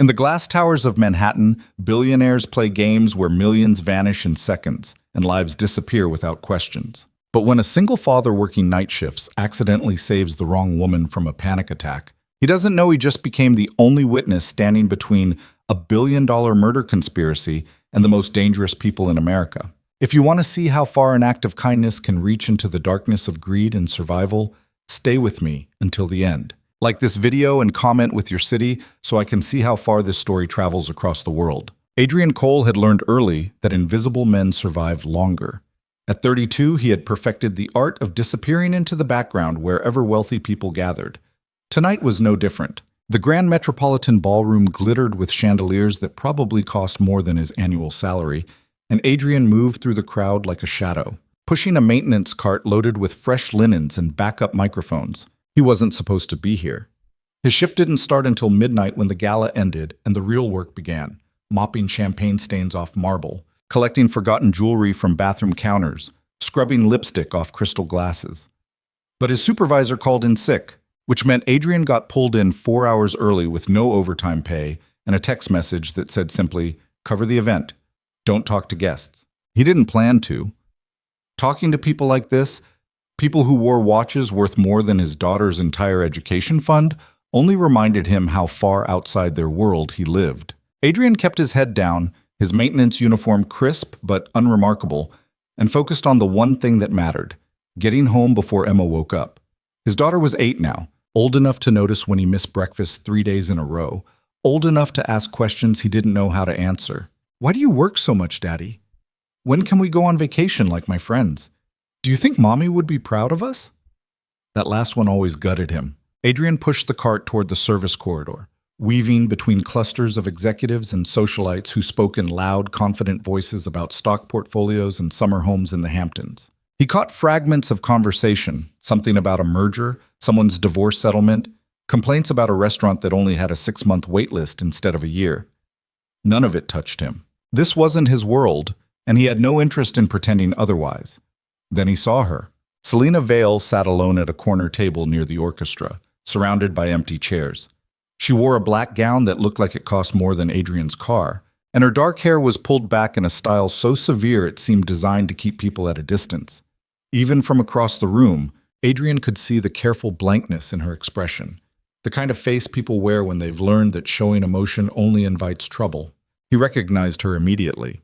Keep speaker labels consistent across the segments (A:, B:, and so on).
A: In the glass towers of Manhattan, billionaires play games where millions vanish in seconds and lives disappear without questions. But when a single father working night shifts accidentally saves the wrong woman from a panic attack, he doesn't know he just became the only witness standing between a billion-dollar murder conspiracy and the most dangerous people in America. If you want to see how far an act of kindness can reach into the darkness of greed and survival, stay with me until the end. Like this video and comment with your city so I can see how far this story travels across the world. Adrian Cole had learned early that invisible men survive longer. At 32, he had perfected the art of disappearing into the background wherever wealthy people gathered. Tonight was no different. The Grand Metropolitan Ballroom glittered with chandeliers that probably cost more than his annual salary, and Adrian moved through the crowd like a shadow, pushing a maintenance cart loaded with fresh linens and backup microphones. He wasn't supposed to be here. His shift didn't start until midnight when the gala ended and the real work began, mopping champagne stains off marble, collecting forgotten jewelry from bathroom counters, scrubbing lipstick off crystal glasses. But his supervisor called in sick, which meant Adrian got pulled in 4 hours early with no overtime pay and a text message that said simply, "Cover the event. Don't talk to guests." He didn't plan to. Talking to people like this, people who wore watches worth more than his daughter's entire education fund, only reminded him how far outside their world he lived. Adrian kept his head down, his maintenance uniform crisp but unremarkable, and focused on the one thing that mattered, getting home before Emma woke up. His daughter was 8 now, old enough to notice when he missed breakfast 3 days in a row, old enough to ask questions he didn't know how to answer. "Why do you work so much, Daddy? When can we go on vacation like my friends? Do you think Mommy would be proud of us?" That last one always gutted him. Adrian pushed the cart toward the service corridor, weaving between clusters of executives and socialites who spoke in loud, confident voices about stock portfolios and summer homes in the Hamptons. He caught fragments of conversation, something about a merger, someone's divorce settlement, complaints about a restaurant that only had a 6-month wait list instead of a year. None of it touched him. This wasn't his world, and he had no interest in pretending otherwise. Then he saw her. Selina Vale sat alone at a corner table near the orchestra, surrounded by empty chairs. She wore a black gown that looked like it cost more than Adrian's car, and her dark hair was pulled back in a style so severe it seemed designed to keep people at a distance. Even from across the room, Adrian could see the careful blankness in her expression, the kind of face people wear when they've learned that showing emotion only invites trouble. He recognized her immediately.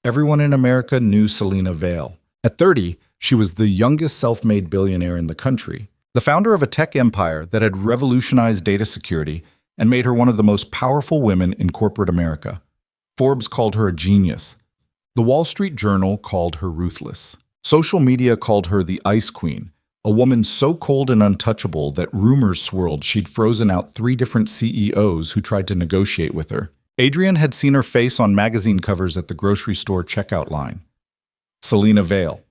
A: Everyone in America knew Selina Vale. At 30, she was the youngest self-made billionaire in the country, the founder of a tech empire that had revolutionized data security and made her one of the most powerful women in corporate America. Forbes called her a genius. The Wall Street Journal called her ruthless. Social media called her the Ice Queen, a woman so cold and untouchable that rumors swirled she'd frozen out 3 different CEOs who tried to negotiate with her. Adrian had seen her face on magazine covers at the grocery store checkout line. Selina Vale,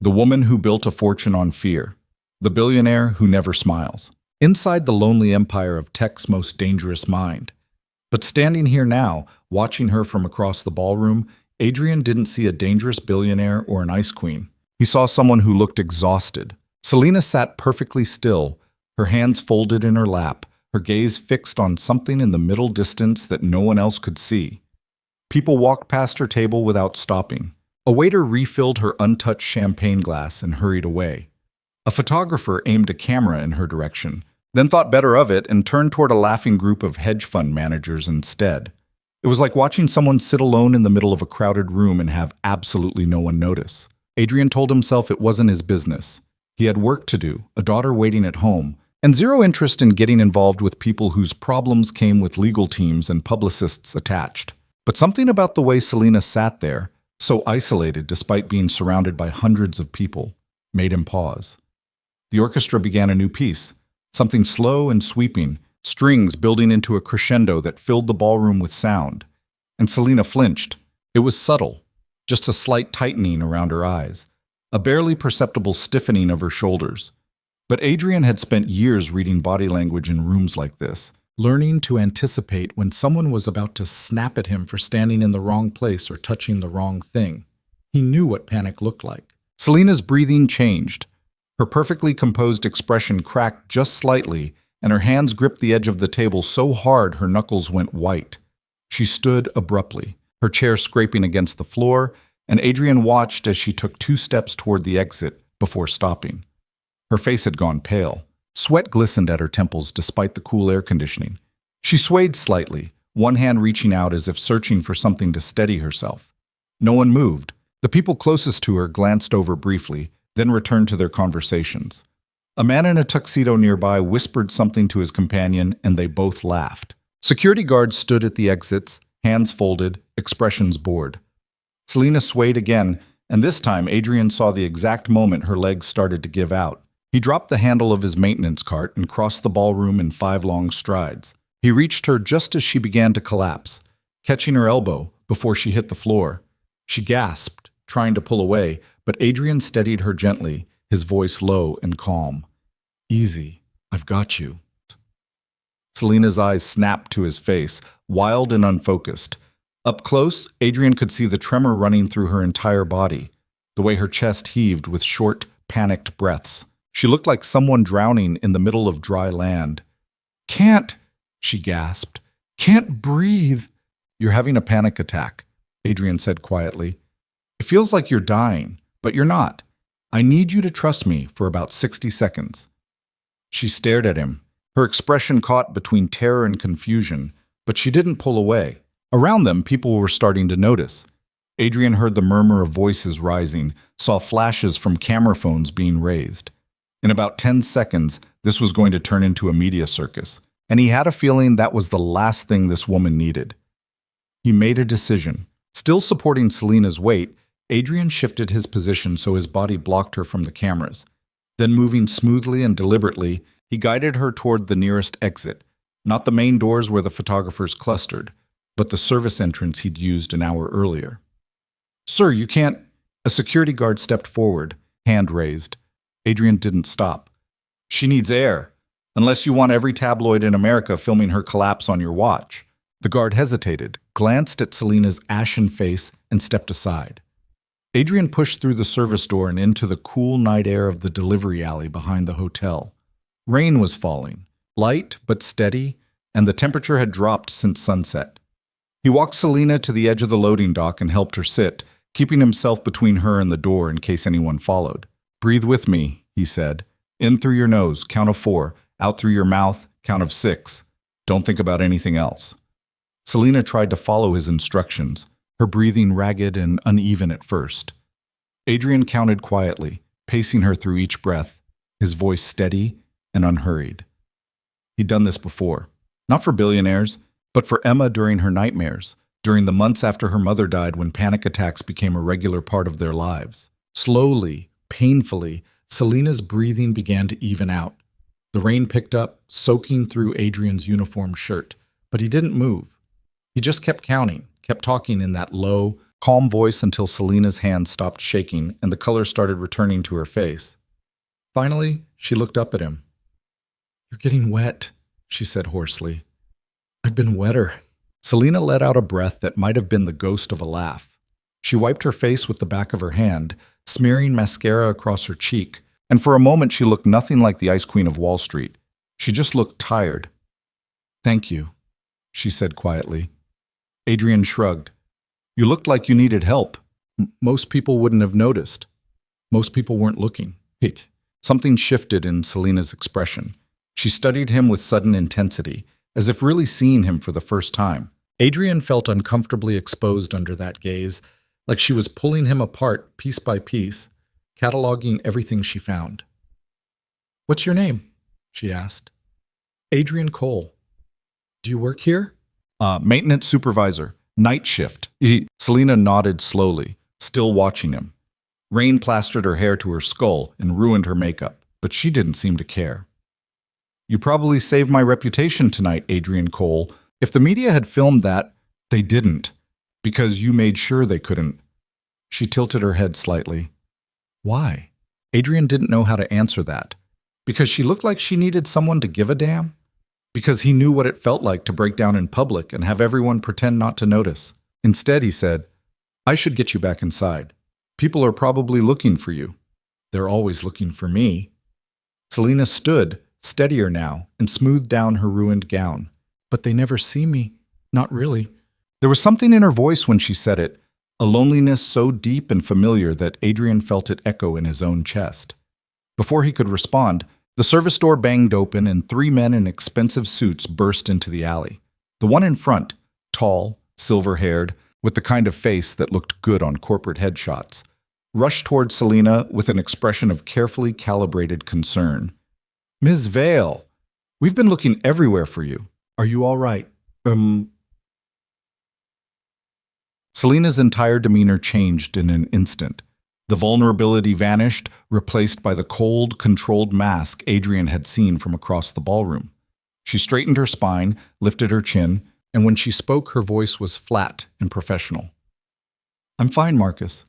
A: the woman who built a fortune on fear, the billionaire who never smiles, inside the lonely empire of tech's most dangerous mind. But standing here now, watching her from across the ballroom, Adrian didn't see a dangerous billionaire or an ice queen. He saw someone who looked exhausted. Selina sat perfectly still, her hands folded in her lap, her gaze fixed on something in the middle distance that no one else could see. People walked past her table without stopping. A waiter refilled her untouched champagne glass and hurried away. A photographer aimed a camera in her direction, then thought better of it and turned toward a laughing group of hedge fund managers instead. It was like watching someone sit alone in the middle of a crowded room and have absolutely no one notice. Adrian told himself it wasn't his business. He had work to do, a daughter waiting at home, and zero interest in getting involved with people whose problems came with legal teams and publicists attached. But something about the way Selina sat there, so isolated despite being surrounded by hundreds of people, made him pause. The orchestra began a new piece, something slow and sweeping, strings building into a crescendo that filled the ballroom with sound. And Selina flinched. It was subtle, just a slight tightening around her eyes, a barely perceptible stiffening of her shoulders. But Adrian had spent years reading body language in rooms like this, learning to anticipate when someone was about to snap at him for standing in the wrong place or touching the wrong thing. He knew what panic looked like. Selina's breathing changed. Her perfectly composed expression cracked just slightly and her hands gripped the edge of the table so hard her knuckles went white. She stood abruptly, her chair scraping against the floor, and Adrian watched as she took 2 steps toward the exit before stopping. Her face had gone pale. Sweat glistened at her temples despite the cool air conditioning. She swayed slightly, one hand reaching out as if searching for something to steady herself. No one moved. The people closest to her glanced over briefly, then returned to their conversations. A man in a tuxedo nearby whispered something to his companion, and they both laughed. Security guards stood at the exits, hands folded, expressions bored. Selena swayed again, and this time Adrian saw the exact moment her legs started to give out. He dropped the handle of his maintenance cart and crossed the ballroom in 5 long strides. He reached her just as she began to collapse, catching her elbow before she hit the floor. She gasped, trying to pull away, but Adrian steadied her gently, his voice low and calm. "Easy, I've got you." Selena's eyes snapped to his face, wild and unfocused. Up close, Adrian could see the tremor running through her entire body, the way her chest heaved with short, panicked breaths. She looked like someone drowning in the middle of dry land. "Can't," she gasped. "Can't breathe." "You're having a panic attack," Adrian said quietly. "It feels like you're dying, but you're not. I need you to trust me for about 60 seconds. She stared at him, her expression caught between terror and confusion, but she didn't pull away. Around them, people were starting to notice. Adrian heard the murmur of voices rising, saw flashes from camera phones being raised. In about 10 seconds, this was going to turn into a media circus, and he had a feeling that was the last thing this woman needed. He made a decision. Still supporting Selena's weight, Adrian shifted his position so his body blocked her from the cameras. Then, moving smoothly and deliberately, he guided her toward the nearest exit, not the main doors where the photographers clustered, but the service entrance he'd used an hour earlier. "Sir, you can't—" A security guard stepped forward, hand raised. Adrian didn't stop. "She needs air, unless you want every tabloid in America filming her collapse on your watch." The guard hesitated, glanced at Selena's ashen face, and stepped aside. Adrian pushed through the service door and into the cool night air of the delivery alley behind the hotel. Rain was falling, light but steady, and the temperature had dropped since sunset. He walked Selena to the edge of the loading dock and helped her sit, keeping himself between her and the door in case anyone followed. "Breathe with me," he said. "In through your nose, count of 4. Out through your mouth, count of 6. Don't think about anything else." Selena tried to follow his instructions, her breathing ragged and uneven at first. Adrian counted quietly, pacing her through each breath, his voice steady and unhurried. He'd done this before, not for billionaires, but for Emma during her nightmares, during the months after her mother died when panic attacks became a regular part of their lives. Slowly, painfully, Selena's breathing began to even out. The rain picked up, soaking through Adrian's uniform shirt, but he didn't move. He just kept counting, kept talking in that low, calm voice until Selena's hand stopped shaking and the color started returning to her face. Finally, she looked up at him. "You're getting wet," she said hoarsely. "I've been wetter." Selena let out a breath that might have been the ghost of a laugh. She wiped her face with the back of her hand, smearing mascara across her cheek, and for a moment she looked nothing like the Ice Queen of Wall Street. She just looked tired. "Thank you," she said quietly. Adrian shrugged. "You looked like you needed help. Most people wouldn't have noticed. Most people weren't looking." Wait. Something shifted in Selena's expression. She studied him with sudden intensity, as if really seeing him for the first time. Adrian felt uncomfortably exposed under that gaze, like she was pulling him apart piece by piece, cataloging everything she found. "What's your name?" she asked. "Adrian Cole." "Do you work here?" Maintenance supervisor. Night shift." Selena nodded slowly, still watching him. Rain plastered her hair to her skull and ruined her makeup, but she didn't seem to care. "You probably saved my reputation tonight, Adrian Cole. If the media had filmed that, they didn't, because you made sure they couldn't." She tilted her head slightly. Why? Adrian didn't know how to answer that. Because she looked like she needed someone to give a damn? Because he knew what it felt like to break down in public and have everyone pretend not to notice. Instead, he said, "I should get you back inside. People are probably looking for you." "They're always looking for me." Selena stood, steadier now, and smoothed down her ruined gown. But they never see me. Not really. There was something in her voice when she said it, a loneliness so deep and familiar that Adrian felt it echo in his own chest. Before he could respond, the service door banged open and 3 men in expensive suits burst into the alley. The one in front, tall, silver-haired, with the kind of face that looked good on corporate headshots, rushed toward Selina with an expression of carefully calibrated concern. "Ms. Vale, we've been looking everywhere for you. Are you all right?" Selina's entire demeanor changed in an instant. The vulnerability vanished, replaced by the cold, controlled mask Adrian had seen from across the ballroom. She straightened her spine, lifted her chin, and when she spoke, her voice was flat and professional. "I'm fine, Marcus."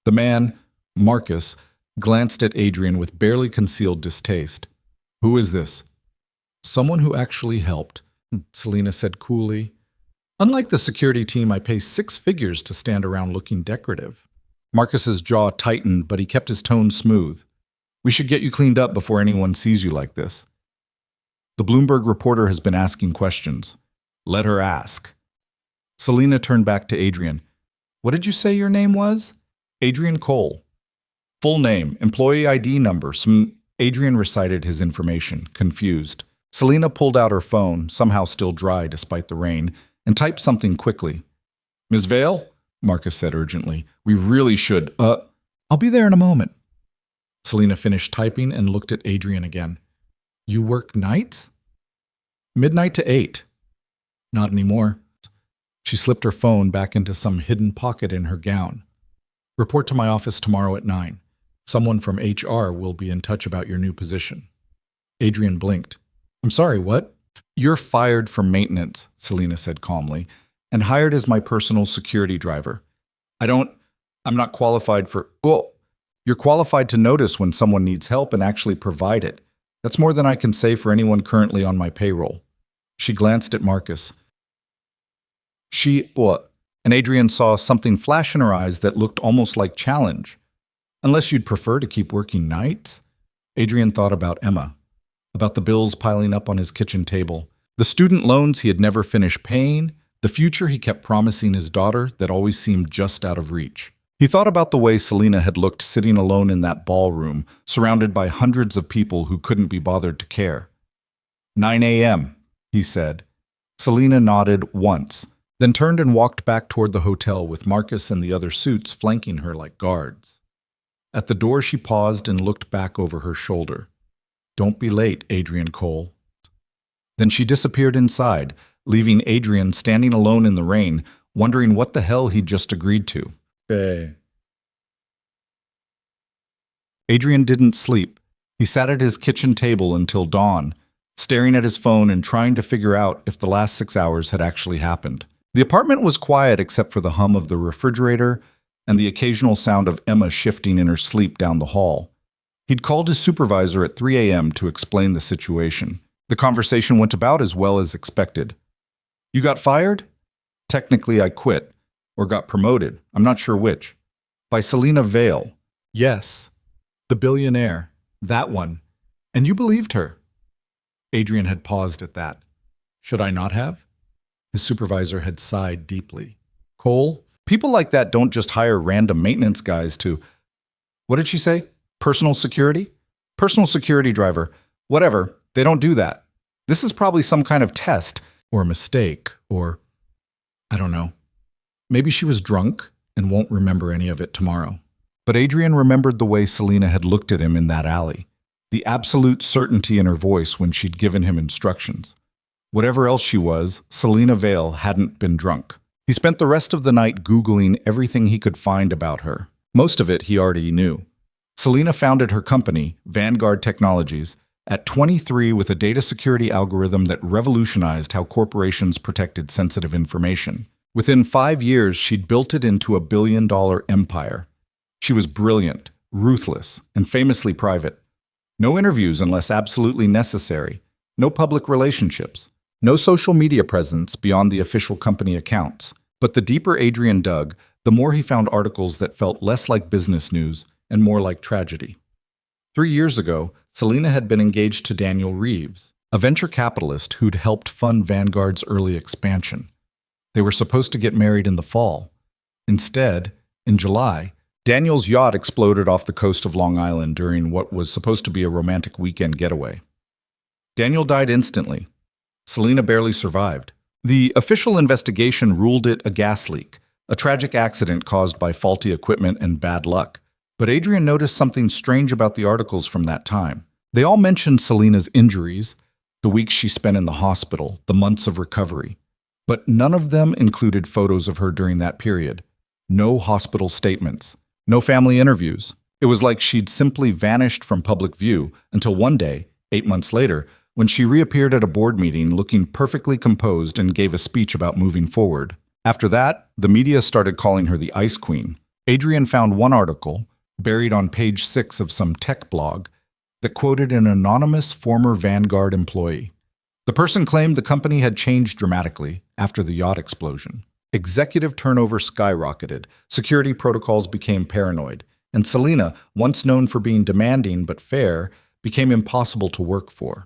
A: The man, Marcus, glanced at Adrian with barely concealed distaste. "Who is this?" "Someone who actually helped," Selina said coolly. "Unlike the security team, I pay 6 figures to stand around looking decorative." Marcus's jaw tightened, but he kept his tone smooth. "We should get you cleaned up before anyone sees you like this." The Bloomberg reporter has been asking questions. Let her ask. Selina turned back to Adrian. "What did you say your name was?" "Adrian Cole." "Full name, employee ID number, Adrian recited his information, confused. Selina pulled out her phone, somehow still dry despite the rain, and typed something quickly. "Ms. Vale?" Marcus said urgently. "We really should, I'll be there in a moment." Selina finished typing and looked at Adrian again. "You work nights?" "Midnight to 8. "Not anymore." She slipped her phone back into some hidden pocket in her gown. "Report to my office tomorrow at 9. Someone from HR will be in touch about your new position." Adrian blinked. "I'm sorry, what?" "You're fired from maintenance," Selina said calmly, "and hired as my personal security driver. I'm not qualified for, well, you're qualified to notice when someone needs help and actually provide it. That's more than I can say for anyone currently on my payroll." She glanced at Marcus. What? And Adrian saw something flash in her eyes that looked almost like challenge. "Unless you'd prefer to keep working nights?" Adrian thought about Emma, about the bills piling up on his kitchen table, the student loans he had never finished paying, the future he kept promising his daughter that always seemed just out of reach. He thought about the way Selina had looked sitting alone in that ballroom, surrounded by hundreds of people who couldn't be bothered to care. 9 a.m., he said. Selina nodded once, then turned and walked back toward the hotel with Marcus and the other suits flanking her like guards. At the door she paused and looked back over her shoulder. "Don't be late, Adrian Cole." Then she disappeared inside, leaving Adrian standing alone in the rain, wondering what the hell he'd just agreed to. Adrian didn't sleep. He sat at his kitchen table until dawn, staring at his phone and trying to figure out if the last 6 hours had actually happened. The apartment was quiet except for the hum of the refrigerator and the occasional sound of Emma shifting in her sleep down the hall. He'd called his supervisor at 3 a.m. to explain the situation. The conversation went about as well as expected. "You got fired?" "Technically, I quit. Or got promoted. I'm not sure which." "By Selina Vale." "Yes. The billionaire. That one. And you believed her." Adrian had paused at that. "Should I not have?" His supervisor had sighed deeply. "Cole, people like that don't just hire random maintenance guys to..." What did she say? "Personal security?" "Personal security driver. Whatever. They don't do that. This is probably some kind of test, or a mistake, or... I don't know. Maybe she was drunk and won't remember any of it tomorrow." But Adrian remembered the way Selina had looked at him in that alley, the absolute certainty in her voice when she'd given him instructions. Whatever else she was, Selina Vale hadn't been drunk. He spent the rest of the night Googling everything he could find about her. Most of it he already knew. Selina founded her company, Vanguard Technologies, at 23 with a data security algorithm that revolutionized how corporations protected sensitive information. Within 5 years, she'd built it into a billion-dollar empire. She was brilliant, ruthless, and famously private. No interviews unless absolutely necessary. No public relationships. No social media presence beyond the official company accounts. But the deeper Adrian dug, the more he found articles that felt less like business news and more like tragedy. 3 years ago, Selena had been engaged to Daniel Reeves, a venture capitalist who'd helped fund Vanguard's early expansion. They were supposed to get married in the fall. Instead, in July, Daniel's yacht exploded off the coast of Long Island during what was supposed to be a romantic weekend getaway. Daniel died instantly. Selena barely survived. The official investigation ruled it a gas leak, a tragic accident caused by faulty equipment and bad luck. But Adrian noticed something strange about the articles from that time. They all mentioned Selena's injuries, the weeks she spent in the hospital, the months of recovery. But none of them included photos of her during that period. No hospital statements. No family interviews. It was like she'd simply vanished from public view until one day, 8 months later, when she reappeared at a board meeting looking perfectly composed and gave a speech about moving forward. After that, the media started calling her the Ice Queen. Adrian found one article, buried on page 6 of some tech blog, that quoted an anonymous former Vanguard employee. The person claimed the company had changed dramatically after the yacht explosion. Executive turnover skyrocketed, security protocols became paranoid, and Selena, once known for being demanding but fair, became impossible to work for.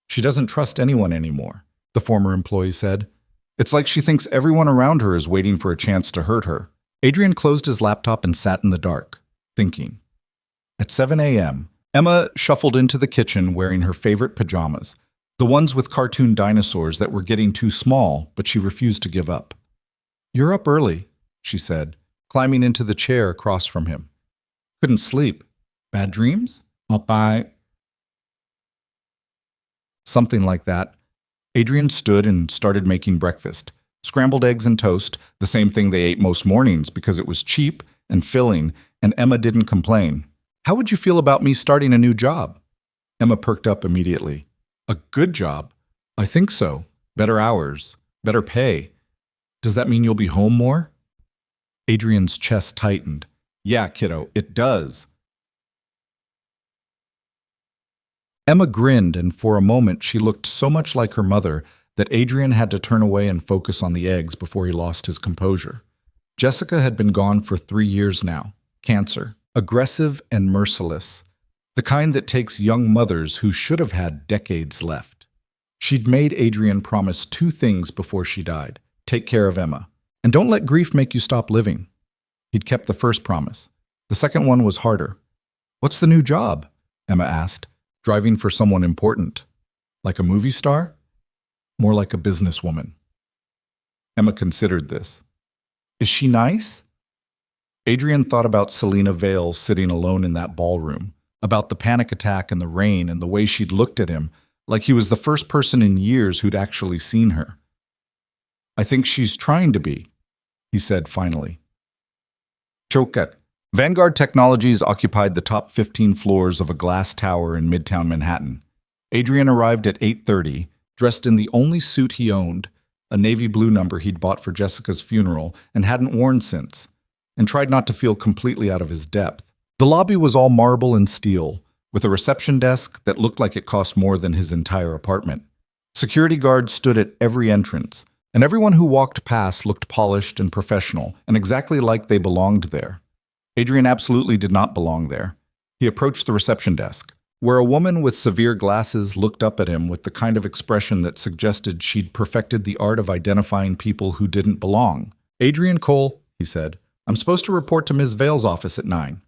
A: She doesn't trust anyone anymore, the former employee said. It's like she thinks everyone around her is waiting for a chance to hurt her. Adrian closed his laptop and sat in the dark, thinking. At 7 a.m., Emma shuffled into the kitchen wearing her favorite pajamas, the ones with cartoon dinosaurs that were getting too small, but she refused to give up. You're up early, she said, climbing into the chair across from him. Couldn't sleep. Bad dreams? Up by... Something like that. Adrian stood and started making breakfast. Scrambled eggs and toast, the same thing they ate most mornings because it was cheap and filling, and Emma didn't complain. How would you feel about me starting a new job? Emma perked up immediately. A good job? I think so. Better hours. Better pay. Does that mean you'll be home more? Adrian's chest tightened. Yeah, kiddo, it does. Emma grinned, and for a moment she looked so much like her mother that Adrian had to turn away and focus on the eggs before he lost his composure. Jessica had been gone for 3 years now. Cancer. Aggressive and merciless. The kind that takes young mothers who should have had decades left. She'd made Adrian promise 2 things before she died. Take care of Emma. And don't let grief make you stop living. He'd kept the first promise. The second one was harder. What's the new job? Emma asked. Driving for someone important. Like a movie star? More like a businesswoman. Emma considered this. Is she nice? Adrian thought about Selena Vale sitting alone in that ballroom, about the panic attack and the rain and the way she'd looked at him, like he was the first person in years who'd actually seen her. I think she's trying to be, he said finally. Choket. Vanguard Technologies occupied the top 15 floors of a glass tower in Midtown Manhattan. Adrian arrived at 8:30, dressed in the only suit he owned, a navy blue number he'd bought for Jessica's funeral and hadn't worn since, and tried not to feel completely out of his depth. The lobby was all marble and steel, with a reception desk that looked like it cost more than his entire apartment. Security guards stood at every entrance, and everyone who walked past looked polished and professional, and exactly like they belonged there. Adrian absolutely did not belong there. He approached the reception desk, where a woman with severe glasses looked up at him with the kind of expression that suggested she'd perfected the art of identifying people who didn't belong. Adrian Cole, he said, I'm supposed to report to Ms. Vale's office at 9.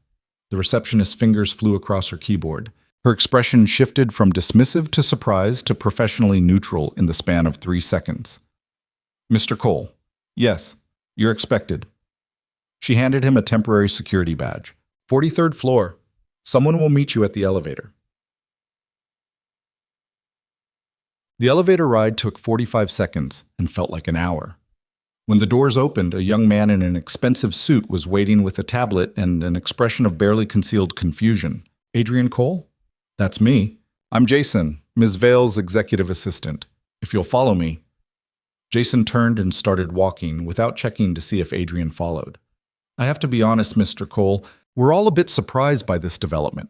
A: The receptionist's fingers flew across her keyboard. Her expression shifted from dismissive to surprised to professionally neutral in the span of 3 seconds. Mr. Cole. Yes, you're expected. She handed him a temporary security badge. 43rd floor. Someone will meet you at the elevator. The elevator ride took 45 seconds and felt like an hour. When the doors opened, a young man in an expensive suit was waiting with a tablet and an expression of barely concealed confusion. Adrian Cole? That's me. I'm Jason, Ms. Vale's executive assistant. If you'll follow me. Jason turned and started walking without checking to see if Adrian followed. I have to be honest, Mr. Cole, we're all a bit surprised by this development.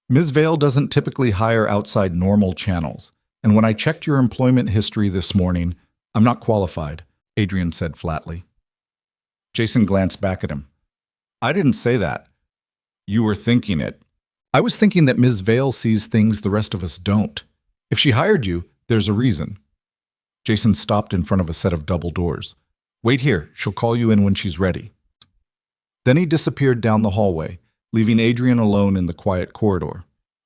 A: Ms. Vale doesn't typically hire outside normal channels, and when I checked your employment history this morning, I'm not qualified, Adrian said flatly. Jason glanced back at him. I didn't say that. You were thinking it. I was thinking that Ms. Vale sees things the rest of us don't. If she hired you, there's a reason. Jason stopped in front of a set of double doors. Wait here, she'll call you in when she's ready. Then he disappeared down the hallway, leaving Adrian alone in the quiet corridor.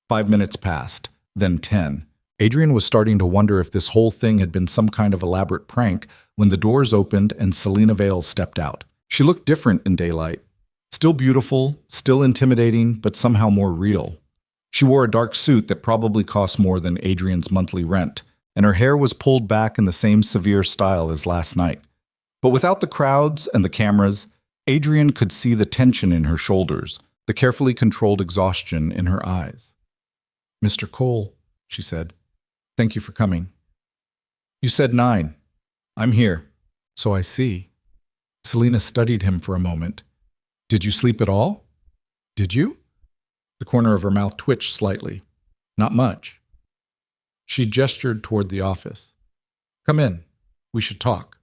A: 5 minutes passed, then 10. Adrian was starting to wonder if this whole thing had been some kind of elaborate prank when the doors opened and Selena Vale stepped out. She looked different in daylight. Still beautiful, still intimidating, but somehow more real. She wore a dark suit that probably cost more than Adrian's monthly rent, and her hair was pulled back in the same severe style as last night. But without the crowds and the cameras, Adrian could see the tension in her shoulders, the carefully controlled exhaustion in her eyes. Mr. Cole, she said, thank you for coming. You said 9. I'm here. So I see. Selena studied him for a moment. Did you sleep at all? Did you? The corner of her mouth twitched slightly. Not much. She gestured toward the office. Come in. We should talk.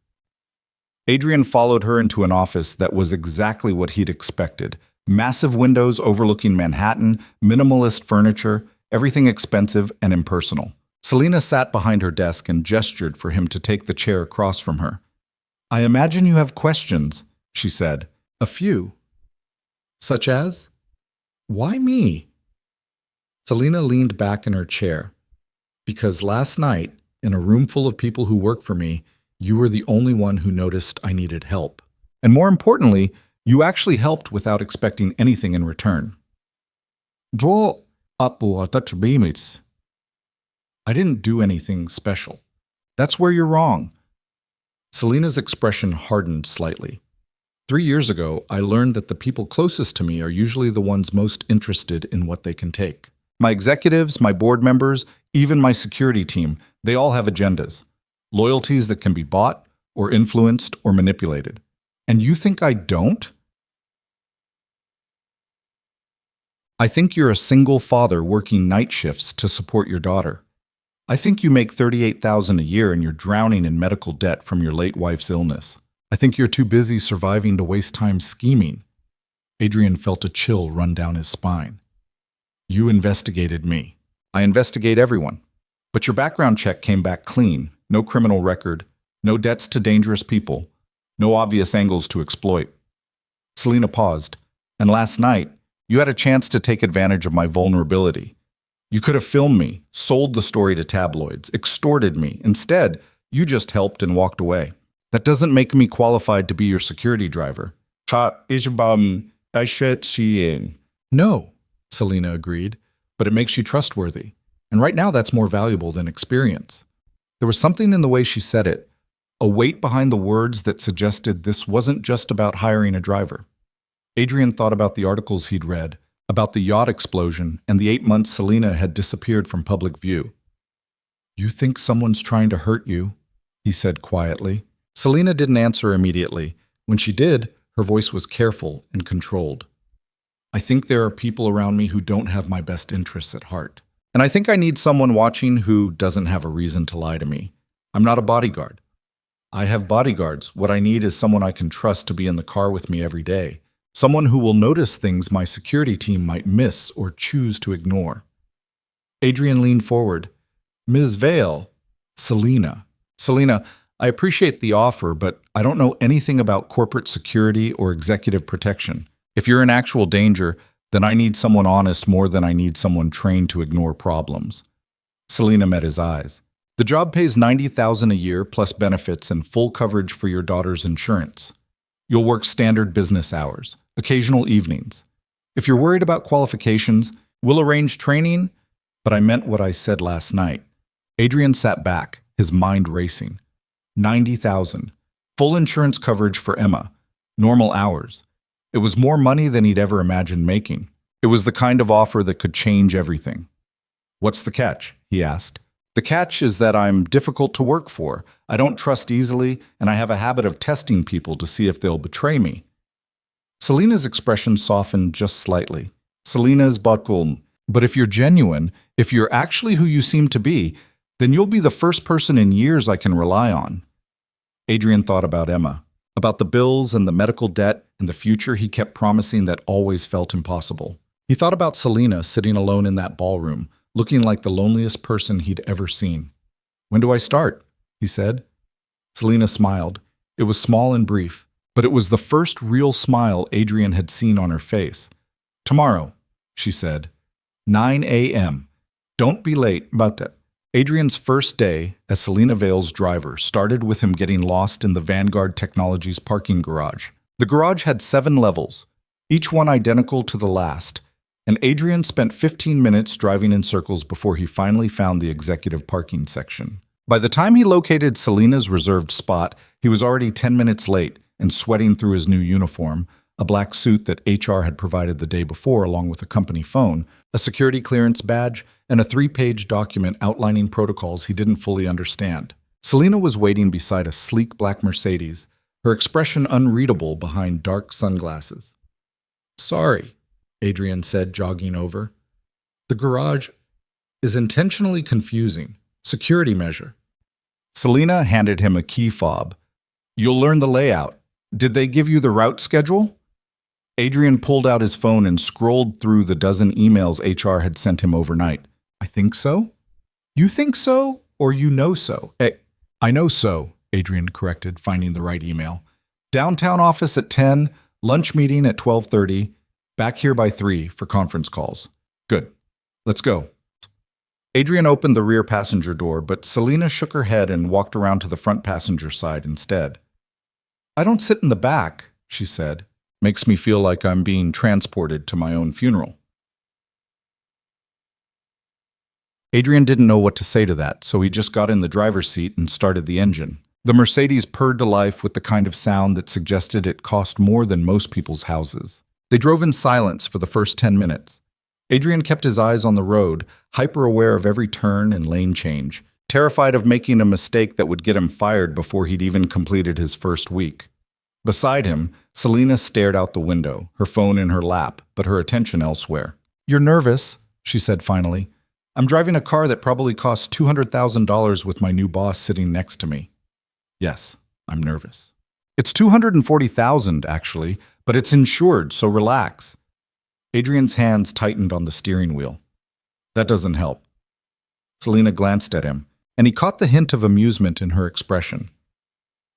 A: Adrian followed her into an office that was exactly what he'd expected. Massive windows overlooking Manhattan, minimalist furniture, everything expensive and impersonal. Selena sat behind her desk and gestured for him to take the chair across from her. I imagine you have questions, she said. A few. Such as? Why me? Selena leaned back in her chair. Because last night, in a room full of people who work for me, you were the only one who noticed I needed help. And more importantly, you actually helped without expecting anything in return. I didn't do anything special. That's where you're wrong. Selena's expression hardened slightly. 3 years ago, I learned that the people closest to me are usually the ones most interested in what they can take. My executives, my board members, even my security team, they all have agendas. Loyalties that can be bought, or influenced, or manipulated. And you think I don't? I think you're a single father working night shifts to support your daughter. I think you make $38,000 a year and you're drowning in medical debt from your late wife's illness. I think you're too busy surviving to waste time scheming. Adrian felt a chill run down his spine. You investigated me. I investigate everyone. But your background check came back clean. No criminal record, no debts to dangerous people, no obvious angles to exploit. Selena paused. And last night, you had a chance to take advantage of my vulnerability. You could have filmed me, sold the story to tabloids, extorted me. Instead, you just helped and walked away. That doesn't make me qualified to be your security driver. No, Selena agreed, but it makes you trustworthy. And right now that's more valuable than experience. There was something in the way she said it, a weight behind the words that suggested this wasn't just about hiring a driver. Adrian thought about the articles he'd read, about the yacht explosion, and the 8 months Selena had disappeared from public view. You think someone's trying to hurt you, he said quietly. Selena didn't answer immediately. When she did, her voice was careful and controlled. I think there are people around me who don't have my best interests at heart. And I think I need someone watching who doesn't have a reason to lie to me. I'm not a bodyguard. I have bodyguards. What I need is someone I can trust to be in the car with me every day. Someone who will notice things my security team might miss or choose to ignore. Adrian leaned forward. Ms. Vale, Selena. Selena, I appreciate the offer, but I don't know anything about corporate security or executive protection. If you're in actual danger, then I need someone honest more than I need someone trained to ignore problems. Selena met his eyes. The job pays $90,000 a year plus benefits and full coverage for your daughter's insurance. You'll work standard business hours, occasional evenings. If you're worried about qualifications, we'll arrange training, but I meant what I said last night. Adrian sat back, his mind racing. $90,000. Full insurance coverage for Emma. Normal hours. It was more money than he'd ever imagined making. It was the kind of offer that could change everything. What's the catch? He asked. The catch is that I'm difficult to work for. I don't trust easily, and I have a habit of testing people to see if they'll betray me. Selena's expression softened just slightly. Selena's bakulm. But if you're genuine, if you're actually who you seem to be, then you'll be the first person in years I can rely on. Adrian thought about Emma, about the bills and the medical debt and the future he kept promising that always felt impossible. He thought about Selena sitting alone in that ballroom, looking like the loneliest person he'd ever seen. "When do I start?" he said. Selena smiled. It was small and brief, but it was the first real smile Adrian had seen on her face. "Tomorrow," she said. 9 a.m. Don't be late, but Adrian's first day as Selena Vale's driver started with him getting lost in the Vanguard Technologies parking garage. The garage had 7 levels, each one identical to the last, and Adrian spent 15 minutes driving in circles before he finally found the executive parking section. By the time he located Selena's reserved spot, he was already 10 minutes late and sweating through his new uniform, a black suit that HR had provided the day before along with a company phone, a security clearance badge, and a 3-page document outlining protocols he didn't fully understand. Selena was waiting beside a sleek black Mercedes, her expression unreadable behind dark sunglasses. "Sorry," Adrian said, jogging over. "The garage is intentionally confusing. Security measure." Selena handed him a key fob. "You'll learn the layout. Did they give you the route schedule?" Adrian pulled out his phone and scrolled through the dozen emails HR had sent him overnight. "I think so?" "You think so, or you know so?" "I know so," Adrian corrected, finding the right email. "Downtown office at 10, lunch meeting at 12:30, back here by 3 for conference calls." "Good. Let's go." Adrian opened the rear passenger door, but Selena shook her head and walked around to the front passenger side instead. "I don't sit in the back," she said. "Makes me feel like I'm being transported to my own funeral." Adrian didn't know what to say to that, so he just got in the driver's seat and started the engine. The Mercedes purred to life with the kind of sound that suggested it cost more than most people's houses. They drove in silence for the first 10 minutes. Adrian kept his eyes on the road, hyper-aware of every turn and lane change, terrified of making a mistake that would get him fired before he'd even completed his first week. Beside him, Selena stared out the window, her phone in her lap, but her attention elsewhere. "You're nervous," she said finally. "I'm driving a car that probably costs $200,000 with my new boss sitting next to me." "Yes, I'm nervous." "It's $240,000 actually, but it's insured, so relax." Adrian's hands tightened on the steering wheel. "That doesn't help." Selena glanced at him, and he caught the hint of amusement in her expression.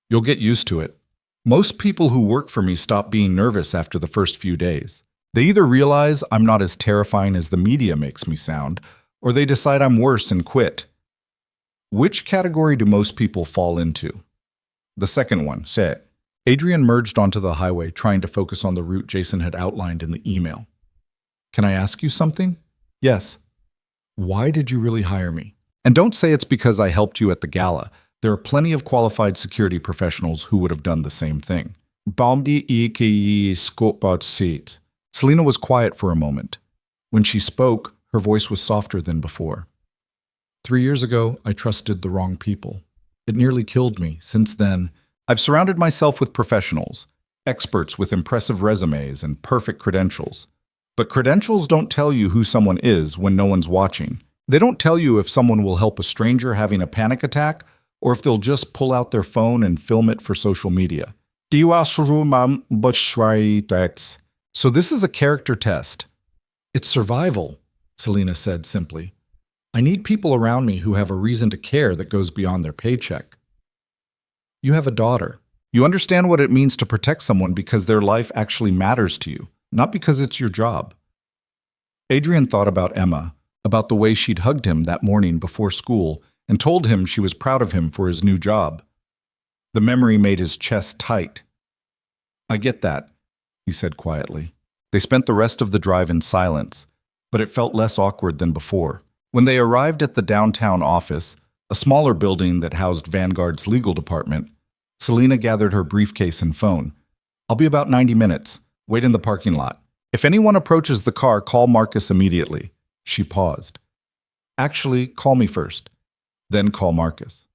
A: "You'll get used to it. Most people who work for me stop being nervous after the first few days. They either realize I'm not as terrifying as the media makes me sound, or they decide I'm worse and quit." "Which category do most people fall into?" "The second one, say." Adrian merged onto the highway, trying to focus on the route Jason had outlined in the email. "Can I ask you something?" "Yes." "Why did you really hire me? And don't say it's because I helped you at the gala. There are plenty of qualified security professionals who would have done the same thing." Selena was quiet for a moment. When she spoke, her voice was softer than before. 3 years ago, I trusted the wrong people. It nearly killed me. Since then, I've surrounded myself with professionals, experts with impressive resumes and perfect credentials. But credentials don't tell you who someone is when no one's watching. They don't tell you if someone will help a stranger having a panic attack or if they'll just pull out their phone and film it for social media. So this is a character test. "It's survival," Selena said simply. "I need people around me who have a reason to care that goes beyond their paycheck." "You have a daughter. You understand what it means to protect someone because their life actually matters to you, not because it's your job." Adrian thought about Emma, about the way she'd hugged him that morning before school and told him she was proud of him for his new job. The memory made his chest tight. "I get that," he said quietly. They spent the rest of the drive in silence, but it felt less awkward than before. When they arrived at the downtown office, a smaller building that housed Vanguard's legal department, Selena gathered her briefcase and phone. "I'll be about 90 minutes. Wait in the parking lot. If anyone approaches the car, call Marcus immediately." She paused. "Actually, call me first. Then call Marcus."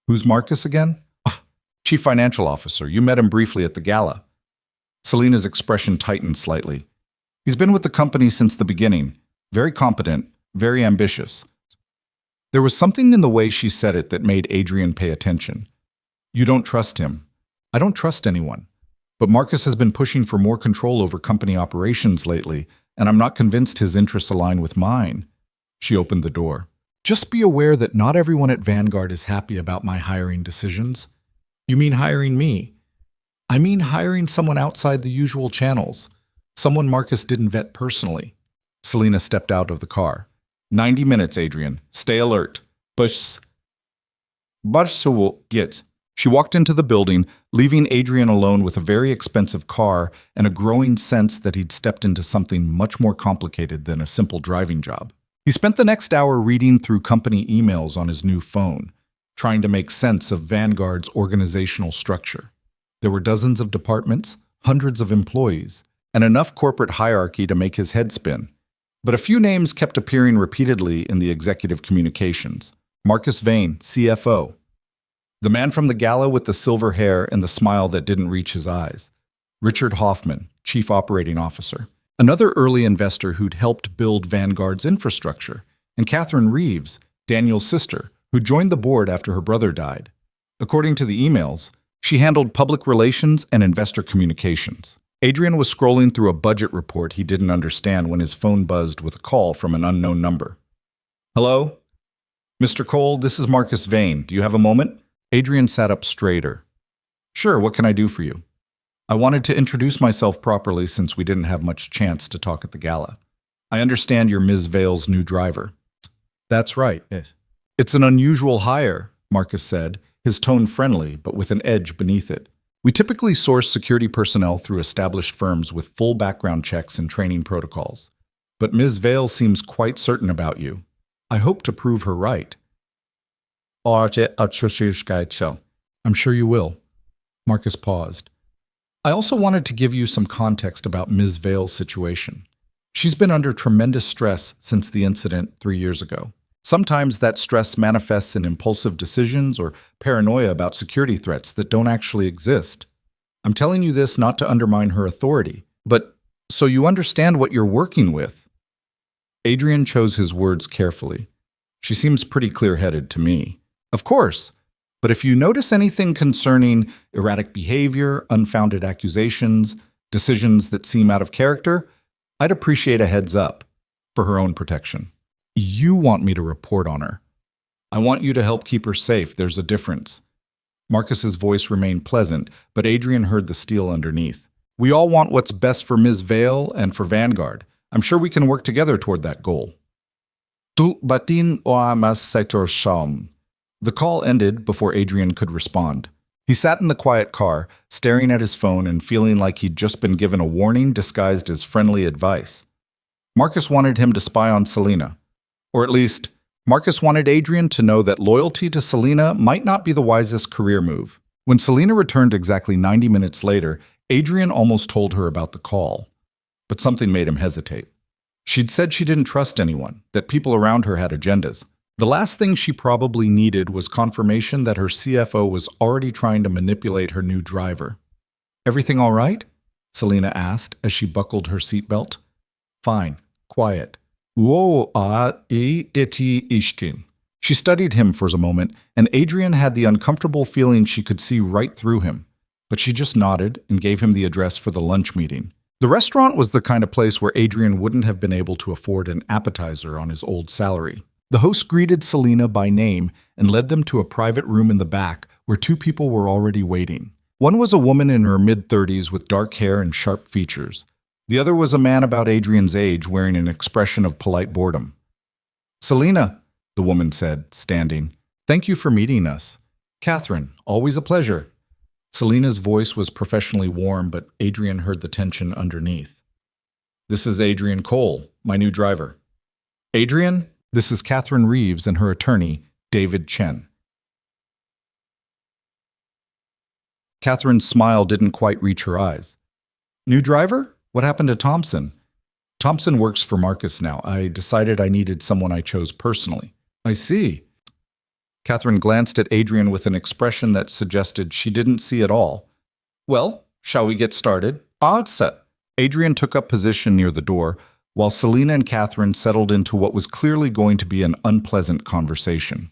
A: "Who's Marcus again?" "Oh, Chief Financial Officer. You met him briefly at the gala." Selena's expression tightened slightly. "He's been with the company since the beginning. Very competent, very ambitious." There was something in the way she said it that made Adrian pay attention. "You don't trust him." "I don't trust anyone. But Marcus has been pushing for more control over company operations lately, and I'm not convinced his interests align with mine. She opened the door. Just be aware that not everyone at Vanguard is happy about my hiring decisions. You mean hiring me? I mean hiring someone outside the usual channels. Someone Marcus didn't vet personally. Selena stepped out of the car. 90 minutes, Adrian. Stay alert. Bus will get. She walked into the building, leaving Adrian alone with a very expensive car and a growing sense that he'd stepped into something much more complicated than a simple driving job. He spent the next hour reading through company emails on his new phone, trying to make sense of Vanguard's organizational structure. There were dozens of departments, hundreds of employees, and enough corporate hierarchy to make his head spin. But a few names kept appearing repeatedly in the executive communications. Marcus Vane, CFO. The man from the Gala with the silver hair and the smile that didn't reach his eyes. Richard Hoffman, Chief Operating Officer. Another early investor who'd helped build Vanguard's infrastructure. And Catherine Reeves, Daniel's sister, who joined the board after her brother died. According to the emails, she handled public relations and investor communications. Adrian was scrolling through a budget report he didn't understand when his phone buzzed with a call from an unknown number. Hello? Mr. Cole, this is Marcus Vane. Do you have a moment? Adrian sat up straighter. Sure, what can I do for you? I wanted to introduce myself properly since we didn't have much chance to talk at the gala. I understand you're Ms. Vale's new driver. That's right, yes. It's an unusual hire, Marcus said, his tone friendly but with an edge beneath it. We typically source security personnel through established firms with full background checks and training protocols. But Ms. Vale seems quite certain about you. I hope to prove her right. I'm sure you will. Marcus paused. I also wanted to give you some context about Ms. Vale's situation. She's been under tremendous stress since the incident 3 years ago. Sometimes that stress manifests in impulsive decisions or paranoia about security threats that don't actually exist. I'm telling you this not to undermine her authority, but so you understand what you're working with. Adrian chose his words carefully. She seems pretty clear-headed to me. Of course, but if you notice anything concerning erratic behavior, unfounded accusations, decisions that seem out of character, I'd appreciate a heads up for her own protection. You want me to report on her. I want you to help keep her safe. There's a difference. Marcus's voice remained pleasant, but Adrian heard the steel underneath. We all want what's best for Ms. Vale and for Vanguard. I'm sure we can work together toward that goal. The call ended before Adrian could respond. He sat in the quiet car, staring at his phone and feeling like he'd just been given a warning disguised as friendly advice. Marcus wanted him to spy on Selena. Or at least, Marcus wanted Adrian to know that loyalty to Selena might not be the wisest career move. When Selena returned exactly 90 minutes later, Adrian almost told her about the call. But something made him hesitate. She'd said she didn't trust anyone, that people around her had agendas. The last thing she probably needed was confirmation that her CFO was already trying to manipulate her new driver. Everything all right? Selena asked as she buckled her seatbelt. Fine. Quiet. She studied him for a moment, and Adrian had the uncomfortable feeling she could see right through him. But she just nodded and gave him the address for the lunch meeting. The restaurant was the kind of place where Adrian wouldn't have been able to afford an appetizer on his old salary. The host greeted Selena by name and led them to a private room in the back where 2 people were already waiting. One was a woman in her mid-30s with dark hair and sharp features. The other was a man about Adrian's age wearing an expression of polite boredom. Selena, the woman said, standing. Thank you for meeting us. Catherine, always a pleasure. Selena's voice was professionally warm, but Adrian heard the tension underneath. This is Adrian Cole, my new driver. Adrian, this is Catherine Reeves and her attorney, David Chen. Catherine's smile didn't quite reach her eyes. New driver? What happened to Thompson? Thompson works for Marcus now. I decided I needed someone I chose personally. I see. Catherine glanced at Adrian with an expression that suggested she didn't see it all. Well, shall we get started? Set. Adrian took up position near the door, while Selena and Catherine settled into what was clearly going to be an unpleasant conversation.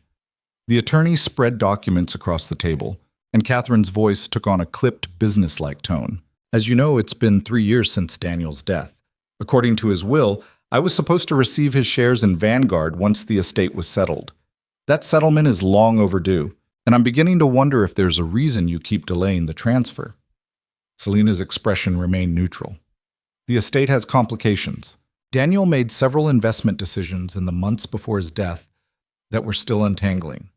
A: The attorney spread documents across the table, and Catherine's voice took on a clipped, businesslike tone. As you know, it's been 3 years since Daniel's death. According to his will, I was supposed to receive his shares in Vanguard once the estate was settled. That settlement is long overdue, and I'm beginning to wonder if there's a reason you keep delaying the transfer. Selena's expression remained neutral. The estate has complications. Daniel made several investment decisions in the months before his death that were still untangling.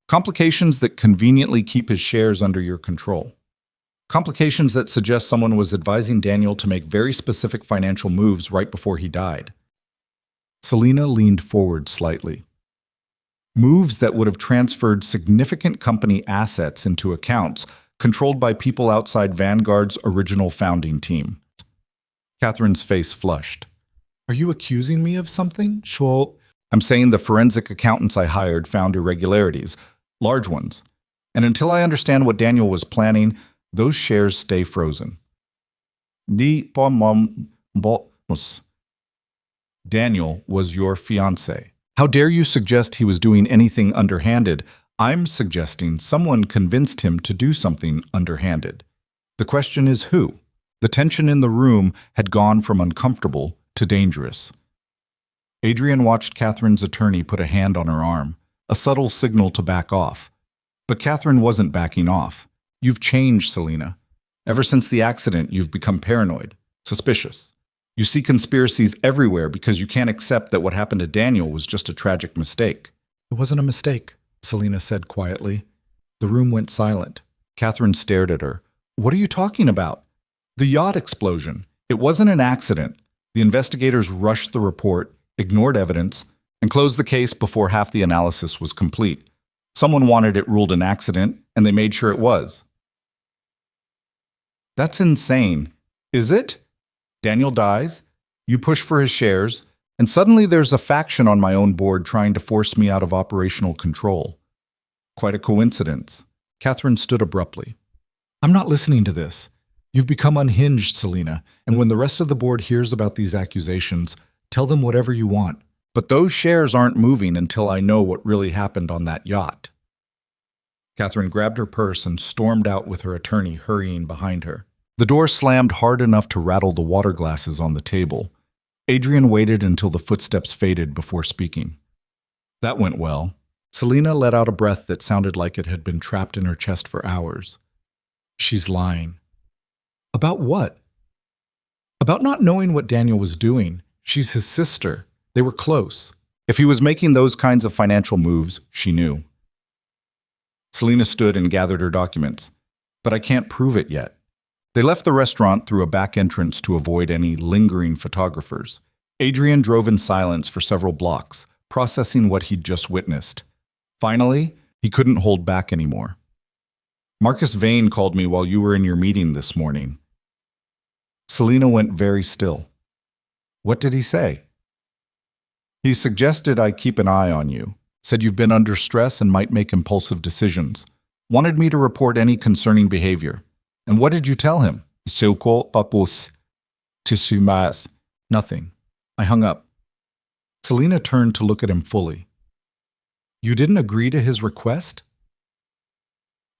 A: Complications that conveniently keep his shares under your control. Complications that suggest someone was advising Daniel to make very specific financial moves right before he died. Selena leaned forward slightly. Moves that would have transferred significant company assets into accounts controlled by people outside Vanguard's original founding team. Catherine's face flushed. Are you accusing me of something? Sure. I'm saying the forensic accountants I hired found irregularities, large ones. And until I understand what Daniel was planning, those shares stay frozen. Daniel was your fiancé. How dare you suggest he was doing anything underhanded? I'm suggesting someone convinced him to do something underhanded. The question is who? The tension in the room had gone from uncomfortable to dangerous. Adrian watched Catherine's attorney put a hand on her arm, a subtle signal to back off. But Catherine wasn't backing off. You've changed, Selena. Ever since the accident, you've become paranoid, suspicious. You see conspiracies everywhere because you can't accept that what happened to Daniel was just a tragic mistake. It wasn't a mistake, Selena said quietly. The room went silent. Catherine stared at her. What are you talking about? The yacht explosion. It wasn't an accident. The investigators rushed the report, ignored evidence, and closed the case before half the analysis was complete. Someone wanted it ruled an accident, and they made sure it was. That's insane. Is it? Daniel dies, you push for his shares, and suddenly there's a faction on my own board trying to force me out of operational control. Quite a coincidence. Catherine stood abruptly. I'm not listening to this. You've become unhinged, Selena, and when the rest of the board hears about these accusations, tell them whatever you want. But those shares aren't moving until I know what really happened on that yacht. Catherine grabbed her purse and stormed out with her attorney hurrying behind her. The door slammed hard enough to rattle the water glasses on the table. Adrian waited until the footsteps faded before speaking. That went well. Selena let out a breath that sounded like it had been trapped in her chest for hours. She's lying. About what? About not knowing what Daniel was doing. She's his sister. They were close. If he was making those kinds of financial moves, she knew. Selena stood and gathered her documents. But I can't prove it yet. They left the restaurant through a back entrance to avoid any lingering photographers. Adrian drove in silence for several blocks, processing what he'd just witnessed. Finally, he couldn't hold back anymore. Marcus Vane called me while you were in your meeting this morning. Selena went very still. What did he say? He suggested I keep an eye on you, said you've been under stress and might make impulsive decisions, wanted me to report any concerning behavior. And what did you tell him? Nothing. I hung up. Selena turned to look at him fully. You didn't agree to his request?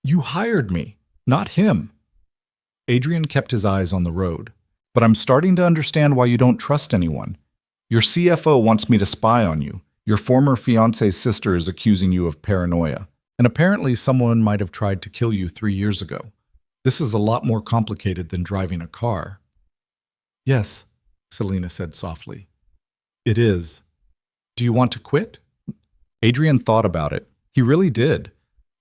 A: You hired me, not him. Adrian kept his eyes on the road. But I'm starting to understand why you don't trust anyone. Your CFO wants me to spy on you. Your former fiancé's sister is accusing you of paranoia. And apparently someone might have tried to kill you 3 years ago. This is a lot more complicated than driving a car. Yes, Selena said softly. It is. Do you want to quit? Adrian thought about it. He really did.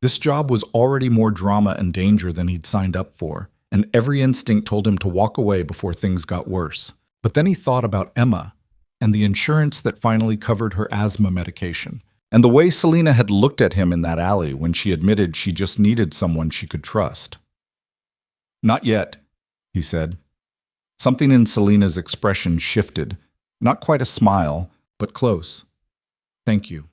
A: This job was already more drama and danger than he'd signed up for, and every instinct told him to walk away before things got worse. But then he thought about Emma and the insurance that finally covered her asthma medication, and the way Selena had looked at him in that alley when she admitted she just needed someone she could trust. Not yet, he said. Something in Selena's expression shifted, not quite a smile, but close. Thank you.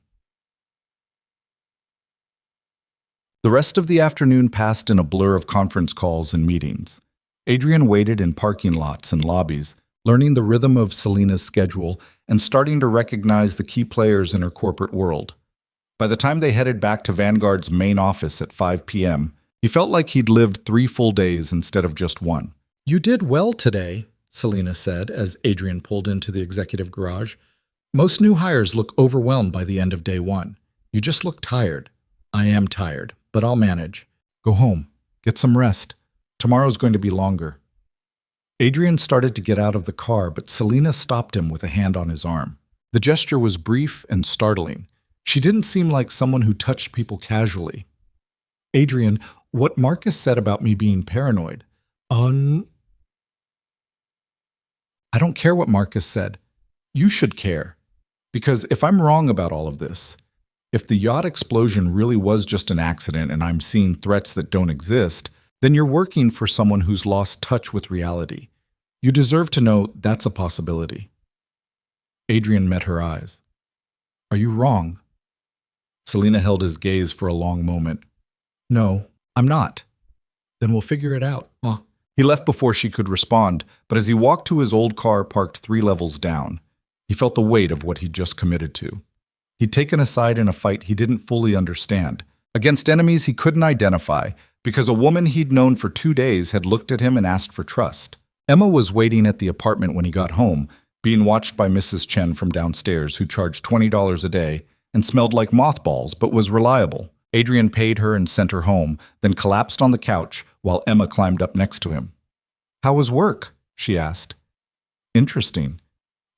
A: The rest of the afternoon passed in a blur of conference calls and meetings. Adrian waited in parking lots and lobbies, learning the rhythm of Selena's schedule and starting to recognize the key players in her corporate world. By the time they headed back to Vanguard's main office at 5 p.m., he felt like he'd lived 3 full days instead of just one. "You did well today," Selena said as Adrian pulled into the executive garage. "Most new hires look overwhelmed by the end of day one. You just look tired." "I am tired, but I'll manage. Go home. Get some rest. Tomorrow's going to be longer." Adrian started to get out of the car, but Selena stopped him with a hand on his arm. The gesture was brief and startling. She didn't seem like someone who touched people casually. "Adrian, what Marcus said about me being paranoid. I don't care what Marcus said. You should care. Because if I'm wrong about all of this, if the yacht explosion really was just an accident and I'm seeing threats that don't exist, then you're working for someone who's lost touch with reality. You deserve to know that's a possibility." Adrian met her eyes. "Are you wrong?" Selena held his gaze for a long moment. "No, I'm not." "Then we'll figure it out." He left before she could respond, but as he walked to his old car parked 3 levels down, he felt the weight of what he'd just committed to. He'd taken a side in a fight he didn't fully understand, against enemies he couldn't identify, because a woman he'd known for 2 days had looked at him and asked for trust. Emma was waiting at the apartment when he got home, being watched by Mrs. Chen from downstairs, who charged $20 a day and smelled like mothballs but was reliable. Adrian paid her and sent her home, then collapsed on the couch while Emma climbed up next to him. "How was work?" she asked. "Interesting.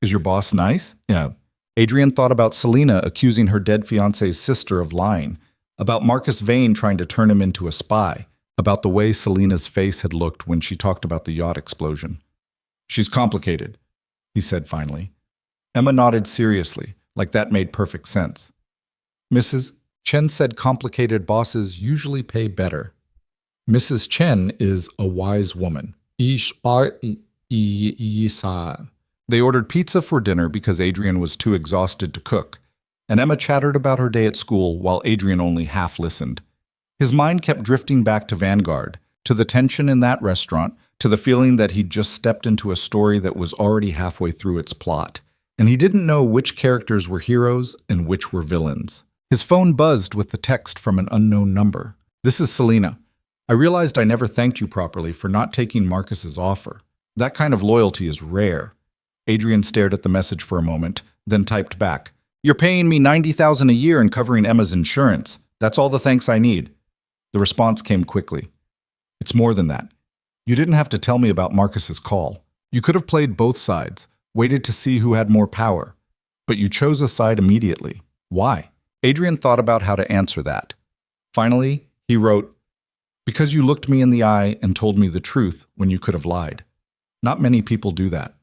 A: Is your boss nice?" "Yeah." Adrian thought about Selena accusing her dead fiancé's sister of lying, about Marcus Vane trying to turn him into a spy, about the way Selena's face had looked when she talked about the yacht explosion. "She's complicated," he said finally. Emma nodded seriously, like that made perfect sense. Mrs. Chen said complicated bosses usually pay better. Mrs. Chen is a wise woman. They ordered pizza for dinner because Adrian was too exhausted to cook, and Emma chattered about her day at school while Adrian only half listened. His mind kept drifting back to Vanguard, to the tension in that restaurant, to the feeling that he'd just stepped into a story that was already halfway through its plot, and he didn't know which characters were heroes and which were villains. His phone buzzed with the text from an unknown number. "This is Selena. I realized I never thanked you properly for not taking Marcus's offer. That kind of loyalty is rare." Adrian stared at the message for a moment, then typed back, "You're paying me $90,000 a year and covering Emma's insurance. That's all the thanks I need." The response came quickly. "It's more than that. You didn't have to tell me about Marcus's call. You could have played both sides, waited to see who had more power. But you chose a side immediately. Why?" Adrian thought about how to answer that. Finally, he wrote, "Because you looked me in the eye and told me the truth when you could have lied. Not many people do that."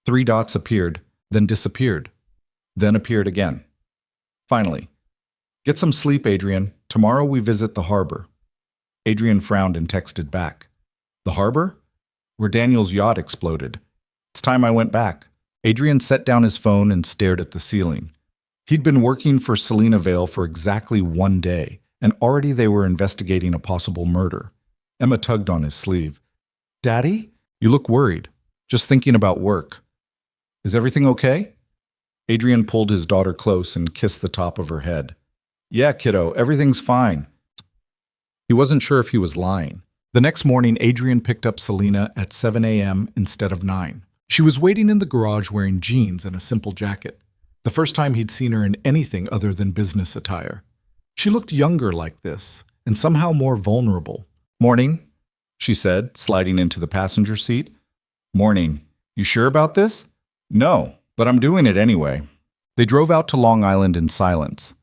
A: 3 dots appeared, then disappeared, then appeared again. Finally, "Get some sleep, Adrian. Tomorrow we visit the harbor." Adrian frowned and texted back, "The harbor? Where Daniel's yacht exploded. It's time I went back." Adrian set down his phone and stared at the ceiling. He'd been working for Selena Vale for exactly 1 day, and already they were investigating a possible murder. Emma tugged on his sleeve. "Daddy? You look worried. Just thinking about work. Is everything okay?" Adrian pulled his daughter close and kissed the top of her head. "Yeah, kiddo, everything's fine." He wasn't sure if he was lying. The next morning, Adrian picked up Selena at 7 a.m. instead of 9. She was waiting in the garage wearing jeans and a simple jacket. The first time he'd seen her in anything other than business attire. She looked younger like this, and somehow more vulnerable. "Morning," she said, sliding into the passenger seat. "Morning. You sure about this?" "No, but I'm doing it anyway." They drove out to Long Island in silence.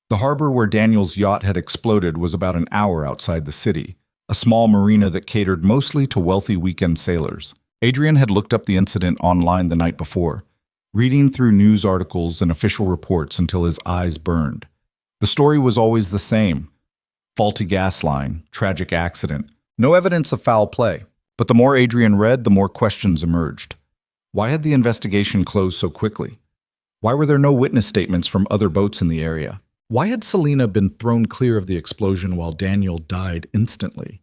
A: The harbor where Daniel's yacht had exploded was about an hour outside the city, a small marina that catered mostly to wealthy weekend sailors. Adrian had looked up the incident online the night before, reading through news articles and official reports until his eyes burned. The story was always the same. Faulty gas line, tragic accident, no evidence of foul play. But the more Adrian read, the more questions emerged. Why had the investigation closed so quickly? Why were there no witness statements from other boats in the area? Why had Selena been thrown clear of the explosion while Daniel died instantly?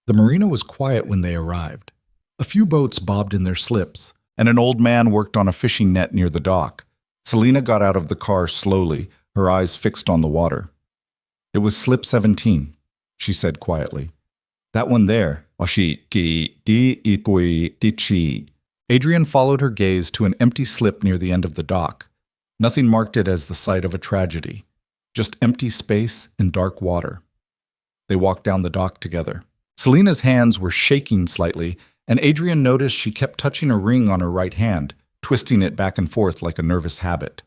A: The marina was quiet when they arrived. A few boats bobbed in their slips, and an old man worked on a fishing net near the dock. Selena got out of the car slowly, her eyes fixed on the water. "It was slip 17, she said quietly. "That one there, Adrian followed her gaze to an empty slip near the end of the dock. Nothing marked it as the site of a tragedy, just empty space and dark water. They walked down the dock together. Selena's hands were shaking slightly, and Adrian noticed she kept touching a ring on her right hand, twisting it back and forth like a nervous habit.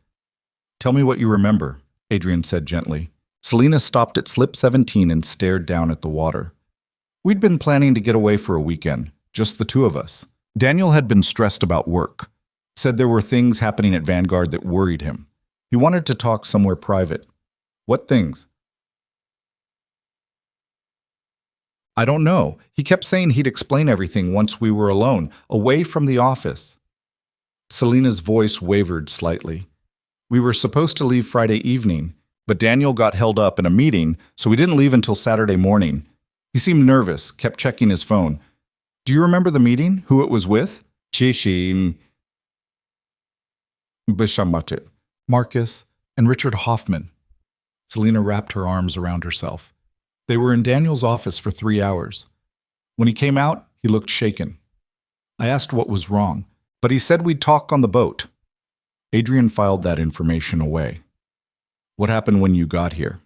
A: "Tell me what you remember," Adrian said gently. Selena stopped at slip 17 and stared down at the water. We'd been planning to get away for a weekend, just the two of us. Daniel had been stressed about work, said there were things happening at Vanguard that worried him. He wanted to talk somewhere private. What things? I don't know. He kept saying he'd explain everything once we were alone, away from the office. Selena's voice wavered slightly. We were supposed to leave Friday evening, but Daniel got held up in a meeting, so we didn't leave until Saturday morning. He seemed nervous, kept checking his phone. Do you remember the meeting? Who it was with? Marcus and Richard Hoffman. Selena wrapped her arms around herself. They were in Daniel's office for 3 hours. When he came out, he looked shaken. I asked what was wrong, but he said we'd talk on the boat. Adrian filed that information away. What happened when you got here?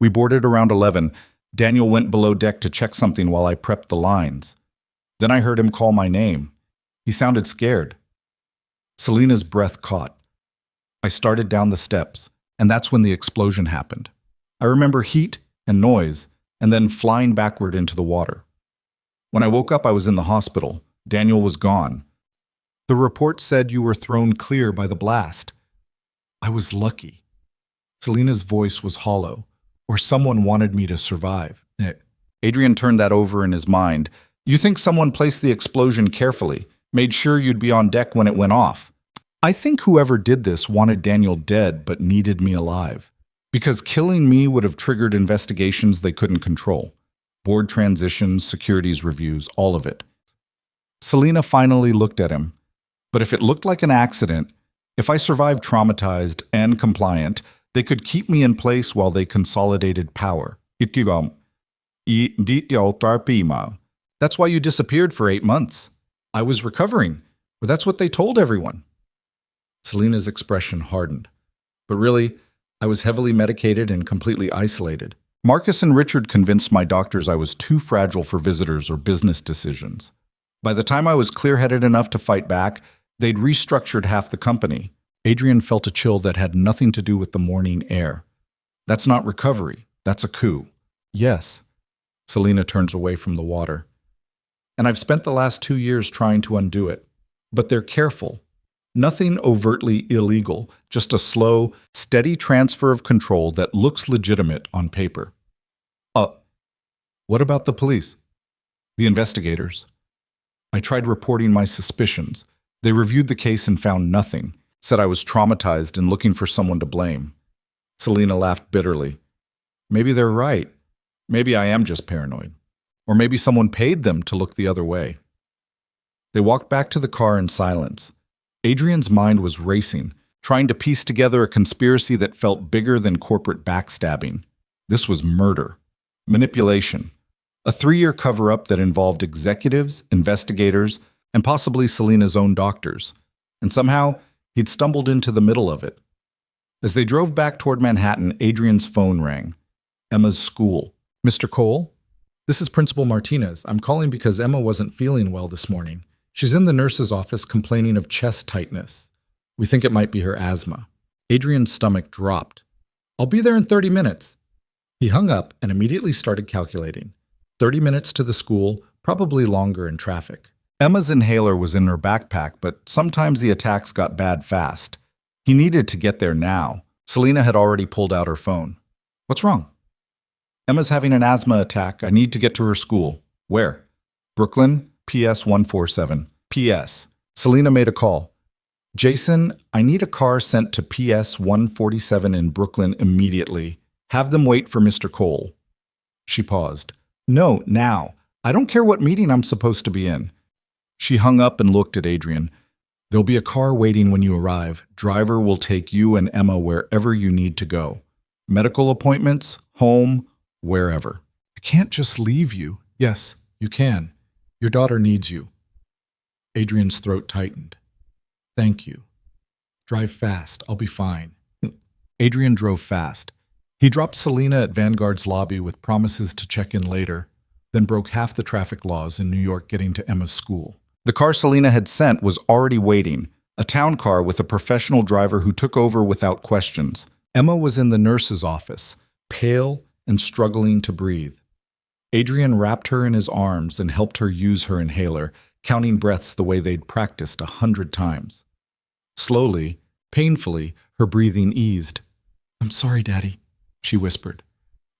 A: We boarded around 11. Daniel went below deck to check something while I prepped the lines. Then I heard him call my name. He sounded scared. Selena's breath caught. I started down the steps, and that's when the explosion happened. I remember heat and noise, and then flying backward into the water. When I woke up, I was in the hospital. Daniel was gone. The report said you were thrown clear by the blast. I was lucky. Selena's voice was hollow, or someone wanted me to survive. Adrian turned that over in his mind. You think someone placed the explosion carefully, made sure you'd be on deck when it went off. I think whoever did this wanted Daniel dead but needed me alive. Because killing me would have triggered investigations they couldn't control. Board transitions, securities reviews, all of it. Selena finally looked at him. But if it looked like an accident, if I survived traumatized and compliant, they could keep me in place while they consolidated power. That's why you disappeared for 8 months. I was recovering, or that's what they told everyone. Selena's expression hardened. But really, I was heavily medicated and completely isolated. Marcus and Richard convinced my doctors I was too fragile for visitors or business decisions. By the time I was clear-headed enough to fight back, they'd restructured half the company. Adrian felt a chill that had nothing to do with the morning air. That's not recovery. That's a coup. Yes. Selena turns away from the water. And I've spent the last 2 years trying to undo it. But they're careful. Nothing overtly illegal, just a slow, steady transfer of control that looks legitimate on paper. What about the police? The investigators. I tried reporting my suspicions. They reviewed the case and found nothing, said I was traumatized and looking for someone to blame. Selena laughed bitterly. Maybe they're right. Maybe I am just paranoid. Or maybe someone paid them to look the other way. They walked back to the car in silence. Adrian's mind was racing, trying to piece together a conspiracy that felt bigger than corporate backstabbing. This was murder, manipulation, a 3-year cover-up that involved executives, investigators, and possibly Selena's own doctors. And somehow, he'd stumbled into the middle of it. As they drove back toward Manhattan, Adrian's phone rang. Emma's school. Mr. Cole? This is Principal Martinez. I'm calling because Emma wasn't feeling well this morning. She's in the nurse's office complaining of chest tightness. We think it might be her asthma. Adrian's stomach dropped. I'll be there in 30 minutes. He hung up and immediately started calculating. 30 minutes to the school, probably longer in traffic. Emma's inhaler was in her backpack, but sometimes the attacks got bad fast. He needed to get there now. Selena had already pulled out her phone. What's wrong? Emma's having an asthma attack. I need to get to her school. Where? Brooklyn, PS 147. PS. Selena made a call. Jason, I need a car sent to PS 147 in Brooklyn immediately. Have them wait for Mr. Cole. She paused. No, now. I don't care what meeting I'm supposed to be in. She hung up and looked at Adrian. There'll be a car waiting when you arrive. Driver will take you and Emma wherever you need to go. Medical appointments, home, wherever. I can't just leave you. Yes, you can. Your daughter needs you. Adrian's throat tightened. Thank you. Drive fast. I'll be fine. Adrian drove fast. He dropped Selena at Vanguard's lobby with promises to check in later, then broke half the traffic laws in New York getting to Emma's school. The car Selena had sent was already waiting, a town car with a professional driver who took over without questions. Emma was in the nurse's office, pale and struggling to breathe. Adrian wrapped her in his arms and helped her use her inhaler, counting breaths the way they'd practiced 100 times. Slowly, painfully, her breathing eased. "I'm sorry, Daddy," she whispered.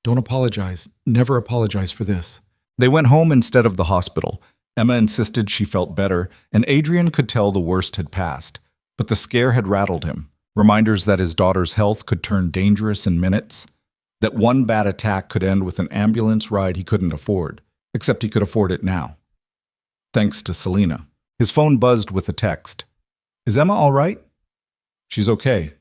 A: "Don't apologize. Never apologize for this." They went home instead of the hospital. Emma insisted she felt better, and Adrian could tell the worst had passed. But the scare had rattled him. Reminders that his daughter's health could turn dangerous in minutes. That one bad attack could end with an ambulance ride he couldn't afford, except he could afford it now. Thanks to Selena. His phone buzzed with a text. "Is Emma all right?" "She's okay.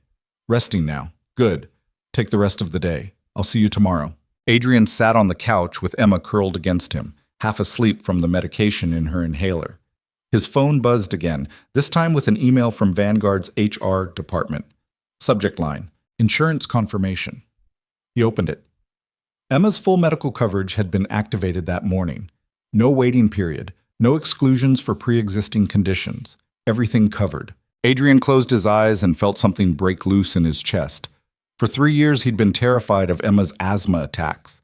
A: Resting now. Good. Take the rest of the day. I'll see you tomorrow." Adrian sat on the couch with Emma curled against him, half asleep from the medication in her inhaler. His phone buzzed again, this time with an email from Vanguard's HR department. Subject line, "Insurance confirmation." He opened it. Emma's full medical coverage had been activated that morning. No waiting period, no exclusions for pre-existing conditions. Everything covered. Adrian closed his eyes and felt something break loose in his chest. For 3 years, he'd been terrified of Emma's asthma attacks.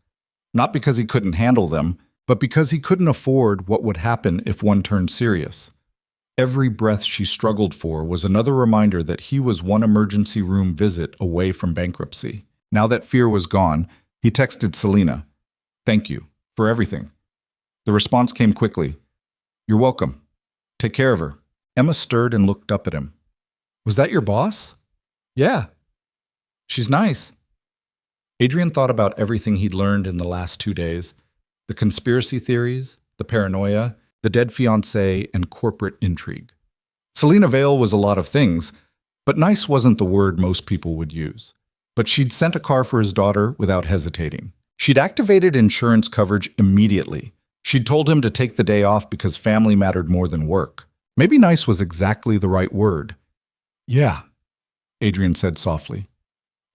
A: Not because he couldn't handle them, but because he couldn't afford what would happen if one turned serious. Every breath she struggled for was another reminder that he was one emergency room visit away from bankruptcy. Now that fear was gone, he texted Selena, "Thank you for everything." The response came quickly. "You're welcome. Take care of her." Emma stirred and looked up at him. "Was that your boss?" "Yeah. She's nice." Adrian thought about everything he'd learned in the last 2 days. The conspiracy theories, the paranoia, the dead fiancé, and corporate intrigue. Selena Vale was a lot of things, but nice wasn't the word most people would use. But she'd sent a car for his daughter without hesitating. She'd activated insurance coverage immediately. She'd told him to take the day off because family mattered more than work. Maybe nice was exactly the right word. "Yeah," Adrian said softly.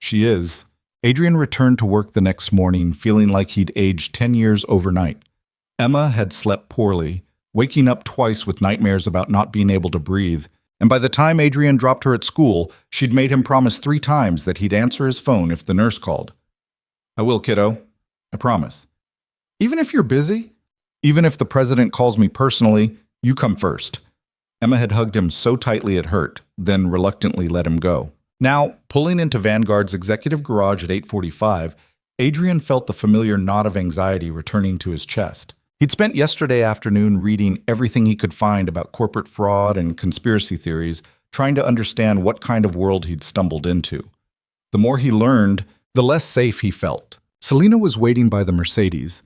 A: "She is." Adrian returned to work the next morning feeling like he'd aged 10 years overnight. Emma had slept poorly, waking up twice with nightmares about not being able to breathe, and by the time Adrian dropped her at school, she'd made him promise 3 times that he'd answer his phone if the nurse called. "I will, kiddo. I promise. Even if you're busy, even if the president calls me personally, you come first." Emma had hugged him so tightly it hurt, then reluctantly let him go. Now, pulling into Vanguard's executive garage at 8:45, Adrian felt the familiar knot of anxiety returning to his chest. He'd spent yesterday afternoon reading everything he could find about corporate fraud and conspiracy theories, trying to understand what kind of world he'd stumbled into. The more he learned, the less safe he felt. Selena was waiting by the Mercedes,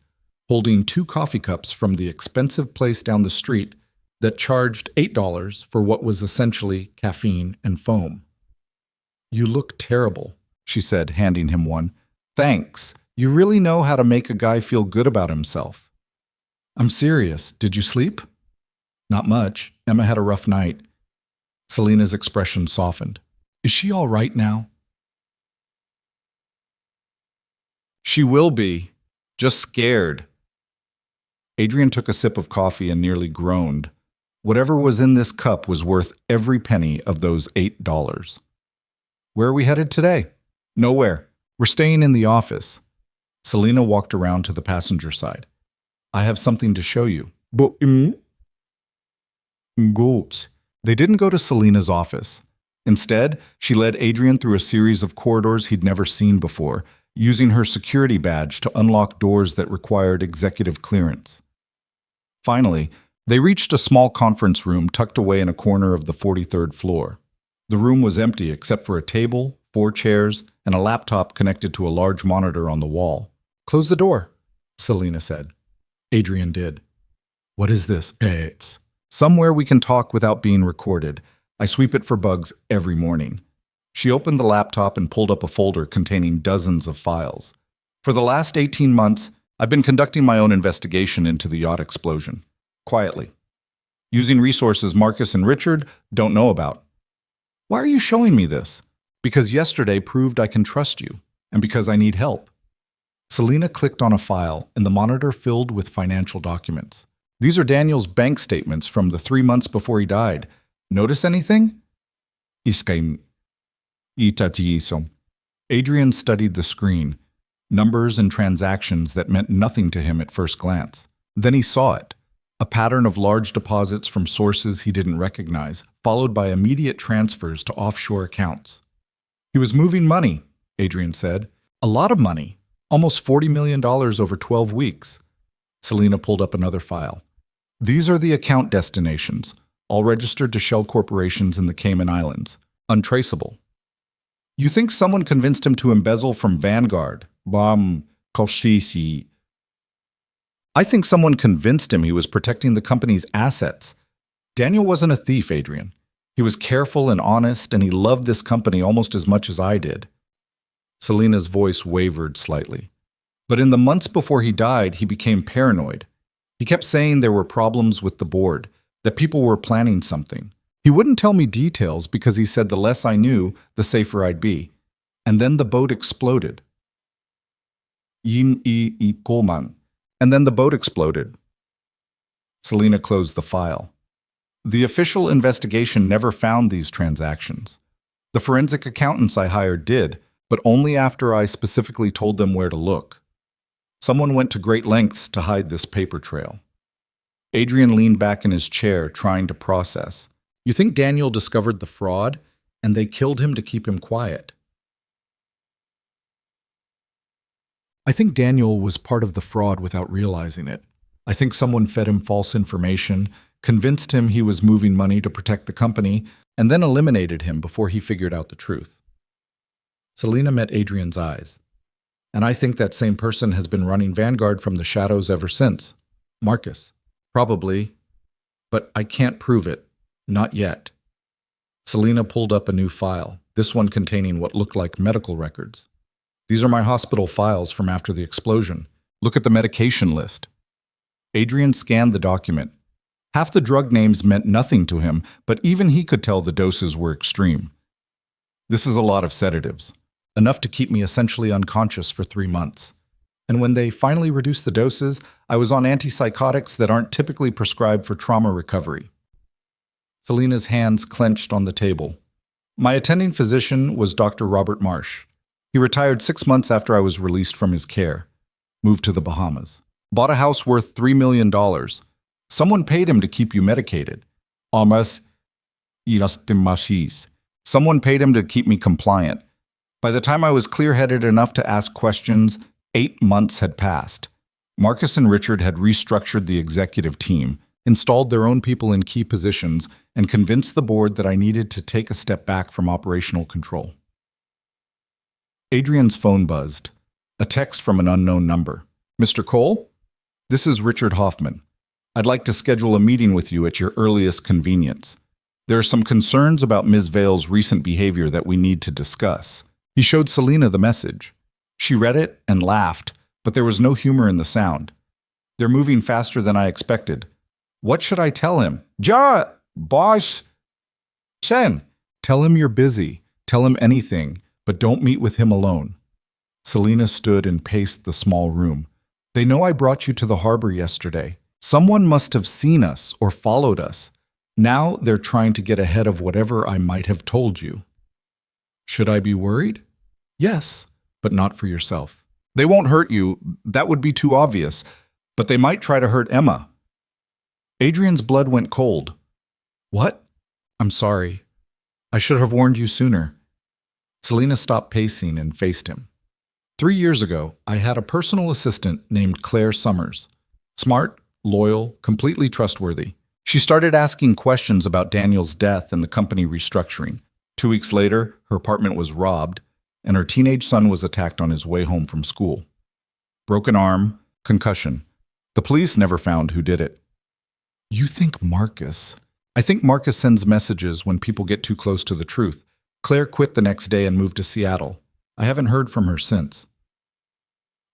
A: holding 2 coffee cups from the expensive place down the street that charged $8 for what was essentially caffeine and foam. "You look terrible," she said, handing him one. "Thanks. You really know how to make a guy feel good about himself." "I'm serious. Did you sleep?" "Not much. Emma had a rough night." Selena's expression softened. "Is she all right now?" "She will be. Just scared." Adrian took a sip of coffee and nearly groaned. Whatever was in this cup was worth every penny of those $8. "Where are we headed today?" "Nowhere. We're staying in the office." Selena walked around to the passenger side. "I have something to show you." "But, Goat." They didn't go to Selena's office. Instead, she led Adrian through a series of corridors he'd never seen before, using her security badge to unlock doors that required executive clearance. Finally, they reached a small conference room tucked away in a corner of the 43rd floor. The room was empty except for a table, 4 chairs, and a laptop connected to a large monitor on the wall. "Close the door," Selena said. Adrian did. "What is this?" "It's somewhere we can talk without being recorded. I sweep it for bugs every morning." She opened the laptop and pulled up a folder containing dozens of files. "For the last 18 months, I've been conducting my own investigation into the yacht explosion. quietly. Using resources Marcus and Richard don't know about. Why are you showing me this? Because yesterday proved I can trust you, and because I need help. Selena clicked on a file, and the monitor filled with financial documents. These are Daniel's bank statements from the 3 months before he died. Notice anything? Adrian studied the screen, numbers and transactions that meant nothing to him at first glance. Then he saw it, a pattern of large deposits from sources he didn't recognize, followed by immediate transfers to offshore accounts. He was moving money, Adrian said. A lot of money, almost $40 million over 12 weeks. Selena pulled up another file. These are the account destinations, all registered to shell corporations in the Cayman Islands, untraceable. You think someone convinced him to embezzle from Vanguard? I think someone convinced him he was protecting the company's assets. Daniel wasn't a thief, Adrian. He was careful and honest, and he loved this company almost as much as I did. Selena's voice wavered slightly. But in the months before he died, he became paranoid. He kept saying there were problems with the board, that people were planning something. He wouldn't tell me details because he said the less I knew, the safer I'd be. And then the boat exploded. And then the boat exploded. Selena closed the file. The official investigation never found these transactions. The forensic accountants I hired did, but only after I specifically told them where to look. Someone went to great lengths to hide this paper trail. Adrian leaned back in his chair, trying to process. You think Daniel discovered the fraud, and they killed him to keep him quiet? I think Daniel was part of the fraud without realizing it. I think someone fed him false information, convinced him he was moving money to protect the company, and then eliminated him before he figured out the truth. Selena met Adrian's eyes. And I think that same person has been running Vanguard from the shadows ever since. Marcus. Probably. But I can't prove it. Not yet. Selena pulled up a new file, this one containing what looked like medical records. These are my hospital files from after the explosion. Look at the medication list. Adrian scanned the document. Half the drug names meant nothing to him, but even he could tell the doses were extreme. This is a lot of sedatives, enough to keep me essentially unconscious for 3 months. And when they finally reduced the doses, I was on antipsychotics that aren't typically prescribed for trauma recovery. Selena's hands clenched on the table. My attending physician was Dr. Robert Marsh. He retired 6 months after I was released from his care. Moved to the Bahamas. Bought a house worth $3 million. Someone paid him to keep you medicated. Someone paid him to keep me compliant. By the time I was clear-headed enough to ask questions, 8 months had passed. Marcus and Richard had restructured the executive team, installed their own people in key positions, and convinced the board that I needed to take a step back from operational control. Adrian's phone buzzed. A text from an unknown number. Mr. Cole? This is Richard Hoffman. I'd like to schedule a meeting with you at your earliest convenience. There are some concerns about Ms. Vale's recent behavior that we need to discuss. He showed Selena the message. She read it and laughed, but there was no humor in the sound. They're moving faster than I expected. What should I tell him? Boss. Shen. Tell him you're busy. Tell him anything, but don't meet with him alone. Selena stood and paced the small room. They know I brought you to the harbor yesterday. Someone must have seen us or followed us. Now they're trying to get ahead of whatever I might have told you. Should I be worried? Yes, but not for yourself. They won't hurt you. That would be too obvious. But they might try to hurt Emma. Adrian's blood went cold. What? I'm sorry. I should have warned you sooner. Selena stopped pacing and faced him. 3 years ago, I had a personal assistant named Claire Summers. Smart, loyal, completely trustworthy. She started asking questions about Daniel's death and the company restructuring. 2 weeks later, her apartment was robbed, and her teenage son was attacked on his way home from school. Broken arm, concussion. The police never found who did it. You think Marcus? I think Marcus sends messages when people get too close to the truth. Claire quit the next day and moved to Seattle. I haven't heard from her since.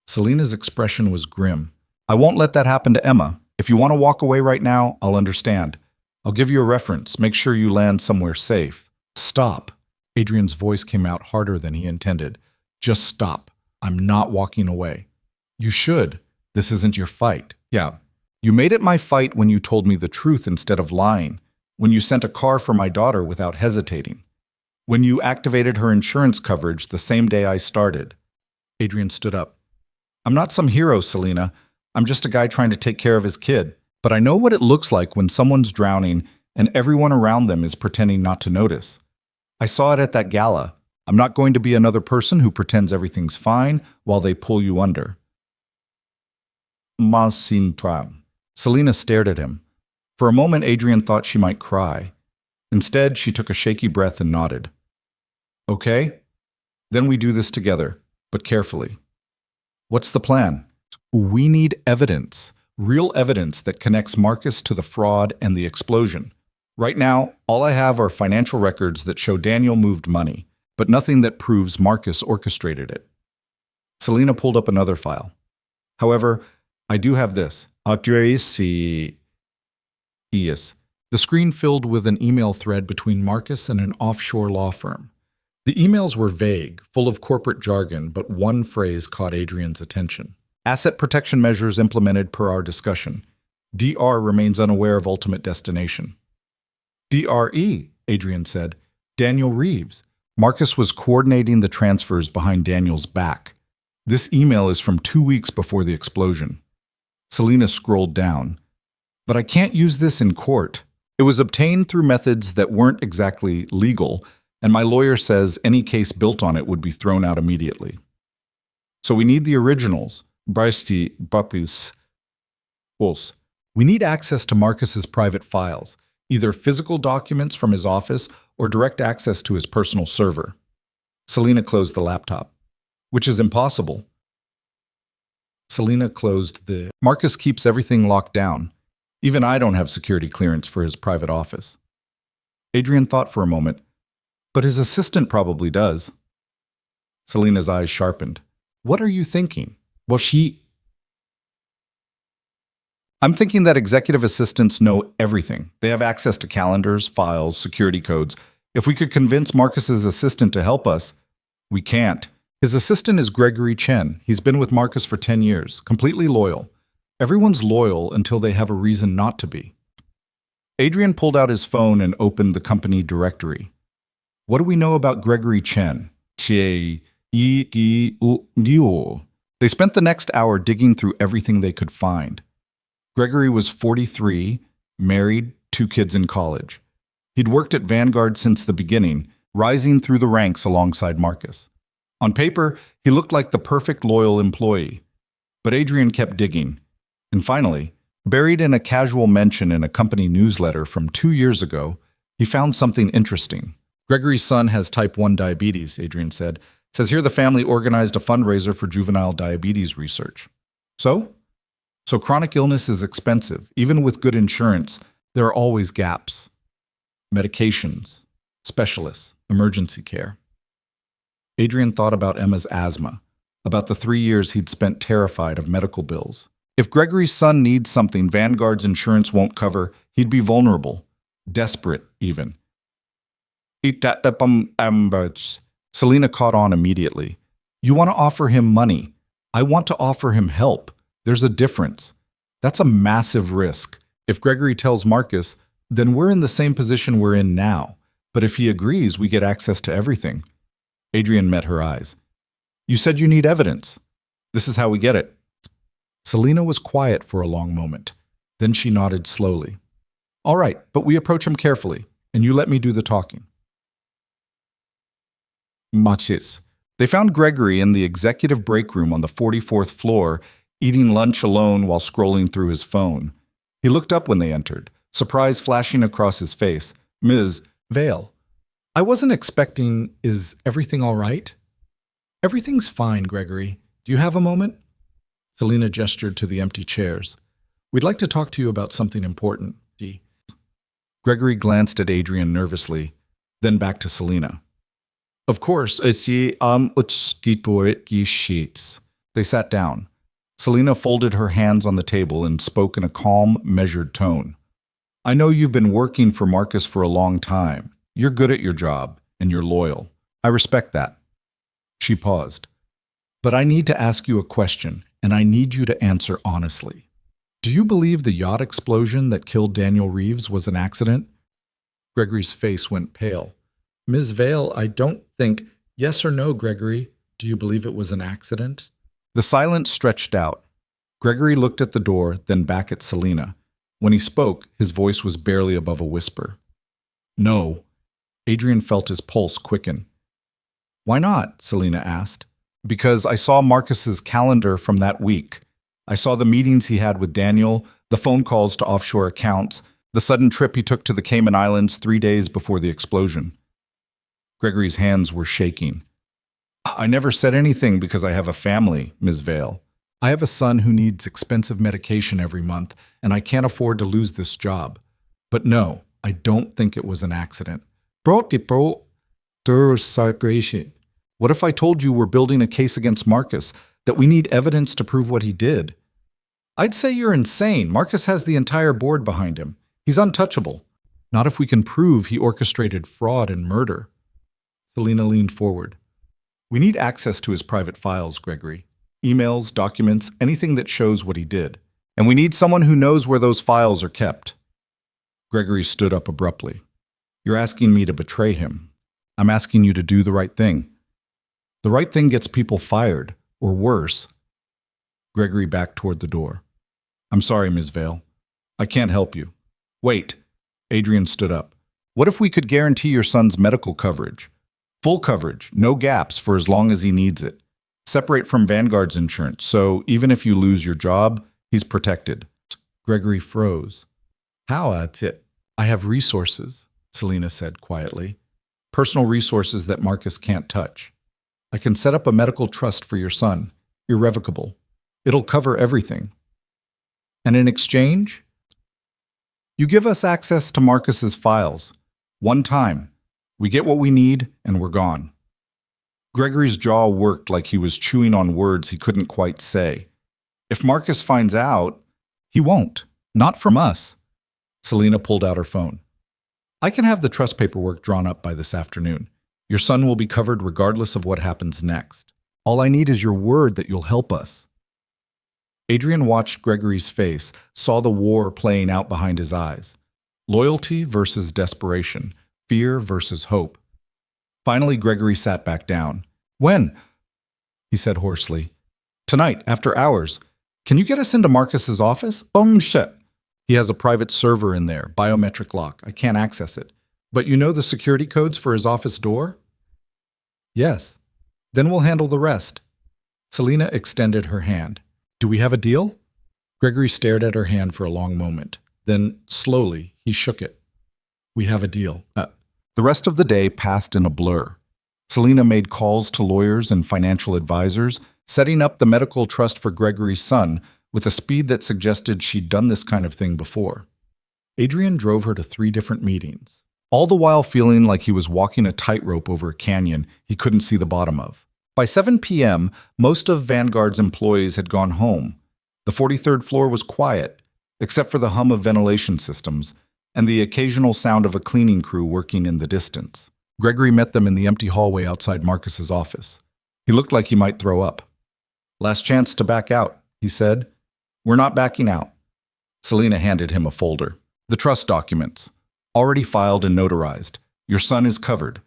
A: Selena's expression was grim. I won't let that happen to Emma. If you want to walk away right now, I'll understand. I'll give you a reference. Make sure you land somewhere safe. Stop. Adrian's voice came out harder than he intended. Just stop. I'm not walking away. You should. This isn't your fight. Yeah. You made it my fight when you told me the truth instead of lying. When you sent a car for my daughter without hesitating. When you activated her insurance coverage the same day I started. Adrian stood up. I'm not some hero, Selena. I'm just a guy trying to take care of his kid. But I know what it looks like when someone's drowning and everyone around them is pretending not to notice. I saw it at that gala. I'm not going to be another person who pretends everything's fine while they pull you under. Selena stared at him. For a moment, Adrian thought she might cry. Instead, she took a shaky breath and nodded. Okay? Then we do this together, but carefully. What's the plan? We need evidence. Real evidence that connects Marcus to the fraud and the explosion. Right now, all I have are financial records that show Daniel moved money, but nothing that proves Marcus orchestrated it. Selena pulled up another file. However, I do have this. The screen filled with an email thread between Marcus and an offshore law firm. The emails were vague, full of corporate jargon, but one phrase caught Adrian's attention. Asset protection measures implemented per our discussion. DR remains unaware of ultimate destination. DRE, Adrian said. Daniel Reeves. Marcus was coordinating the transfers behind Daniel's back. This email is from 2 weeks before the explosion. Selena scrolled down. But I can't use this in court. It was obtained through methods that weren't exactly legal, and my lawyer says any case built on it would be thrown out immediately. So we need the originals. We need access to Marcus's private files, either physical documents from his office or direct access to his personal server. Selena closed the laptop, which is impossible. Marcus keeps everything locked down. Even I don't have security clearance for his private office. Adrian thought for a moment, but his assistant probably does. Selena's eyes sharpened. What are you thinking? Well, I'm thinking that executive assistants know everything. They have access to calendars, files, security codes. If we could convince Marcus's assistant to help us, we can't. His assistant is Gregory Chen. He's been with Marcus for 10 years, completely loyal. Everyone's loyal until they have a reason not to be. Adrian pulled out his phone and opened the company directory. What do we know about Gregory Chen? They spent the next hour digging through everything they could find. Gregory was 43, married, 2 kids in college. He'd worked at Vanguard since the beginning, rising through the ranks alongside Marcus. On paper, he looked like the perfect loyal employee. But Adrian kept digging. And finally, buried in a casual mention in a company newsletter from 2 years ago, he found something interesting. Gregory's son has type 1 diabetes, Adrian said. Says here the family organized a fundraiser for juvenile diabetes research. So chronic illness is expensive. Even with good insurance, there are always gaps. Medications, specialists, emergency care. Adrian thought about Emma's asthma, about the 3 years he'd spent terrified of medical bills. If Gregory's son needs something Vanguard's insurance won't cover, he'd be vulnerable, desperate even. Selena caught on immediately. You want to offer him money. I want to offer him help. There's a difference. That's a massive risk. If Gregory tells Marcus, then we're in the same position we're in now. But if he agrees, we get access to everything. Adrian met her eyes. You said you need evidence. This is how we get it. Selena was quiet for a long moment. Then she nodded slowly. All right, but we approach him carefully, and you let me do the talking. Machis. They found Gregory in the executive break room on the 44th floor, eating lunch alone while scrolling through his phone. He looked up when they entered, surprise flashing across his face. Ms. Vale. I wasn't expecting, is everything all right? Everything's fine, Gregory. Do you have a moment? Selena gestured to the empty chairs. We'd like to talk to you about something important, Dee. Gregory glanced at Adrian nervously, then back to Selena. Of course, I see sheets. They sat down. Selena folded her hands on the table and spoke in a calm, measured tone. I know you've been working for Marcus for a long time. You're good at your job, and you're loyal. I respect that. She paused. But I need to ask you a question, and I need you to answer honestly. Do you believe the yacht explosion that killed Daniel Reeves was an accident? Gregory's face went pale. Ms. Vale, I don't think... Yes or no, Gregory? Do you believe it was an accident? The silence stretched out. Gregory looked at the door, then back at Selena. When he spoke, his voice was barely above a whisper. No. Adrian felt his pulse quicken. Why not? Selena asked. Because I saw Marcus's calendar from that week. I saw the meetings he had with Daniel, the phone calls to offshore accounts, the sudden trip he took to the Cayman Islands 3 days before the explosion. Gregory's hands were shaking. I never said anything because I have a family, Ms. Vale. I have a son who needs expensive medication every month, and I can't afford to lose this job. But no, I don't think it was an accident. What if I told you we're building a case against Marcus, that we need evidence to prove what he did? I'd say you're insane. Marcus has the entire board behind him. He's untouchable. Not if we can prove he orchestrated fraud and murder. Selena leaned forward. We need access to his private files, Gregory. Emails, documents, anything that shows what he did. And we need someone who knows where those files are kept. Gregory stood up abruptly. You're asking me to betray him. I'm asking you to do the right thing. The right thing gets people fired, or worse. Gregory backed toward the door. I'm sorry, Ms. Vale. I can't help you. Wait. Adrian stood up. What if we could guarantee your son's medical coverage? Full coverage, no gaps for as long as he needs it. Separate from Vanguard's insurance, so even if you lose your job, he's protected. Gregory froze. How? That's it. I have resources, Selena said quietly. Personal resources that Marcus can't touch. I can set up a medical trust for your son, irrevocable. It'll cover everything. And in exchange, you give us access to Marcus's files. One time. We get what we need, and we're gone. Gregory's jaw worked like he was chewing on words he couldn't quite say. If Marcus finds out, he won't. Not from us. Selena pulled out her phone. I can have the trust paperwork drawn up by this afternoon. Your son will be covered regardless of what happens next. All I need is your word that you'll help us. Adrian watched Gregory's face, saw the war playing out behind his eyes. Loyalty versus desperation. Fear versus hope. Finally, Gregory sat back down. When? He said hoarsely. Tonight, after hours. Can you get us into Marcus's office? Shit. He has a private server in there, biometric lock. I can't access it. But you know the security codes for his office door? Yes. Then we'll handle the rest. Selena extended her hand. Do we have a deal? Gregory stared at her hand for a long moment. Then, slowly, he shook it. We have a deal. The rest of the day passed in a blur. Selena made calls to lawyers and financial advisors, setting up the medical trust for Gregory's son with a speed that suggested she'd done this kind of thing before. Adrian drove her to 3 different meetings, all the while feeling like he was walking a tightrope over a canyon he couldn't see the bottom of. By 7 p.m., most of Vanguard's employees had gone home. The 43rd floor was quiet, except for the hum of ventilation systems, and the occasional sound of a cleaning crew working in the distance. Gregory met them in the empty hallway outside Marcus's office. He looked like he might throw up. Last chance to back out, he said. We're not backing out. Selena handed him a folder. The trust documents. Already filed and notarized. Your son is covered.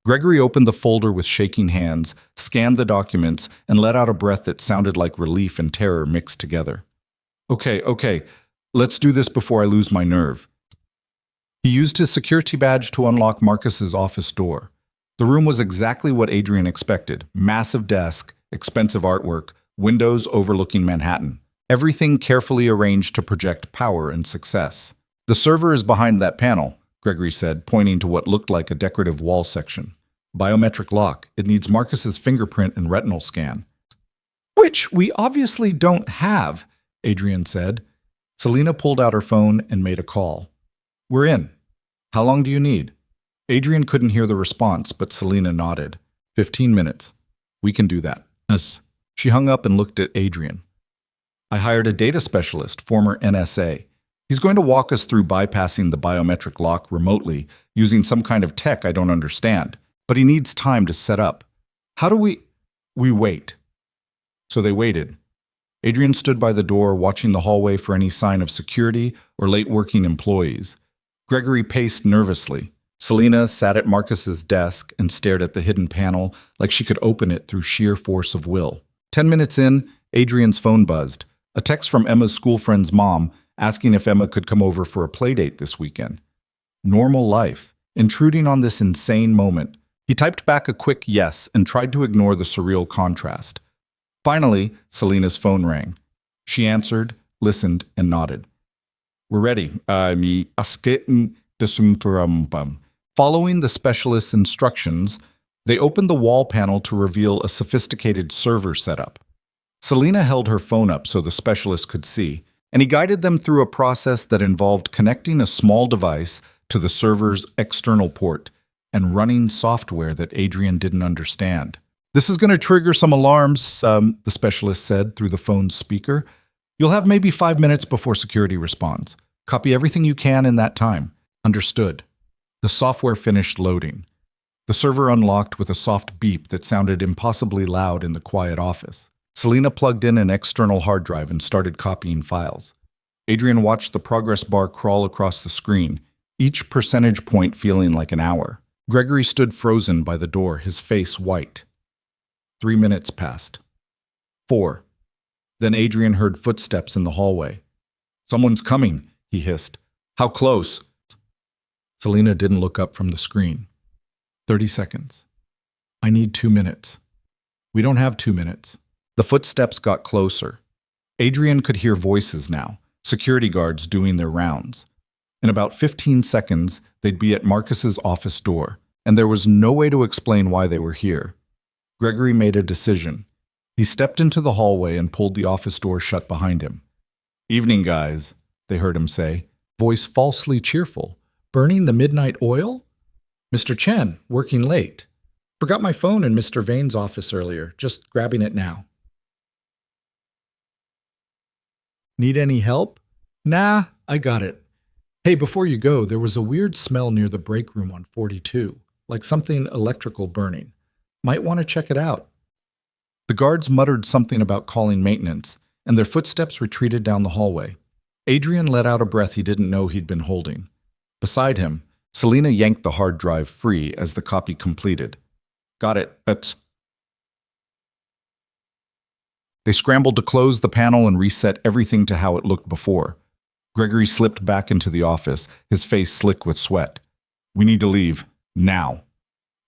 A: Gregory opened the folder with shaking hands, scanned the documents, and let out a breath that sounded like relief and terror mixed together. Okay, let's do this before I lose my nerve. He used his security badge to unlock Marcus's office door. The room was exactly what Adrian expected. Massive desk, expensive artwork, windows overlooking Manhattan. Everything carefully arranged to project power and success. The server is behind that panel, Gregory said, pointing to what looked like a decorative wall section. Biometric lock. It needs Marcus's fingerprint and retinal scan. Which we obviously don't have, Adrian said. Selena pulled out her phone and made a call. We're in. How long do you need? Adrian couldn't hear the response, but Selena nodded. 15 minutes. We can do that. As she hung up and looked at Adrian. I hired a data specialist, former NSA. He's going to walk us through bypassing the biometric lock remotely using some kind of tech I don't understand, but he needs time to set up. How do we wait. So they waited. Adrian stood by the door, watching the hallway for any sign of security or late working employees. Gregory paced nervously. Selena sat at Marcus's desk and stared at the hidden panel like she could open it through sheer force of will. 10 minutes in, Adrian's phone buzzed. A text from Emma's school friend's mom asking if Emma could come over for a playdate this weekend. Normal life, intruding on this insane moment. He typed back a quick yes and tried to ignore the surreal contrast. Finally, Selena's phone rang. She answered, listened, and nodded. We're ready. Following the specialist's instructions, they opened the wall panel to reveal a sophisticated server setup. Selena held her phone up so the specialist could see, and he guided them through a process that involved connecting a small device to the server's external port and running software that Adrian didn't understand. This is going to trigger some alarms, the specialist said through the phone's speaker. You'll have maybe 5 minutes before security responds. Copy everything you can in that time. Understood. The software finished loading. The server unlocked with a soft beep that sounded impossibly loud in the quiet office. Selena plugged in an external hard drive and started copying files. Adrian watched the progress bar crawl across the screen, each percentage point feeling like an hour. Gregory stood frozen by the door, his face white. 3 minutes passed. 4. Then Adrian heard footsteps in the hallway. Someone's coming, he hissed. How close? Selena didn't look up from the screen. 30 seconds. I need 2 minutes. We don't have 2 minutes. The footsteps got closer. Adrian could hear voices now, security guards doing their rounds. In about 15 seconds, they'd be at Marcus's office door, and there was no way to explain why they were here. Gregory made a decision. He stepped into the hallway and pulled the office door shut behind him. Evening, guys, they heard him say, voice falsely cheerful. Burning the midnight oil? Mr. Chen, working late. Forgot my phone in Mr. Vane's office earlier, just grabbing it now. Need any help? Nah, I got it. Hey, before you go, there was a weird smell near the break room on 42, like something electrical burning. Might want to check it out. The guards muttered something about calling maintenance, and their footsteps retreated down the hallway. Adrian let out a breath he didn't know he'd been holding. Beside him, Selena yanked the hard drive free as the copy completed. Got it, They scrambled to close the panel and reset everything to how it looked before. Gregory slipped back into the office, his face slick with sweat. We need to leave, now.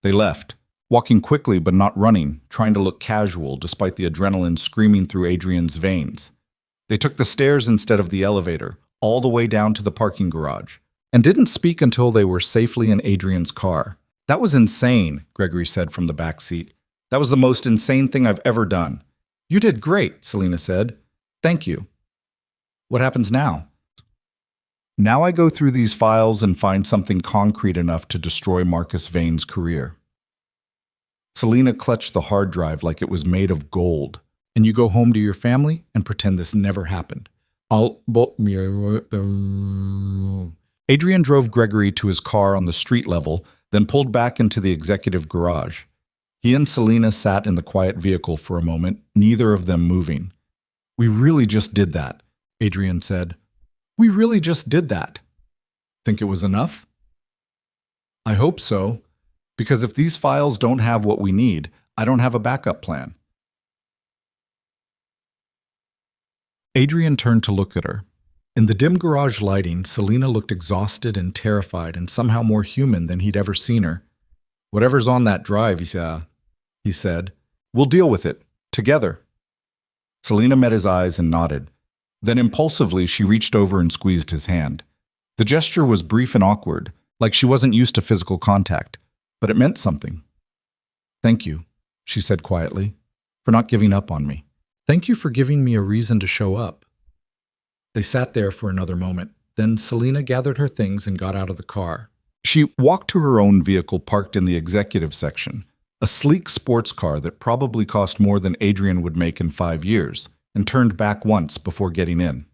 A: They left, walking quickly but not running, trying to look casual despite the adrenaline screaming through Adrian's veins. They took the stairs instead of the elevator, all the way down to the parking garage, and didn't speak until they were safely in Adrian's car. That was insane, Gregory said from the back seat. That was the most insane thing I've ever done. You did great, Selena said. Thank you. What happens now? Now I go through these files and find something concrete enough to destroy Marcus Vane's career. Selena clutched the hard drive like it was made of gold. And you go home to your family and pretend this never happened. Adrian drove Gregory to his car on the street level, then pulled back into the executive garage. He and Selena sat in the quiet vehicle for a moment, neither of them moving. We really just did that, Adrian said. We really just did that. Think it was enough? I hope so, because if these files don't have what we need, I don't have a backup plan. Adrian turned to look at her. In the dim garage lighting, Selena looked exhausted and terrified and somehow more human than he'd ever seen her. Whatever's on that drive, he said. We'll deal with it, together. Selena met his eyes and nodded. Then impulsively, she reached over and squeezed his hand. The gesture was brief and awkward, like she wasn't used to physical contact, but it meant something. Thank you, she said quietly, for not giving up on me. Thank you for giving me a reason to show up. They sat there for another moment. Then Selena gathered her things and got out of the car. She walked to her own vehicle parked in the executive section, A sleek sports car that probably cost more than Adrian would make in 5 years, and turned back once before getting in.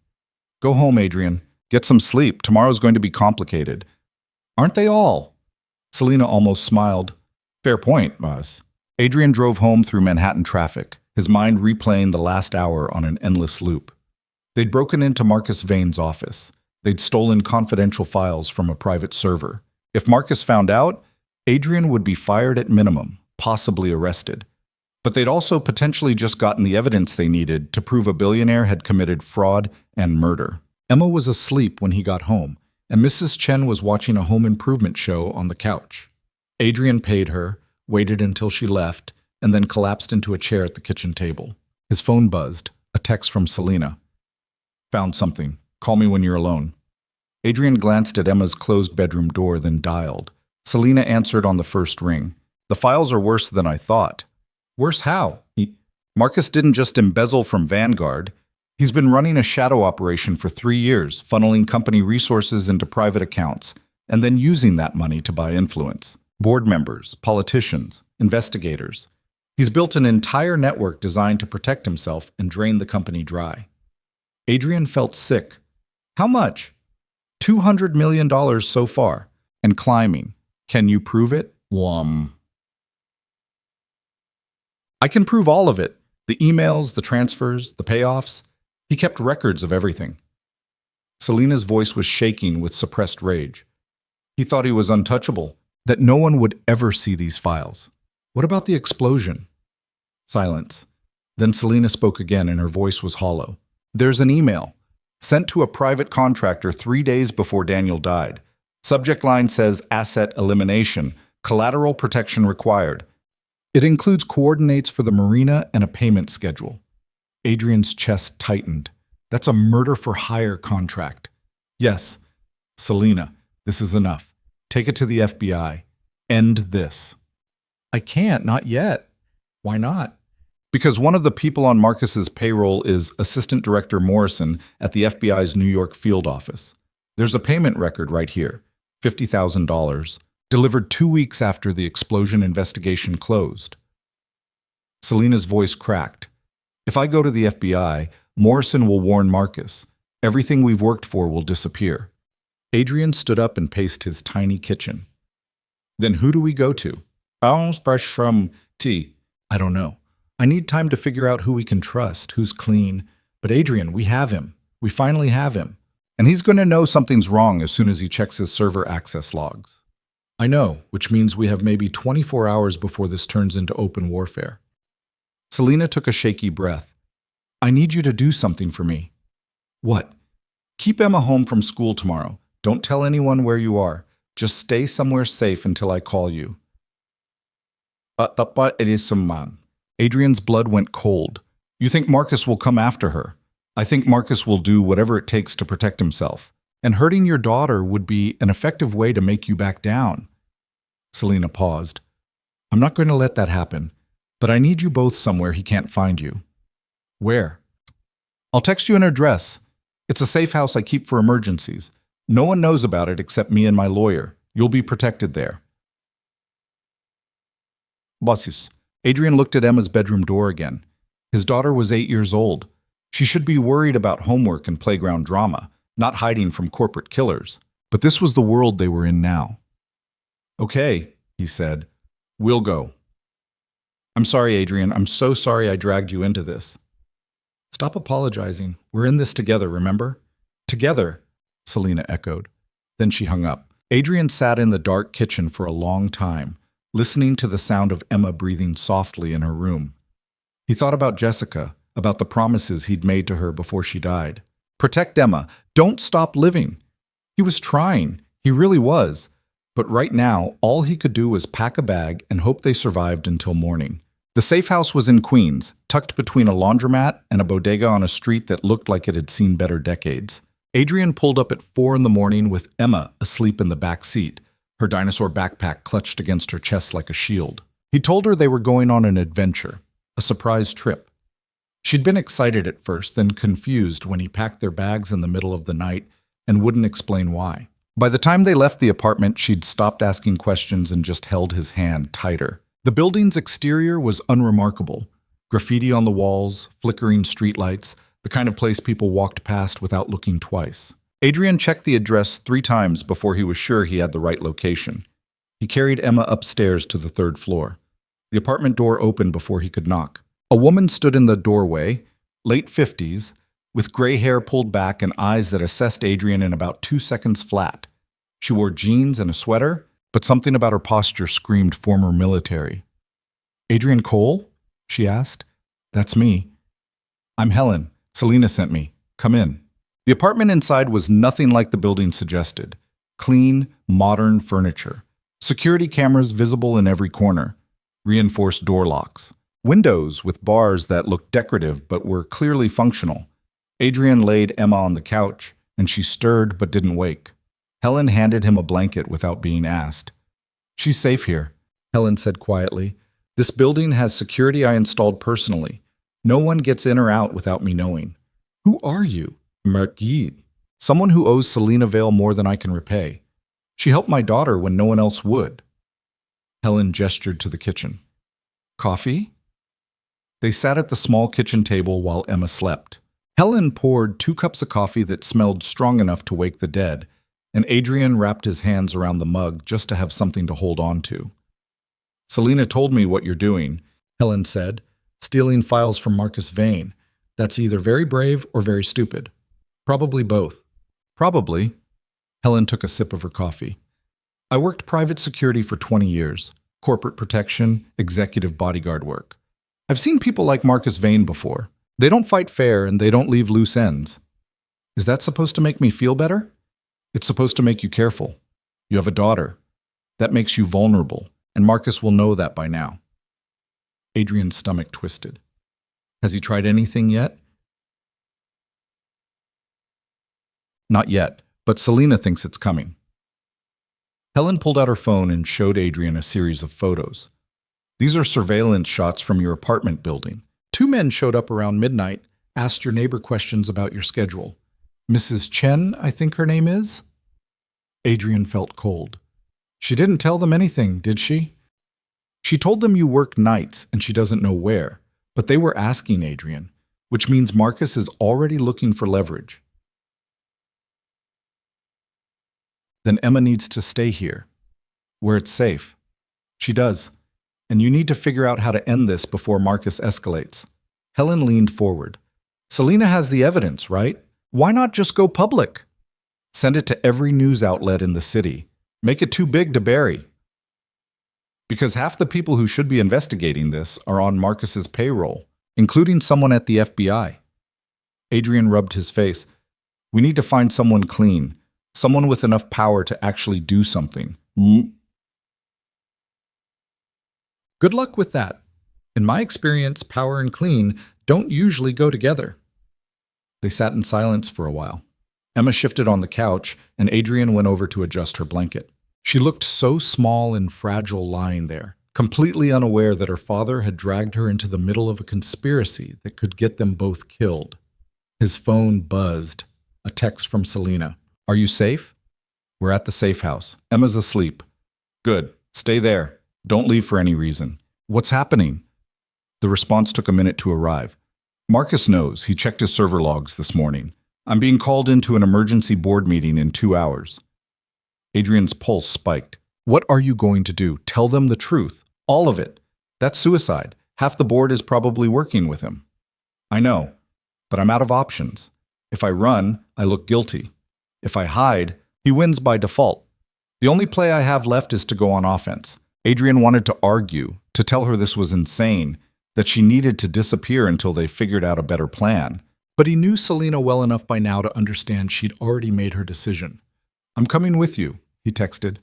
A: Go home, Adrian. Get some sleep. Tomorrow's going to be complicated. Aren't they all? Selina almost smiled. Fair point, boss. Adrian drove home through Manhattan traffic, his mind replaying the last hour on an endless loop. They'd broken into Marcus Vane's office. They'd stolen confidential files from a private server. If Marcus found out, Adrian would be fired at minimum, possibly arrested. But they'd also potentially just gotten the evidence they needed to prove a billionaire had committed fraud and murder. Emma was asleep when he got home, and Mrs. Chen was watching a home improvement show on the couch. Adrian paid her, waited until she left, and then collapsed into a chair at the kitchen table. His phone buzzed, a text from Selina. Found something. Call me when you're alone. Adrian glanced at Emma's closed bedroom door, then dialed. Selina answered on the first ring. The files are worse than I thought. Worse how? Marcus didn't just embezzle from Vanguard. He's been running a shadow operation for 3 years, funneling company resources into private accounts, and then using that money to buy influence. Board members, politicians, investigators. He's built an entire network designed to protect himself and drain the company dry. Adrian felt sick. How much? $200 million so far, and climbing. Can you prove it? I can prove all of it. The emails, the transfers, the payoffs. He kept records of everything. Selina's voice was shaking with suppressed rage. He thought he was untouchable, that no one would ever see these files. What about the explosion? Silence. Then Selina spoke again, and her voice was hollow. There's an email, sent to a private contractor 3 days before Daniel died. Subject line says asset elimination, collateral protection required. It includes coordinates for the marina and a payment schedule. Adrian's chest tightened. That's a murder-for-hire contract. Yes. Selina, this is enough. Take it to the FBI. End this. I can't, not yet. Why not? Because one of the people on Marcus's payroll is Assistant Director Morrison at the FBI's New York field office. There's a payment record right here, $50,000, delivered 2 weeks after the explosion investigation closed. Selina's voice cracked. If I go to the FBI, Morrison will warn Marcus. Everything we've worked for will disappear. Adrian stood up and paced his tiny kitchen. Then who do we go to? Brush from T. I don't know. I need time to figure out who we can trust, who's clean. But Adrian, we have him. We finally have him. And he's going to know something's wrong as soon as he checks his server access logs. I know, which means we have maybe 24 hours before this turns into open warfare. Selina took a shaky breath. I need you to do something for me. What? Keep Emma home from school tomorrow. Don't tell anyone where you are. Just stay somewhere safe until I call you. It is some man. Adrian's blood went cold. You think Marcus will come after her? I think Marcus will do whatever it takes to protect himself. And hurting your daughter would be an effective way to make you back down. Selina paused. I'm not going to let that happen, but I need you both somewhere he can't find you. Where? I'll text you an address. It's a safe house I keep for emergencies. No one knows about it except me and my lawyer. You'll be protected there. Bosses. Adrian looked at Emma's bedroom door again. His daughter was 8 years old. She should be worried about homework and playground drama, not hiding from corporate killers. But this was the world they were in now. Okay, he said. We'll go. I'm sorry, Adrian. I'm so sorry I dragged you into this. Stop apologizing. We're in this together, remember? Together, Selina echoed. Then she hung up. Adrian sat in the dark kitchen for a long time, listening to the sound of Emma breathing softly in her room. He thought about Jessica, about the promises he'd made to her before she died. Protect Emma. Don't stop living. He was trying. He really was. But right now, all he could do was pack a bag and hope they survived until morning. The safe house was in Queens, tucked between a laundromat and a bodega on a street that looked like it had seen better decades. Adrian pulled up at 4 in the morning with Emma asleep in the back seat, her dinosaur backpack clutched against her chest like a shield. He told her they were going on an adventure, a surprise trip. She'd been excited at first, then confused when he packed their bags in the middle of the night and wouldn't explain why. By the time they left the apartment, she'd stopped asking questions and just held his hand tighter. The building's exterior was unremarkable. Graffiti on the walls, flickering streetlights, the kind of place people walked past without looking twice. Adrian checked the address 3 times before he was sure he had the right location. He carried Emma upstairs to the 3rd floor. The apartment door opened before he could knock. A woman stood in the doorway, late 50s, with gray hair pulled back and eyes that assessed Adrian in about 2 seconds flat. She wore jeans and a sweater, but something about her posture screamed former military. "Adrian Cole?" she asked. "That's me." "I'm Helen. Selena sent me. Come in." The apartment inside was nothing like the building suggested. Clean, modern furniture. Security cameras visible in every corner. Reinforced door locks. Windows with bars that looked decorative but were clearly functional. Adrian laid Emma on the couch, and she stirred but didn't wake. Helen handed him a blanket without being asked. "She's safe here," Helen said quietly. "This building has security I installed personally. No one gets in or out without me knowing." "Who are you?" "Marquis. Someone who owes Selena Vale more than I can repay. She helped my daughter when no one else would." Helen gestured to the kitchen. "Coffee?" They sat at the small kitchen table while Emma slept. Helen poured 2 cups of coffee that smelled strong enough to wake the dead, and Adrian wrapped his hands around the mug just to have something to hold on to. "Selena told me what you're doing," Helen said, "stealing files from Marcus Vane. That's either very brave or very stupid. Probably both." "Probably." Helen took a sip of her coffee. "I worked private security for 20 years. Corporate protection, executive bodyguard work. I've seen people like Marcus Vane before. They don't fight fair and they don't leave loose ends. Is that supposed to make me feel better? It's supposed to make you careful. You have a daughter. That makes you vulnerable, and Marcus will know that by now." Adrian's stomach twisted. "Has he tried anything yet?" "Not yet, but Selena thinks it's coming." Helen pulled out her phone and showed Adrian a series of photos. "These are surveillance shots from your apartment building. 2 men showed up around midnight, asked your neighbor questions about your schedule. Mrs. Chen, I think her name is?" Adrian felt cold. "She didn't tell them anything, did she?" "She told them you work nights and she doesn't know where, but they were asking Adrian, which means Marcus is already looking for leverage." "Then Emma needs to stay here, where it's safe." "She does. And you need to figure out how to end this before Marcus escalates." Helen leaned forward. "Selena has the evidence, right? Why not just go public? Send it to every news outlet in the city. Make it too big to bury. Because half the people who should be investigating this are on Marcus's payroll, including someone at the FBI." Adrian rubbed his face. "We need to find someone clean, someone with enough power to actually do something." "Good luck with that. In my experience, power and clean don't usually go together." They sat in silence for a while. Emma shifted on the couch, and Adrian went over to adjust her blanket. She looked so small and fragile lying there, completely unaware that her father had dragged her into the middle of a conspiracy that could get them both killed. His phone buzzed. A text from Selena. "Are you safe?" "We're at the safe house. Emma's asleep." "Good. Stay there. Don't leave for any reason." "What's happening?" The response took a minute to arrive. "Marcus knows. He checked his server logs this morning. I'm being called into an emergency board meeting in 2 hours." Adrian's pulse spiked. "What are you going to do? Tell them the truth. All of it. That's suicide. Half the board is probably working with him." "I know, but I'm out of options. If I run, I look guilty. If I hide, he wins by default. The only play I have left is to go on offense." Adrian wanted to argue, to tell her this was insane, that she needed to disappear until they figured out a better plan. But he knew Selena well enough by now to understand she'd already made her decision. "I'm coming with you," he texted.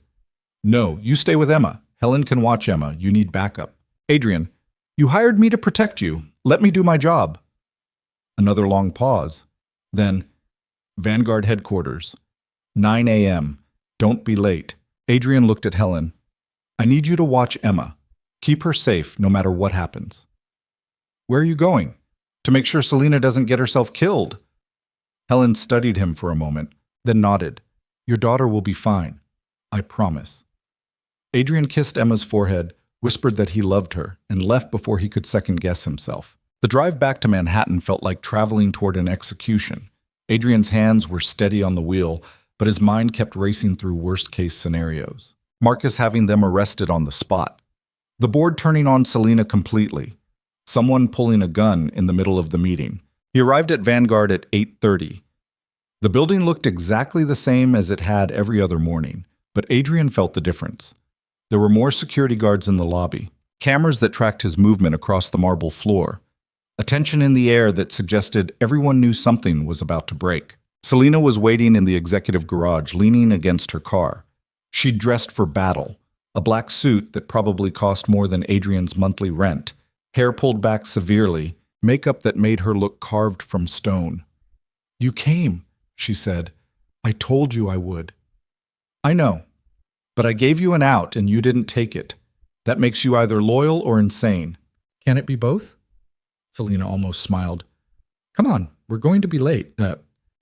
A: "No, you stay with Emma. Helen can watch Emma. You need backup." "Adrian, you hired me to protect you. Let me do my job." Another long pause. Then, "Vanguard headquarters. 9 a.m. Don't be late." Adrian looked at Helen. "I need you to watch Emma. Keep her safe no matter what happens." "Where are you going?" "To make sure Selena doesn't get herself killed." Helen studied him for a moment, then nodded. "Your daughter will be fine. I promise." Adrian kissed Emma's forehead, whispered that he loved her, and left before he could second-guess himself. The drive back to Manhattan felt like traveling toward an execution. Adrian's hands were steady on the wheel, but his mind kept racing through worst-case scenarios. Marcus having them arrested on the spot. The board turning on Selena completely. Someone pulling a gun in the middle of the meeting. He arrived at Vanguard at 8:30. The building looked exactly the same as it had every other morning, but Adrian felt the difference. There were more security guards in the lobby, cameras that tracked his movement across the marble floor, a tension in the air that suggested everyone knew something was about to break. Selena was waiting in the executive garage, leaning against her car. She'd dressed for battle, a black suit that probably cost more than Adrian's monthly rent, hair pulled back severely, makeup that made her look carved from stone. "You came," she said. "I told you I would." "I know, but I gave you an out and you didn't take it. That makes you either loyal or insane." "Can it be both?" Selena almost smiled. "Come on, we're going to be late."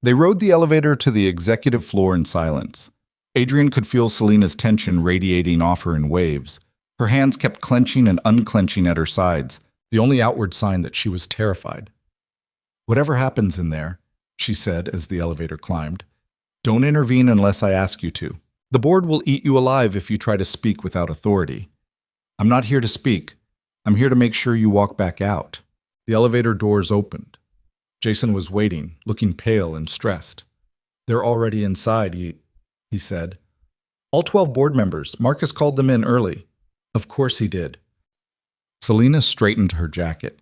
A: They rode the elevator to the executive floor in silence. Adrian could feel Selena's tension radiating off her in waves. Her hands kept clenching and unclenching at her sides, the only outward sign that she was terrified. "Whatever happens in there," she said as the elevator climbed, "don't intervene unless I ask you to. The board will eat you alive if you try to speak without authority. I'm not here to speak. I'm here to make sure you walk back out." The elevator doors opened. Jason was waiting, looking pale and stressed. "They're already inside," he said. "All 12 board members. Marcus called them in early." "Of course he did." Selena straightened her jacket.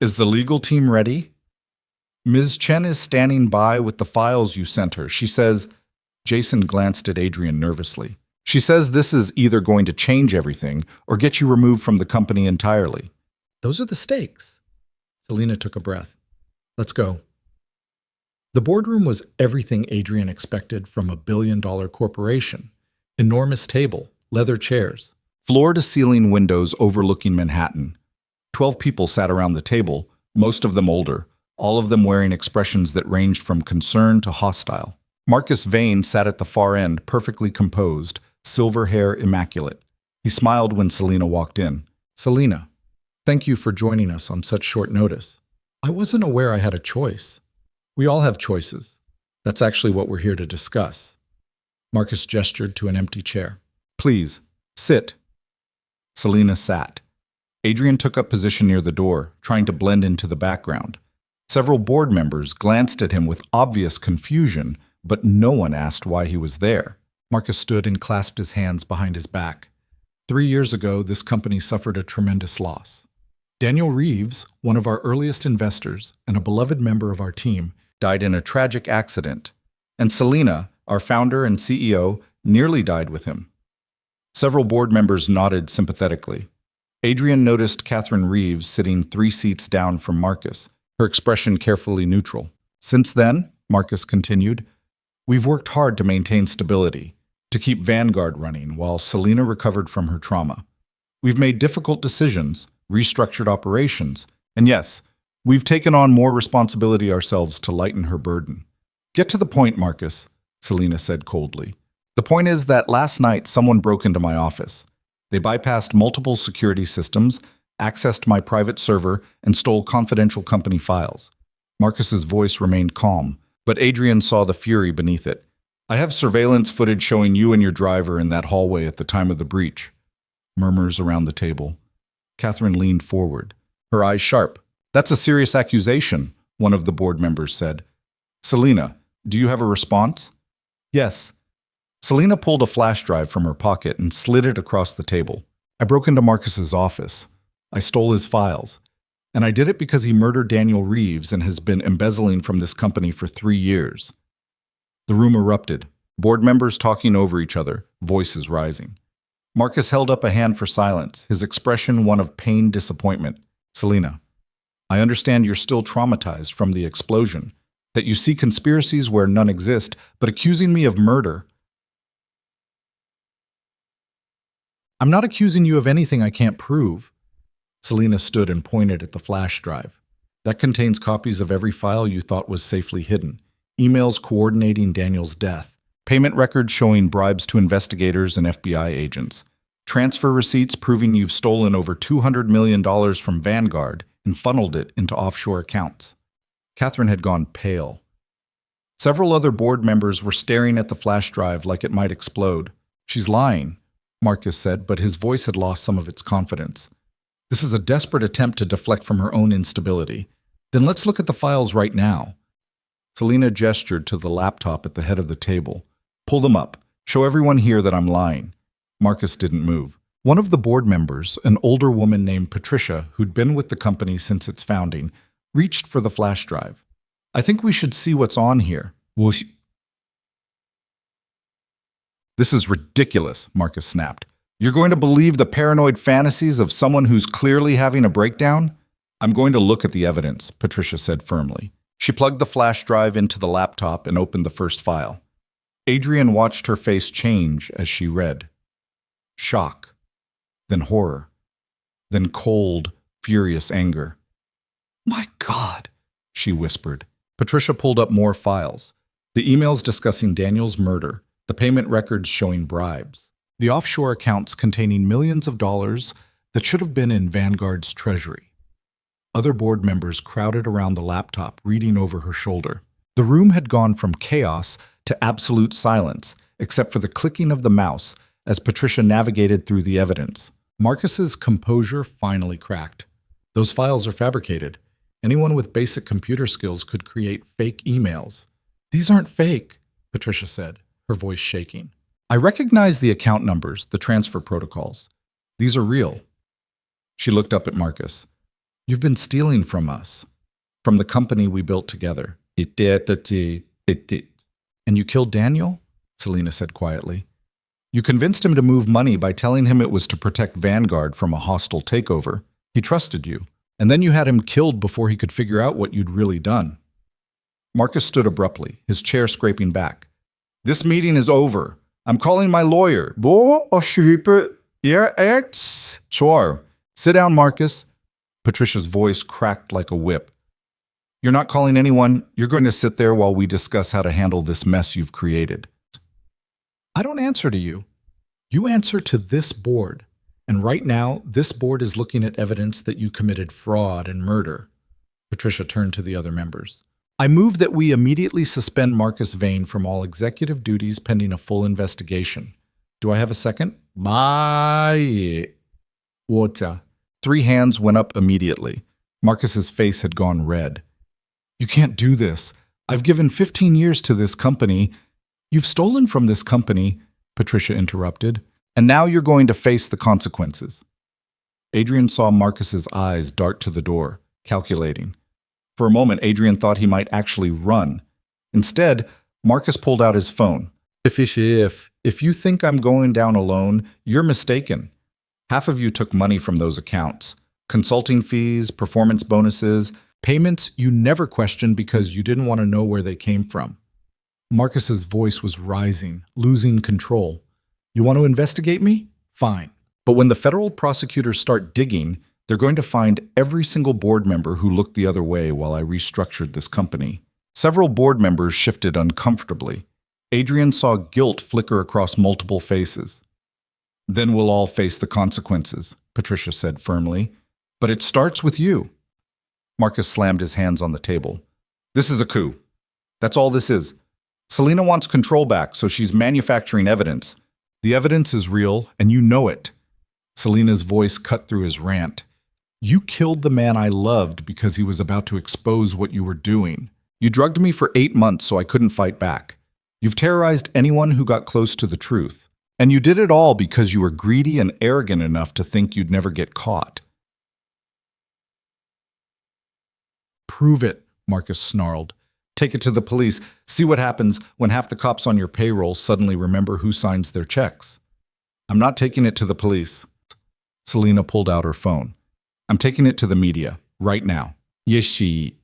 A: "Is the legal team ready?" "Ms. Chen is standing by with the files you sent her. She says—" Jason glanced at Adrian nervously. "She says this is either going to change everything or get you removed from the company entirely." "Those are the stakes." Selena took a breath. "Let's go." The boardroom was everything Adrian expected from a billion-dollar corporation. Enormous table, leather chairs, floor-to-ceiling windows overlooking Manhattan. 12 people sat around the table, most of them older, all of them wearing expressions that ranged from concern to hostile. Marcus Vane sat at the far end, perfectly composed, silver hair immaculate. He smiled when Selena walked in. "Selena, thank you for joining us on such short notice. I wasn't aware I had a choice." "We all have choices. That's actually what we're here to discuss." Marcus gestured to an empty chair. "Please, sit." Selena sat. Adrian took up position near the door, trying to blend into the background. Several board members glanced at him with obvious confusion, but no one asked why he was there. Marcus stood and clasped his hands behind his back. 3 years ago, this company suffered a tremendous loss. Daniel Reeves, one of our earliest investors and a beloved member of our team, died in a tragic accident, and Selena, our founder and CEO, nearly died with him. Several board members nodded sympathetically. Adrian noticed Catherine Reeves sitting 3 seats down from Marcus, her expression carefully neutral. "Since then," Marcus continued, "we've worked hard to maintain stability, to keep Vanguard running while Selena recovered from her trauma. We've made difficult decisions, restructured operations, and yes, we've taken on more responsibility ourselves to lighten her burden." "Get to the point, Marcus," Selena said coldly. "The point is that last night someone broke into my office. They bypassed multiple security systems, accessed my private server, and stole confidential company files." Marcus's voice remained calm, but Adrian saw the fury beneath it. "I have surveillance footage showing you and your driver in that hallway at the time of the breach." Murmurs around the table. Catherine leaned forward, her eyes sharp. "That's a serious accusation," one of the board members said. "Selena, do you have a response?" "Yes." Selena pulled a flash drive from her pocket and slid it across the table. "I broke into Marcus's office. I stole his files. And I did it because he murdered Daniel Reeves and has been embezzling from this company for 3 years." The room erupted, board members talking over each other, voices rising. Marcus held up a hand for silence, his expression one of pained disappointment. "Selena, I understand you're still traumatized from the explosion, that you see conspiracies where none exist, but accusing me of murder—" "I'm not accusing you of anything I can't prove." Selena stood and pointed at the flash drive. "That contains copies of every file you thought was safely hidden, emails coordinating Daniel's death, payment records showing bribes to investigators and FBI agents. Transfer receipts proving you've stolen over $200 million from Vanguard and funneled it into offshore accounts. Catherine had gone pale. Several other board members were staring at the flash drive like it might explode. She's lying, Marcus said, but his voice had lost some of its confidence. This is a desperate attempt to deflect from her own instability. Then let's look at the files right now. Selena gestured to the laptop at the head of the table. Pull them up. Show everyone here that I'm lying. Marcus didn't move. One of the board members, an older woman named Patricia, who'd been with the company since its founding, reached for the flash drive. I think we should see what's on here. This is ridiculous, Marcus snapped. You're going to believe the paranoid fantasies of someone who's clearly having a breakdown? I'm going to look at the evidence, Patricia said firmly. She plugged the flash drive into the laptop and opened the first file. Adrian watched her face change as she read. Shock, then horror, then cold, furious anger. My God, she whispered. Patricia pulled up more files. The emails discussing Daniel's murder, the payment records showing bribes, the offshore accounts containing millions of dollars that should have been in Vanguard's treasury. Other board members crowded around the laptop, reading over her shoulder. The room had gone from chaos to absolute silence, except for the clicking of the mouse as Patricia navigated through the evidence. Marcus's composure finally cracked. Those files are fabricated. Anyone with basic computer skills could create fake emails. These aren't fake, Patricia said, her voice shaking. I recognize the account numbers, the transfer protocols. These are real. She looked up at Marcus. You've been stealing from us, from the company we built together. It did. And you killed Daniel? Selena said quietly. You convinced him to move money by telling him it was to protect Vanguard from a hostile takeover. He trusted you. And then you had him killed before he could figure out what you'd really done. Marcus stood abruptly, his chair scraping back. This meeting is over. I'm calling my lawyer. Sure. Sit down, Marcus. Patricia's voice cracked like a whip. You're not calling anyone. You're going to sit there while we discuss how to handle this mess you've created. I don't answer to you. You answer to this board. And right now, this board is looking at evidence that you committed fraud and murder. Patricia turned to the other members. I move that we immediately suspend Marcus Vane from all executive duties pending a full investigation. Do I have a second? Water. 3 hands went up immediately. Marcus's face had gone red. You can't do this. I've given 15 years to this company. You've stolen from this company, Patricia interrupted. And now you're going to face the consequences. Adrian saw Marcus's eyes dart to the door, calculating. For a moment, Adrian thought he might actually run. Instead, Marcus pulled out his phone. If you think I'm going down alone, you're mistaken. Half of you took money from those accounts. Consulting fees, performance bonuses, payments you never questioned because you didn't want to know where they came from. Marcus's voice was rising, losing control. You want to investigate me? Fine. But when the federal prosecutors start digging, they're going to find every single board member who looked the other way while I restructured this company. Several board members shifted uncomfortably. Adrian saw guilt flicker across multiple faces. Then we'll all face the consequences, Patricia said firmly. But it starts with you. Marcus slammed his hands on the table. This is a coup. That's all this is. Selena wants control back, so she's manufacturing evidence. The evidence is real, and you know it. Selena's voice cut through his rant. You killed the man I loved because he was about to expose what you were doing. You drugged me for 8 months so I couldn't fight back. You've terrorized anyone who got close to the truth. And you did it all because you were greedy and arrogant enough to think you'd never get caught. Prove it, Marcus snarled. Take it to the police. See what happens when half the cops on your payroll suddenly remember who signs their checks. I'm not taking it to the police. Selena pulled out her phone. I'm taking it to the media, right now. Yes, she...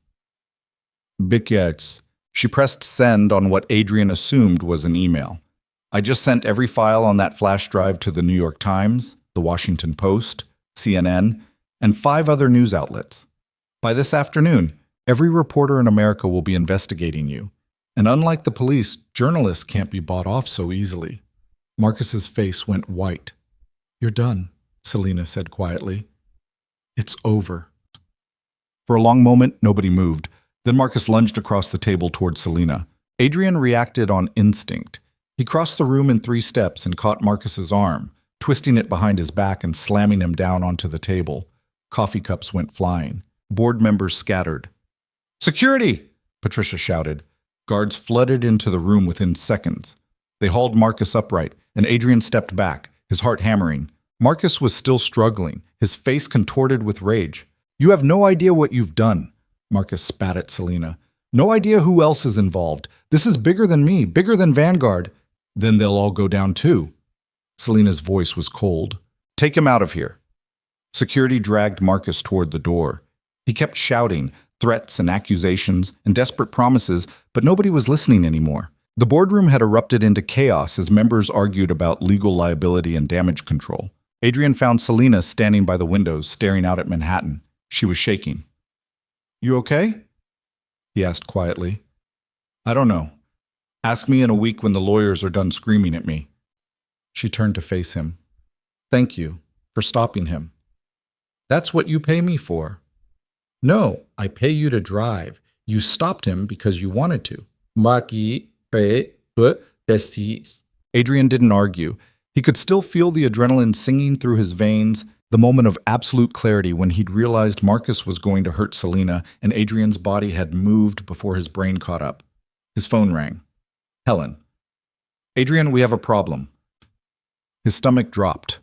A: Bickets. She pressed send on what Adrian assumed was an email. I just sent every file on that flash drive to the New York Times, the Washington Post, CNN, and 5 other news outlets. By this afternoon, every reporter in America will be investigating you. And unlike the police, journalists can't be bought off so easily. Marcus's face went white. You're done, Selena said quietly. It's over. For a long moment, nobody moved. Then Marcus lunged across the table toward Selena. Adrian reacted on instinct. He crossed the room in 3 steps and caught Marcus's arm, twisting it behind his back and slamming him down onto the table. Coffee cups went flying. Board members scattered. "Security!" Patricia shouted. Guards flooded into the room within seconds. They hauled Marcus upright, and Adrian stepped back, his heart hammering. Marcus was still struggling, his face contorted with rage. "You have no idea what you've done," Marcus spat at Selena. "No idea who else is involved. This is bigger than me, bigger than Vanguard. Then they'll all go down too." Selena's voice was cold. "Take him out of here." Security dragged Marcus toward the door. He kept shouting, threats and accusations and desperate promises, but nobody was listening anymore. The boardroom had erupted into chaos as members argued about legal liability and damage control. Adrian found Selena standing by the windows, staring out at Manhattan. She was shaking. "You okay?" he asked quietly. "I don't know. Ask me in a week when the lawyers are done screaming at me." She turned to face him. "Thank you for stopping him." "That's what you pay me for." "No, I pay you to drive. You stopped him because you wanted to." Adrian didn't argue. He could still feel the adrenaline singing through his veins, the moment of absolute clarity when he'd realized Marcus was going to hurt Selena and Adrian's body had moved before his brain caught up. His phone rang. Helen. "Adrian, we have a problem." His stomach dropped.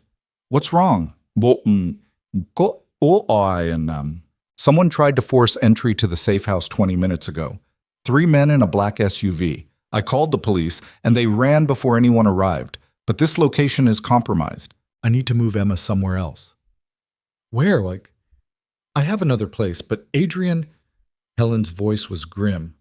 A: "What's wrong?" Someone tried to force entry to the safe house 20 minutes ago. 3 men in a black SUV. I called the police, and they ran before anyone arrived. But this location is compromised. I need to move Emma somewhere else. Where? I have another place, but Adrian... Helen's voice was grim.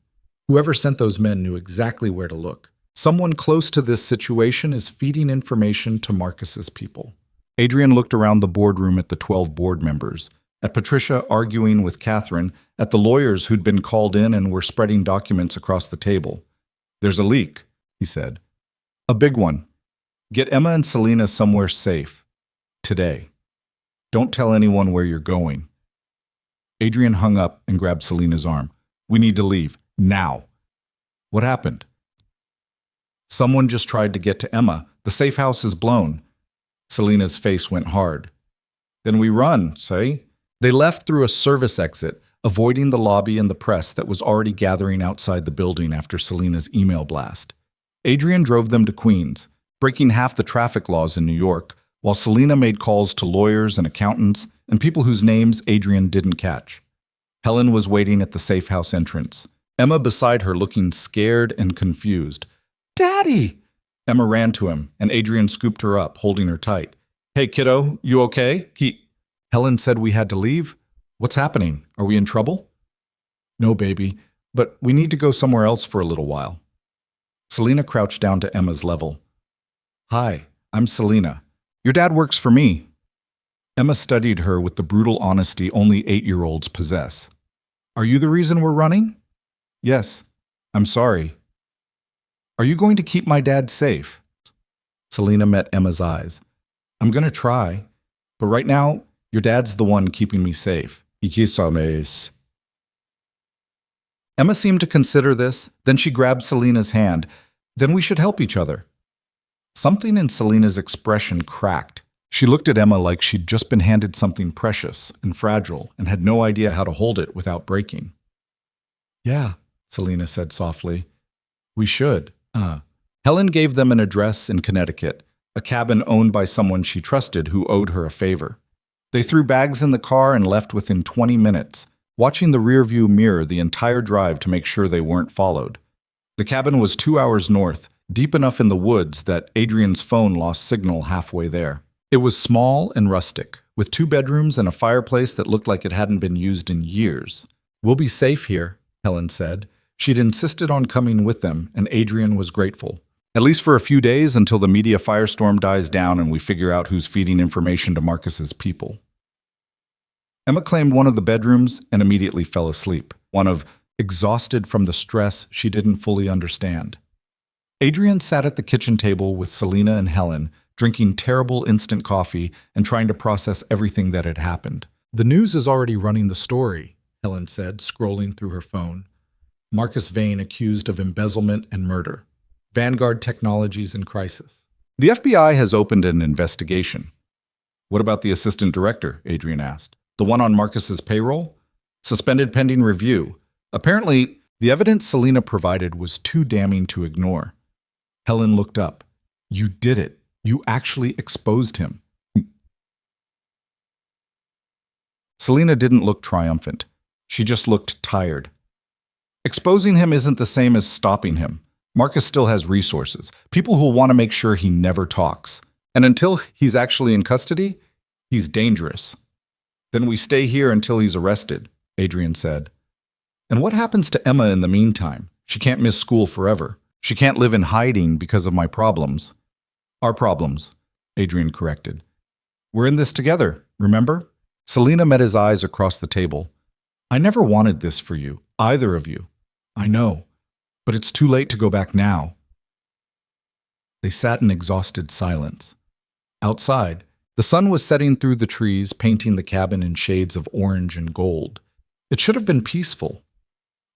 A: Whoever sent those men knew exactly where to look. Someone close to this situation is feeding information to Marcus's people. Adrian looked around the boardroom at the 12 board members, at Patricia arguing with Catherine, at the lawyers who'd been called in and were spreading documents across the table. "There's a leak," he said. "A big one. Get Emma and Selena somewhere safe. Today. Don't tell anyone where you're going." Adrian hung up and grabbed Selena's arm. "We need to leave. Now." "What happened?" "Someone just tried to get to Emma. The safe house is blown." Selena's face went hard. "Then we run, say?" They left through a service exit, avoiding the lobby and the press that was already gathering outside the building after Selena's email blast. Adrian drove them to Queens, breaking half the traffic laws in New York, while Selena made calls to lawyers and accountants and people whose names Adrian didn't catch. Helen was waiting at the safe house entrance, Emma beside her looking scared and confused. "Daddy!" Emma ran to him, and Adrian scooped her up, holding her tight. "Hey, kiddo, you okay?" Helen said we had to leave. "What's happening? Are we in trouble?" "No, baby, but we need to go somewhere else for a little while." Selena crouched down to Emma's level. "Hi, I'm Selena. Your dad works for me." Emma studied her with the brutal honesty only 8-year-olds possess. "Are you the reason we're running?" "Yes. I'm sorry." "Are you going to keep my dad safe?" Selena met Emma's eyes. "I'm going to try, but right now, your dad's the one keeping me safe." Emma seemed to consider this, then she grabbed Selena's hand. "Then we should help each other." Something in Selena's expression cracked. She looked at Emma like she'd just been handed something precious and fragile and had no idea how to hold it without breaking. "Yeah," Selena said softly. "We should." Helen gave them an address in Connecticut, a cabin owned by someone she trusted who owed her a favor. They threw bags in the car and left within 20 minutes, watching the rearview mirror the entire drive to make sure they weren't followed. The cabin was 2 hours north, deep enough in the woods that Adrian's phone lost signal halfway there. It was small and rustic, with 2 bedrooms and a fireplace that looked like it hadn't been used in years. "We'll be safe here," Helen said. She'd insisted on coming with them, and Adrian was grateful. "At least for a few days until the media firestorm dies down and we figure out who's feeding information to Marcus's people." Emma claimed one of the bedrooms and immediately fell asleep, one of exhausted from the stress she didn't fully understand. Adrian sat at the kitchen table with Selena and Helen, drinking terrible instant coffee and trying to process everything that had happened. "The news is already running the story," Helen said, scrolling through her phone. "Marcus Vane accused of embezzlement and murder. Vanguard Technologies in crisis. The FBI has opened an investigation." "What about the assistant director?" Adrian asked. "The one on Marcus's payroll?" "Suspended pending review. Apparently, the evidence Selena provided was too damning to ignore." Helen looked up. "You did it. You actually exposed him." Selena didn't look triumphant. She just looked tired. "Exposing him isn't the same as stopping him. Marcus still has resources, people who'll want to make sure he never talks. And until he's actually in custody, he's dangerous." "Then we stay here until he's arrested," Adrian said. "And what happens to Emma in the meantime? She can't miss school forever. She can't live in hiding because of my problems." "Our problems," Adrian corrected. "We're in this together, remember?" Selena met his eyes across the table. "I never wanted this for you, either of you. I know, but it's too late to go back now." They sat in exhausted silence. Outside, the sun was setting through the trees, painting the cabin in shades of orange and gold. It should have been peaceful.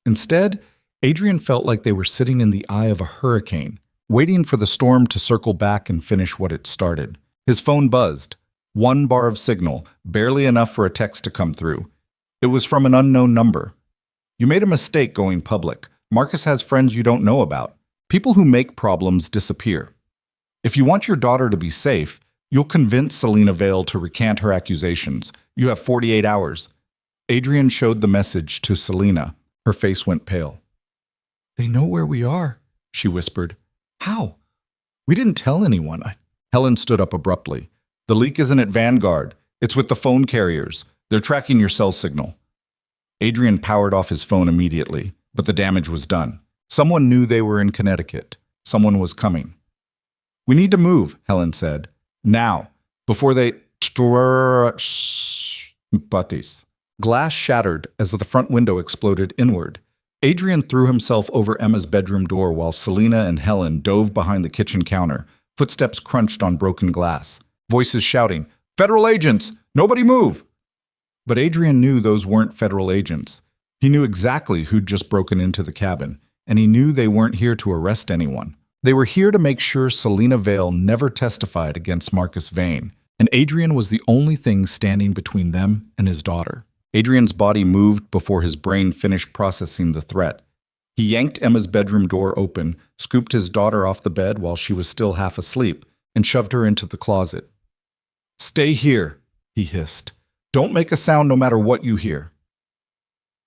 A: Instead, Adrian felt like they were sitting in the eye of a hurricane, waiting for the storm to circle back and finish what it started. His phone buzzed. One bar of signal, barely enough for a text to come through. It was from an unknown number. "You made a mistake going public. Marcus has friends you don't know about. People who make problems disappear. If you want your daughter to be safe, you'll convince Selena Vale to recant her accusations. You have 48 hours. Adrian showed the message to Selena. Her face went pale. "They know where we are," she whispered. "How?" "We didn't tell anyone." Helen stood up abruptly. "The leak isn't at Vanguard. It's with the phone carriers. They're tracking your cell signal." Adrian powered off his phone immediately, but the damage was done. Someone knew they were in Connecticut. Someone was coming. "We need to move," Helen said. "Now, before they... Batis." Glass shattered as the front window exploded inward. Adrian threw himself over Emma's bedroom door while Selena and Helen dove behind the kitchen counter. Footsteps crunched on broken glass. Voices shouting, "Federal agents! Nobody move!" But Adrian knew those weren't federal agents. He knew exactly who'd just broken into the cabin, and he knew they weren't here to arrest anyone. They were here to make sure Selena Vale never testified against Marcus Vane, and Adrian was the only thing standing between them and his daughter. Adrian's body moved before his brain finished processing the threat. He yanked Emma's bedroom door open, scooped his daughter off the bed while she was still half asleep, and shoved her into the closet. "Stay here," he hissed. "Don't make a sound no matter what you hear."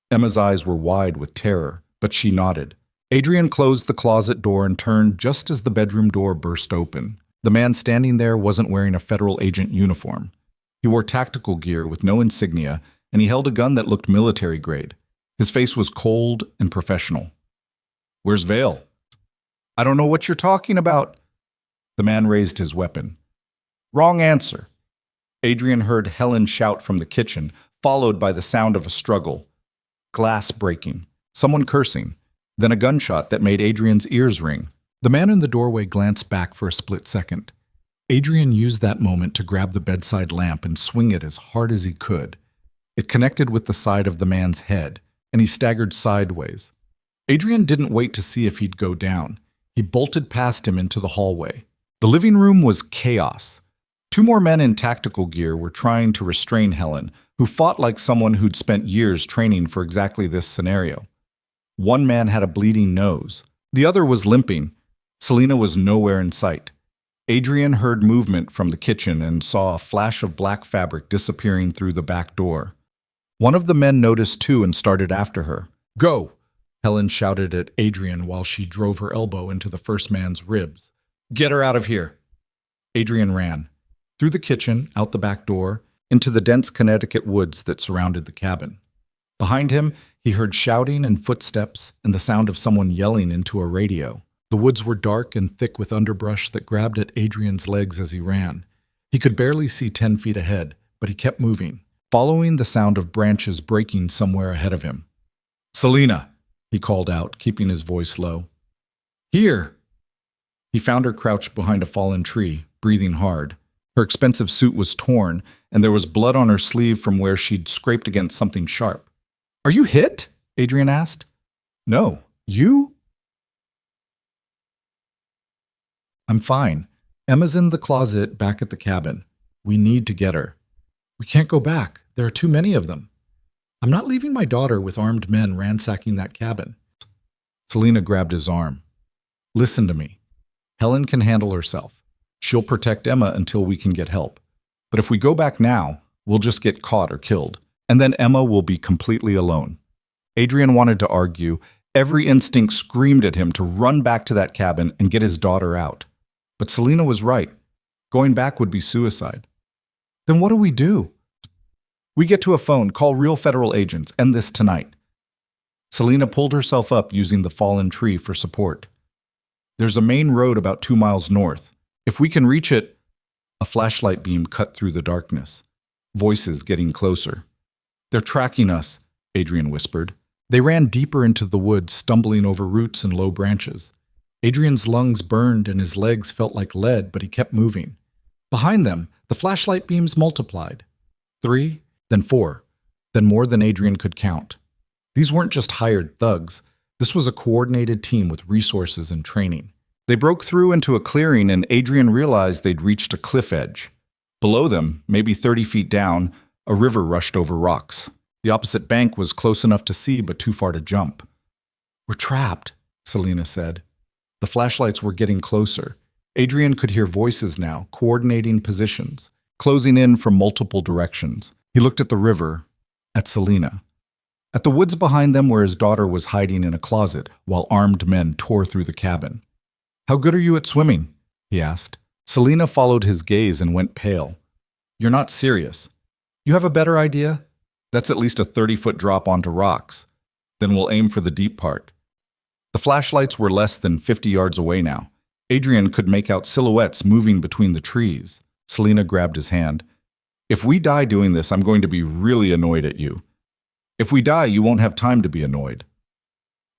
A: Emma's eyes were wide with terror, but she nodded. Adrian closed the closet door and turned just as the bedroom door burst open. The man standing there wasn't wearing a federal agent uniform. He wore tactical gear with no insignia, and he held a gun that looked military grade. His face was cold and professional. "Where's Vale?" "I don't know what you're talking about." The man raised his weapon. "Wrong answer." Adrian heard Helen shout from the kitchen, followed by the sound of a struggle. Glass breaking, someone cursing, then a gunshot that made Adrian's ears ring. The man in the doorway glanced back for a split second. Adrian used that moment to grab the bedside lamp and swing it as hard as he could. It connected with the side of the man's head, and he staggered sideways. Adrian didn't wait to see if he'd go down. He bolted past him into the hallway. The living room was chaos. Two more men in tactical gear were trying to restrain Helen, who fought like someone who'd spent years training for exactly this scenario. One man had a bleeding nose. The other was limping. Selena was nowhere in sight. Adrian heard movement from the kitchen and saw a flash of black fabric disappearing through the back door. One of the men noticed too and started after her. "Go!" Helen shouted at Adrian while she drove her elbow into the first man's ribs. "Get her out of here!" Adrian ran. Through the kitchen, out the back door, into the dense Connecticut woods that surrounded the cabin. Behind him, he heard shouting and footsteps and the sound of someone yelling into a radio. The woods were dark and thick with underbrush that grabbed at Adrian's legs as he ran. He could barely see 10 feet ahead, but he kept moving, following the sound of branches breaking somewhere ahead of him. "Selena!" he called out, keeping his voice low. "Here!" He found her crouched behind a fallen tree, breathing hard. Her expensive suit was torn, and there was blood on her sleeve from where she'd scraped against something sharp. "Are you hit?" Adrian asked. "No. You?" "I'm fine. Emma's in the closet back at the cabin. We need to get her. We can't go back. There are too many of them. I'm not leaving my daughter with armed men ransacking that cabin." Selena grabbed his arm. "Listen to me. Helen can handle herself. She'll protect Emma until we can get help. But if we go back now, we'll just get caught or killed. And then Emma will be completely alone." Adrian wanted to argue. Every instinct screamed at him to run back to that cabin and get his daughter out. But Selena was right. Going back would be suicide. "Then what do we do?" "We get to a phone, call real federal agents, end this tonight." Selena pulled herself up using the fallen tree for support. "There's a main road about 2 miles north. If we can reach it..." A flashlight beam cut through the darkness. Voices getting closer. "They're tracking us," Adrian whispered. They ran deeper into the woods, stumbling over roots and low branches. Adrian's lungs burned and his legs felt like lead, but he kept moving. Behind them, the flashlight beams multiplied. 3, then 4, then more than Adrian could count. These weren't just hired thugs. This was a coordinated team with resources and training. They broke through into a clearing, and Adrian realized they'd reached a cliff edge. Below them, maybe 30 feet down, a river rushed over rocks. The opposite bank was close enough to see, but too far to jump. "We're trapped," Selena said. The flashlights were getting closer. Adrian could hear voices now, coordinating positions, closing in from multiple directions. He looked at the river, at Selena, at the woods behind them where his daughter was hiding in a closet while armed men tore through the cabin. "How good are you at swimming?" he asked. Selena followed his gaze and went pale. "You're not serious. You have a better idea? That's at least a 30-foot drop onto rocks. Then we'll aim for the deep part." The flashlights were less than 50 yards away now. Adrian could make out silhouettes moving between the trees. Selena grabbed his hand. "If we die doing this, I'm going to be really annoyed at you. If we die, you won't have time to be annoyed."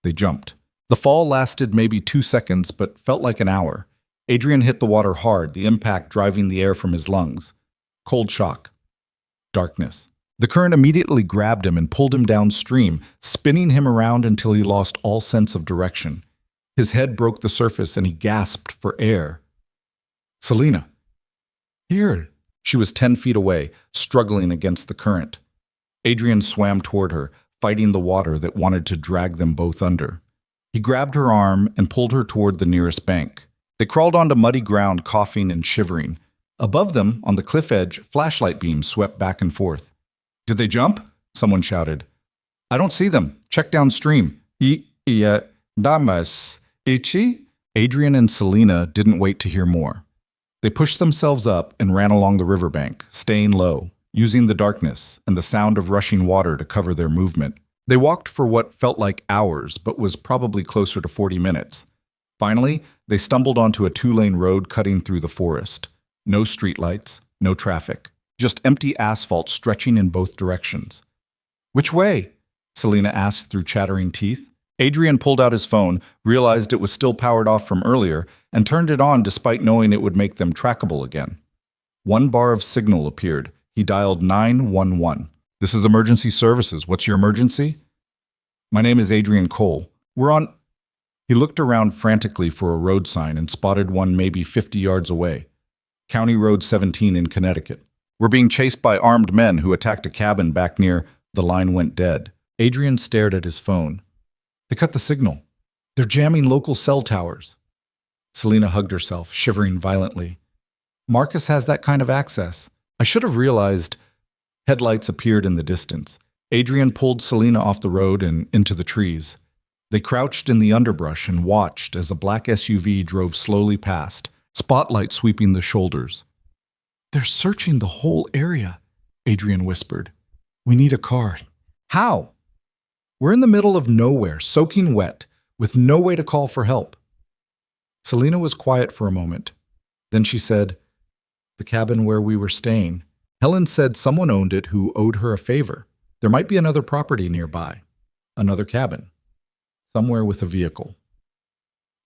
A: They jumped. The fall lasted maybe 2 seconds, but felt like an hour. Adrian hit the water hard, the impact driving the air from his lungs. Cold shock. Darkness. The current immediately grabbed him and pulled him downstream, spinning him around until he lost all sense of direction. His head broke the surface and he gasped for air. "Selena." "Here." She was 10 feet away, struggling against the current. Adrian swam toward her, fighting the water that wanted to drag them both under. He grabbed her arm and pulled her toward the nearest bank. They crawled onto muddy ground, coughing and shivering. Above them, on the cliff edge, flashlight beams swept back and forth. "Did they jump?" someone shouted. "I don't see them. Check downstream." Damas, Ichi? Adrian and Selena didn't wait to hear more. They pushed themselves up and ran along the riverbank, staying low, using the darkness and the sound of rushing water to cover their movement. They walked for what felt like hours, but was probably closer to 40 minutes. Finally, they stumbled onto a 2-lane road cutting through the forest. No streetlights, no traffic. Just empty asphalt stretching in both directions. "Which way?" Selena asked through chattering teeth. Adrian pulled out his phone, realized it was still powered off from earlier, and turned it on despite knowing it would make them trackable again. 1 bar of signal appeared. He dialed 911. "This is emergency services. What's your emergency?" "My name is Adrian Cole. We're on..." He looked around frantically for a road sign and spotted one maybe 50 yards away. County Road 17 in Connecticut. "We're being chased by armed men who attacked a cabin back near..." The line went dead. Adrian stared at his phone. "They cut the signal. They're jamming local cell towers." Selena hugged herself, shivering violently. "Marcus has that kind of access. I should have realized..." Headlights appeared in the distance. Adrian pulled Selena off the road and into the trees. They crouched in the underbrush and watched as a black SUV drove slowly past, spotlight sweeping the shoulders. "They're searching the whole area," Adrian whispered. "We need a car." "How?" "We're in the middle of nowhere, soaking wet, with no way to call for help." Selena was quiet for a moment. Then she said, "The cabin where we were staying. Helen said someone owned it who owed her a favor. There might be another property nearby. Another cabin. Somewhere with a vehicle."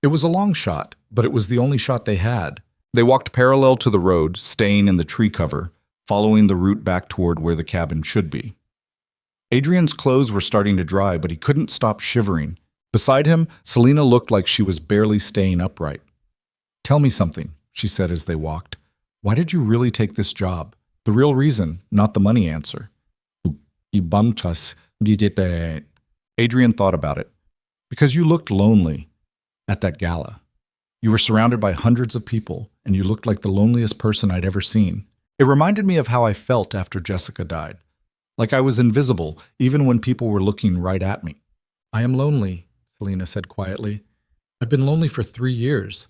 A: It was a long shot, but it was the only shot they had. They walked parallel to the road, staying in the tree cover, following the route back toward where the cabin should be. Adrian's clothes were starting to dry, but he couldn't stop shivering. Beside him, Selena looked like she was barely staying upright. "Tell me something," she said as they walked. "Why did you really take this job? The real reason, not the money answer." "You bumped us. Adrian thought about it. "Because you looked lonely at that gala. You were surrounded by hundreds of people, and you looked like the loneliest person I'd ever seen. It reminded me of how I felt after Jessica died. Like I was invisible, even when people were looking right at me." "I am lonely," Selena said quietly. "I've been lonely for 3 years.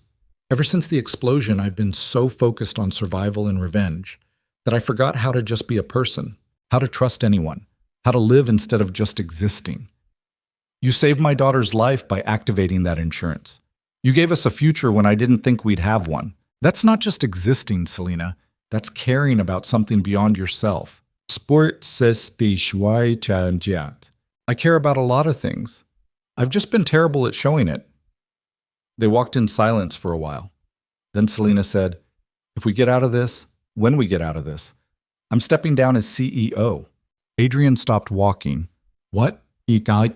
A: Ever since the explosion, I've been so focused on survival and revenge that I forgot how to just be a person, how to trust anyone, how to live instead of just existing. You saved my daughter's life by activating that insurance. You gave us a future when I didn't think we'd have one. That's not just existing, Selena. That's caring about something beyond yourself. I care about a lot of things. I've just been terrible at showing it." They walked in silence for a while. Then Selena said, "If we get out of this, when we get out of this, I'm stepping down as CEO." Adrian stopped walking. "What?" "I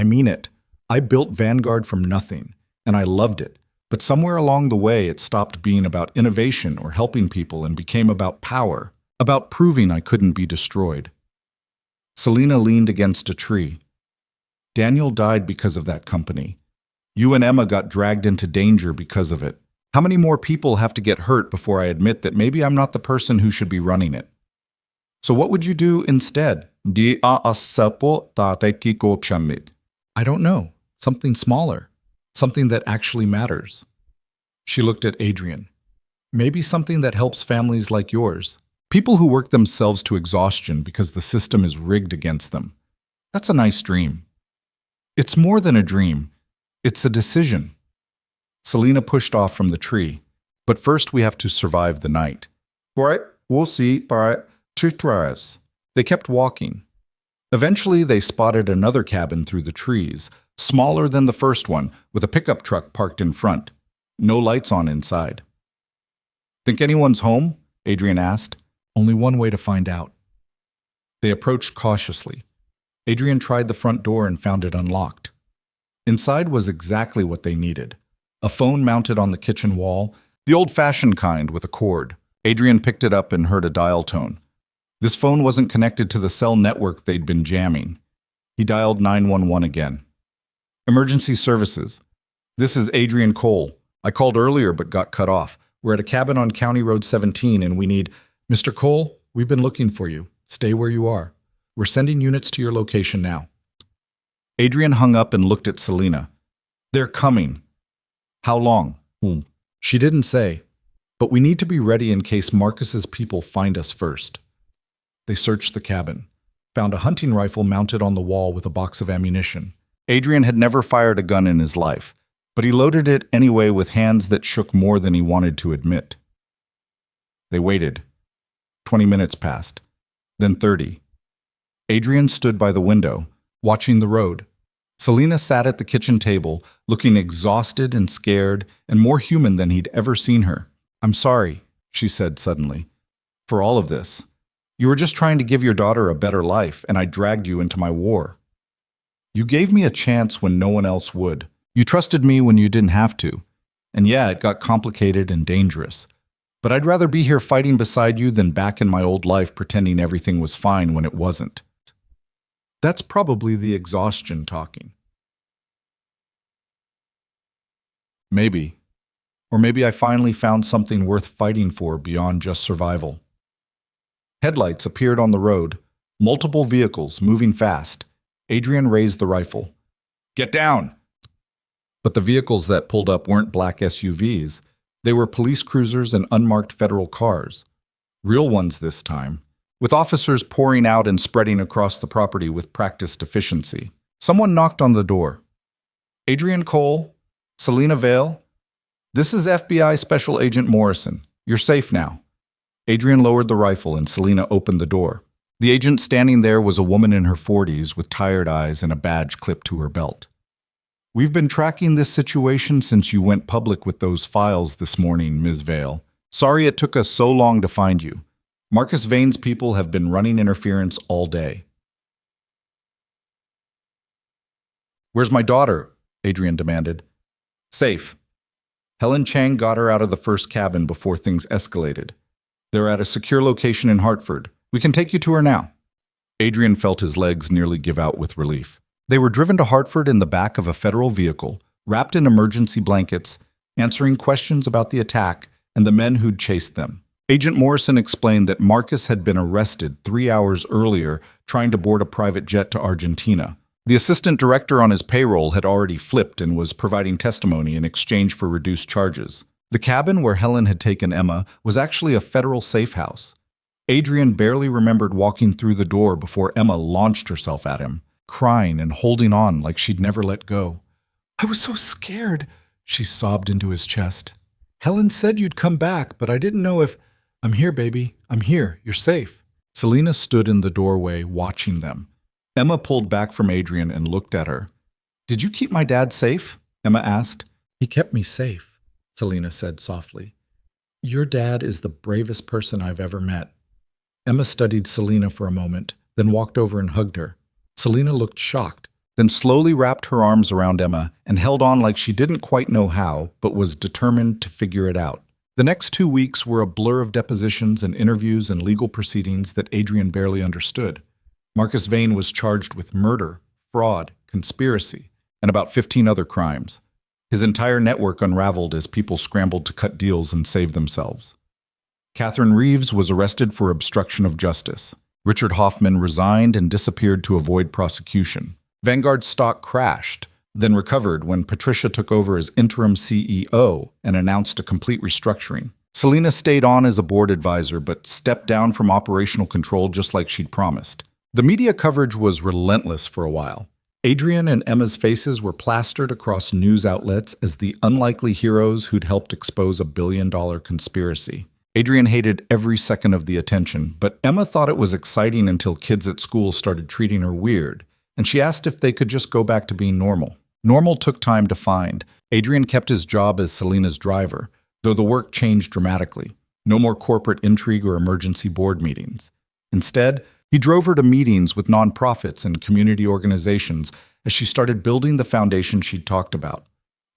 A: mean it. I built Vanguard from nothing, and I loved it. But somewhere along the way, it stopped being about innovation or helping people and became about power, about proving I couldn't be destroyed." Selena leaned against a tree. "Daniel died because of that company. You and Emma got dragged into danger because of it. How many more people have to get hurt before I admit that maybe I'm not the person who should be running it? So what would you do instead?" "I don't know. Something smaller. Something that actually matters." She looked at Adrian. "Maybe something that helps families like yours. People who work themselves to exhaustion because the system is rigged against them. That's a nice dream." "It's more than a dream. It's a decision." Selena pushed off from the tree. "But first we have to survive the night." "Right, we'll see. They kept walking. Eventually they spotted another cabin through the trees, smaller than the first one, with a pickup truck parked in front. No lights on inside. "Think anyone's home?" Adrian asked. "Only one way to find out." They approached cautiously. Adrian tried the front door and found it unlocked. Inside was exactly what they needed. A phone mounted on the kitchen wall, the old-fashioned kind with a cord. Adrian picked it up and heard a dial tone. This phone wasn't connected to the cell network they'd been jamming. He dialed 911 again. "Emergency services. This is Adrian Cole. I called earlier but got cut off. We're at a cabin on County Road 17 and we need—" "Mr. Cole, we've been looking for you. Stay where you are. We're sending units to your location now." Adrian hung up and looked at Selena. "They're coming." "How long?" She didn't say, "But we need to be ready in case Marcus's people find us first." They searched the cabin, found a hunting rifle mounted on the wall with a box of ammunition. Adrian had never fired a gun in his life, but he loaded it anyway with hands that shook more than he wanted to admit. They waited. 20 minutes passed, then 30. Adrian stood by the window, watching the road. Selena sat at the kitchen table, looking exhausted and scared, and more human than he'd ever seen her. "I'm sorry," she said suddenly, "for all of this. You were just trying to give your daughter a better life, and I dragged you into my war. You gave me a chance when no one else would. You trusted me when you didn't have to. And yeah, it got complicated and dangerous. But I'd rather be here fighting beside you than back in my old life pretending everything was fine when it wasn't." That's probably the exhaustion talking. Maybe. Or maybe I finally found something worth fighting for beyond just survival. Headlights appeared on the road, multiple vehicles moving fast. Adrian raised the rifle. "Get down!" But the vehicles that pulled up weren't black SUVs. They were police cruisers and unmarked federal cars. Real ones this time, with officers pouring out and spreading across the property with practiced efficiency. Someone knocked on the door. "Adrian Cole? Selena Vale? This is FBI Special Agent Morrison. You're safe now." Adrian lowered the rifle and Selena opened the door. The agent standing there was a woman in her 40s with tired eyes and a badge clipped to her belt. We've been tracking this situation since you went public with those files this morning, Ms. Vale. Sorry it took us so long to find you. Marcus Vane's people have been running interference all day. Where's my daughter? Adrian demanded. Safe. Helen Chang got her out of the first cabin before things escalated. They're at a secure location in Hartford. We can take you to her now. Adrian felt his legs nearly give out with relief. They were driven to Hartford in the back of a federal vehicle, wrapped in emergency blankets, answering questions about the attack and the men who'd chased them. Agent Morrison explained that Marcus had been arrested 3 hours earlier trying to board a private jet to Argentina. The assistant director on his payroll had already flipped and was providing testimony in exchange for reduced charges. The cabin where Helen had taken Emma was actually a federal safe house. Adrian barely remembered walking through the door before Emma launched herself at him, crying and holding on like she'd never let go. I was so scared, she sobbed into his chest. Helen said you'd come back, but I didn't know if... I'm here, baby. I'm here. You're safe. Selena stood in the doorway, watching them. Emma pulled back from Adrian and looked at her. Did you keep my dad safe? Emma asked. He kept me safe, Selena said softly. Your dad is the bravest person I've ever met. Emma studied Selena for a moment, then walked over and hugged her. Selena looked shocked, then slowly wrapped her arms around Emma and held on like she didn't quite know how, but was determined to figure it out. The next 2 weeks were a blur of depositions and interviews and legal proceedings that Adrian barely understood. Marcus Vane was charged with murder, fraud, conspiracy, and about 15 other crimes. His entire network unraveled as people scrambled to cut deals and save themselves. Catherine Reeves was arrested for obstruction of justice. Richard Hoffman resigned and disappeared to avoid prosecution. Vanguard's stock crashed, then recovered when Patricia took over as interim CEO and announced a complete restructuring. Selena stayed on as a board advisor but stepped down from operational control just like she'd promised. The media coverage was relentless for a while. Adrian and Emma's faces were plastered across news outlets as the unlikely heroes who'd helped expose a billion-dollar conspiracy. Adrian hated every second of the attention, but Emma thought it was exciting until kids at school started treating her weird, and she asked if they could just go back to being normal. Normal took time to find. Adrian kept his job as Selena's driver, though the work changed dramatically. No more corporate intrigue or emergency board meetings. Instead, he drove her to meetings with nonprofits and community organizations as she started building the foundation she'd talked about.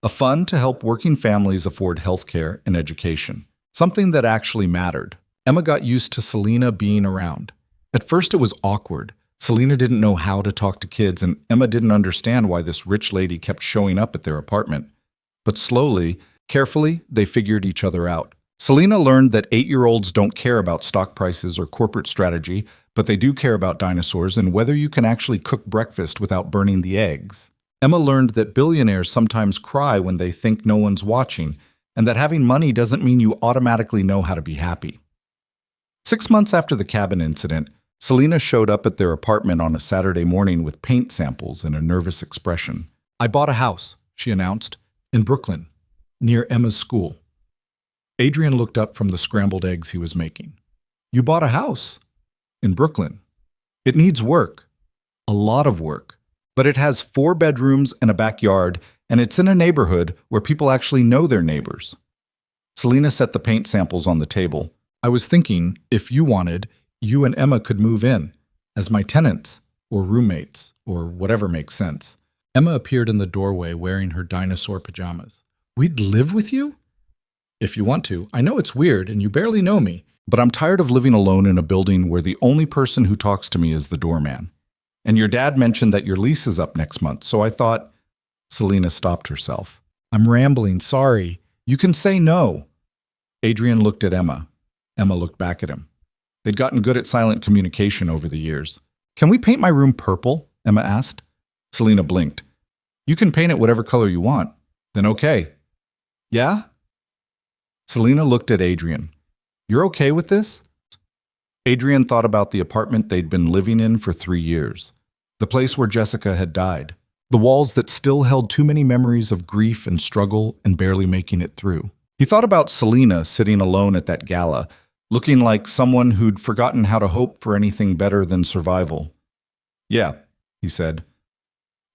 A: A fund to help working families afford health care and education. Something that actually mattered. Emma got used to Selena being around. At first it was awkward. Selena didn't know how to talk to kids, and Emma didn't understand why this rich lady kept showing up at their apartment. But slowly, carefully, they figured each other out. Selena learned that 8-year-olds don't care about stock prices or corporate strategy, but they do care about dinosaurs and whether you can actually cook breakfast without burning the eggs. Emma learned that billionaires sometimes cry when they think no one's watching, and that having money doesn't mean you automatically know how to be happy. 6 months after the cabin incident, Selena showed up at their apartment on a Saturday morning with paint samples and a nervous expression. I bought a house, she announced, in Brooklyn, near Emma's school. Adrian looked up from the scrambled eggs he was making. You bought a house? In Brooklyn. It needs work. A lot of work. But it has 4 bedrooms and a backyard, and it's in a neighborhood where people actually know their neighbors. Selena set the paint samples on the table. I was thinking, if you wanted, you and Emma could move in, as my tenants, or roommates, or whatever makes sense. Emma appeared in the doorway wearing her dinosaur pajamas. We'd live with you? If you want to. I know it's weird, and you barely know me, but I'm tired of living alone in a building where the only person who talks to me is the doorman. And your dad mentioned that your lease is up next month, so I thought... Selena stopped herself. I'm rambling, sorry. You can say no. Adrian looked at Emma. Emma looked back at him. They'd gotten good at silent communication over the years. Can we paint my room purple? Emma asked. Selena blinked. You can paint it whatever color you want. Then okay. Yeah? Selena looked at Adrian. You're okay with this? Adrian thought about the apartment they'd been living in for 3 years. The place where Jessica had died. The walls that still held too many memories of grief and struggle and barely making it through. He thought about Selena sitting alone at that gala, looking like someone who'd forgotten how to hope for anything better than survival. Yeah, he said.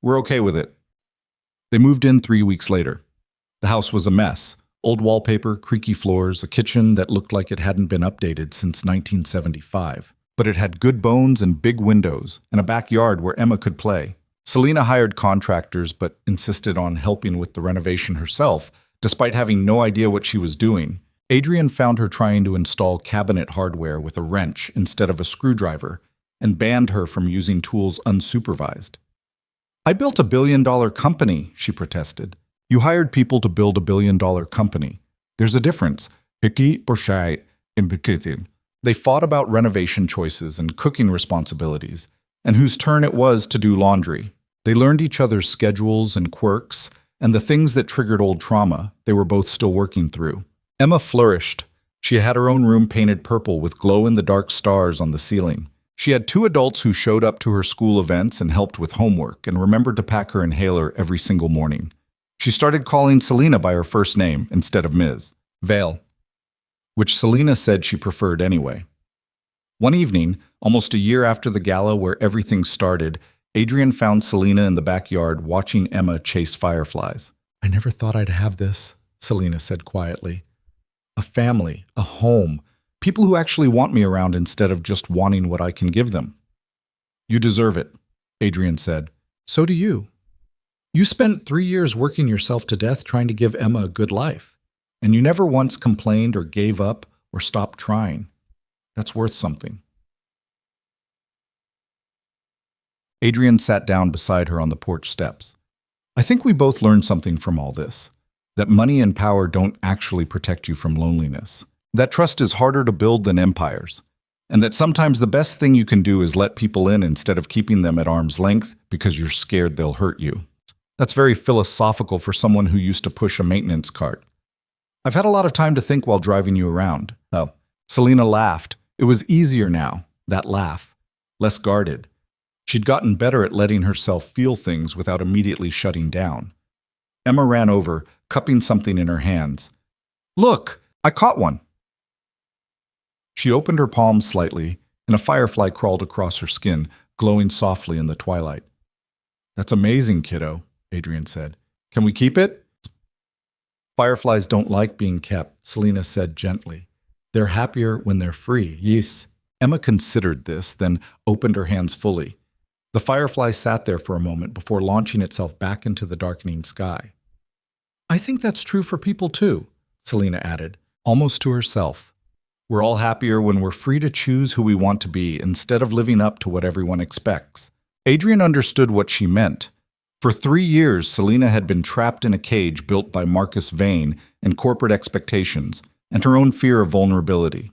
A: We're okay with it. They moved in 3 weeks later. The house was a mess. Old wallpaper, creaky floors, a kitchen that looked like it hadn't been updated since 1975. But it had good bones and big windows, and a backyard where Emma could play. Selena hired contractors but insisted on helping with the renovation herself, despite having no idea what she was doing. Adrian found her trying to install cabinet hardware with a wrench instead of a screwdriver, and banned her from using tools unsupervised. "I built $1 billion company," she protested. "You hired people to build $1 billion company. There's a difference." They fought about renovation choices and cooking responsibilities, and whose turn it was to do laundry. They learned each other's schedules and quirks, and the things that triggered old trauma they were both still working through. Emma flourished. She had her own room painted purple with glow-in-the-dark stars on the ceiling. She had 2 adults who showed up to her school events and helped with homework and remembered to pack her inhaler every single morning. She started calling Selena by her first name instead of Ms. Vale, which Selena said she preferred anyway. One evening, almost a year after the gala where everything started, Adrian found Selena in the backyard watching Emma chase fireflies. "I never thought I'd have this," Selena said quietly. "A family, a home, people who actually want me around instead of just wanting what I can give them." "You deserve it," Adrian said. "So do you. You spent 3 years working yourself to death trying to give Emma a good life, and you never once complained or gave up or stopped trying. That's worth something." Adrian sat down beside her on the porch steps. "I think we both learned something from all this. That money and power don't actually protect you from loneliness. That trust is harder to build than empires. And that sometimes the best thing you can do is let people in instead of keeping them at arm's length because you're scared they'll hurt you." That's very philosophical for someone who used to push a maintenance cart. "I've had a lot of time to think while driving you around." Oh, Selena laughed. It was easier now, that laugh. Less guarded. She'd gotten better at letting herself feel things without immediately shutting down. Emma ran over, cupping something in her hands. "Look, I caught one." She opened her palms slightly, and a firefly crawled across her skin, glowing softly in the twilight. "That's amazing, kiddo," Adrian said. "Can we keep it?" "Fireflies don't like being kept," Selena said gently. "They're happier when they're free." "Yes." Emma considered this, then opened her hands fully. The firefly sat there for a moment before launching itself back into the darkening sky. "I think that's true for people too," Selena added, almost to herself. "We're all happier when we're free to choose who we want to be instead of living up to what everyone expects." Adrian understood what she meant. For 3 years, Selena had been trapped in a cage built by Marcus Vane and corporate expectations, and her own fear of vulnerability.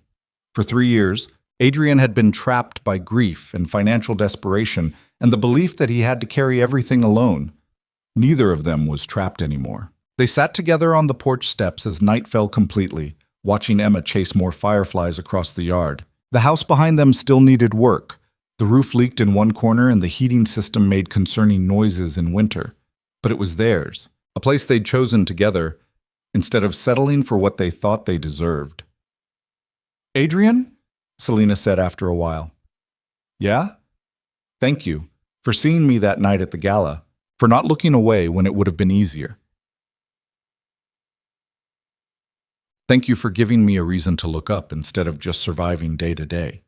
A: For 3 years, Adrian had been trapped by grief and financial desperation and the belief that he had to carry everything alone. Neither of them was trapped anymore. They sat together on the porch steps as night fell completely, watching Emma chase more fireflies across the yard. The house behind them still needed work. The roof leaked in one corner and the heating system made concerning noises in winter. But it was theirs, a place they'd chosen together, instead of settling for what they thought they deserved. "Adrian?" Selena said after a while. "Yeah? Thank you for seeing me that night at the gala, for not looking away when it would have been easier. Thank you for giving me a reason to look up instead of just surviving day to day."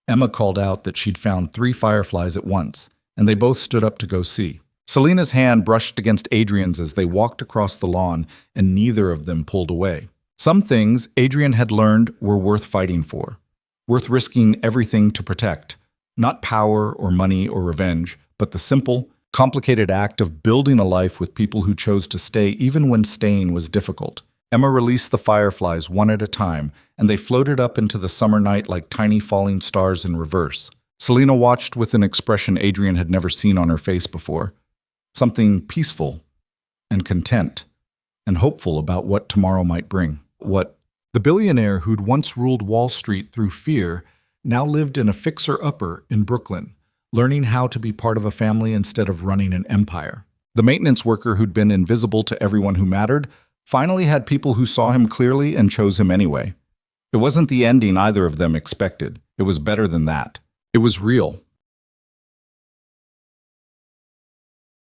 A: Emma called out that she'd found 3 fireflies at once, and they both stood up to go see. Selena's hand brushed against Adrian's as they walked across the lawn, and neither of them pulled away. Some things Adrian had learned were worth fighting for, worth risking everything to protect. Not power or money or revenge, but the simple, complicated act of building a life with people who chose to stay even when staying was difficult. Emma released the fireflies one at a time, and they floated up into the summer night like tiny falling stars in reverse. Selena watched with an expression Adrian had never seen on her face before. Something peaceful and content and hopeful about what tomorrow might bring. The billionaire who'd once ruled Wall Street through fear now lived in a fixer-upper in Brooklyn, learning how to be part of a family instead of running an empire. The maintenance worker who'd been invisible to everyone who mattered finally had people who saw him clearly and chose him anyway. It wasn't the ending either of them expected. It was better than that. It was real.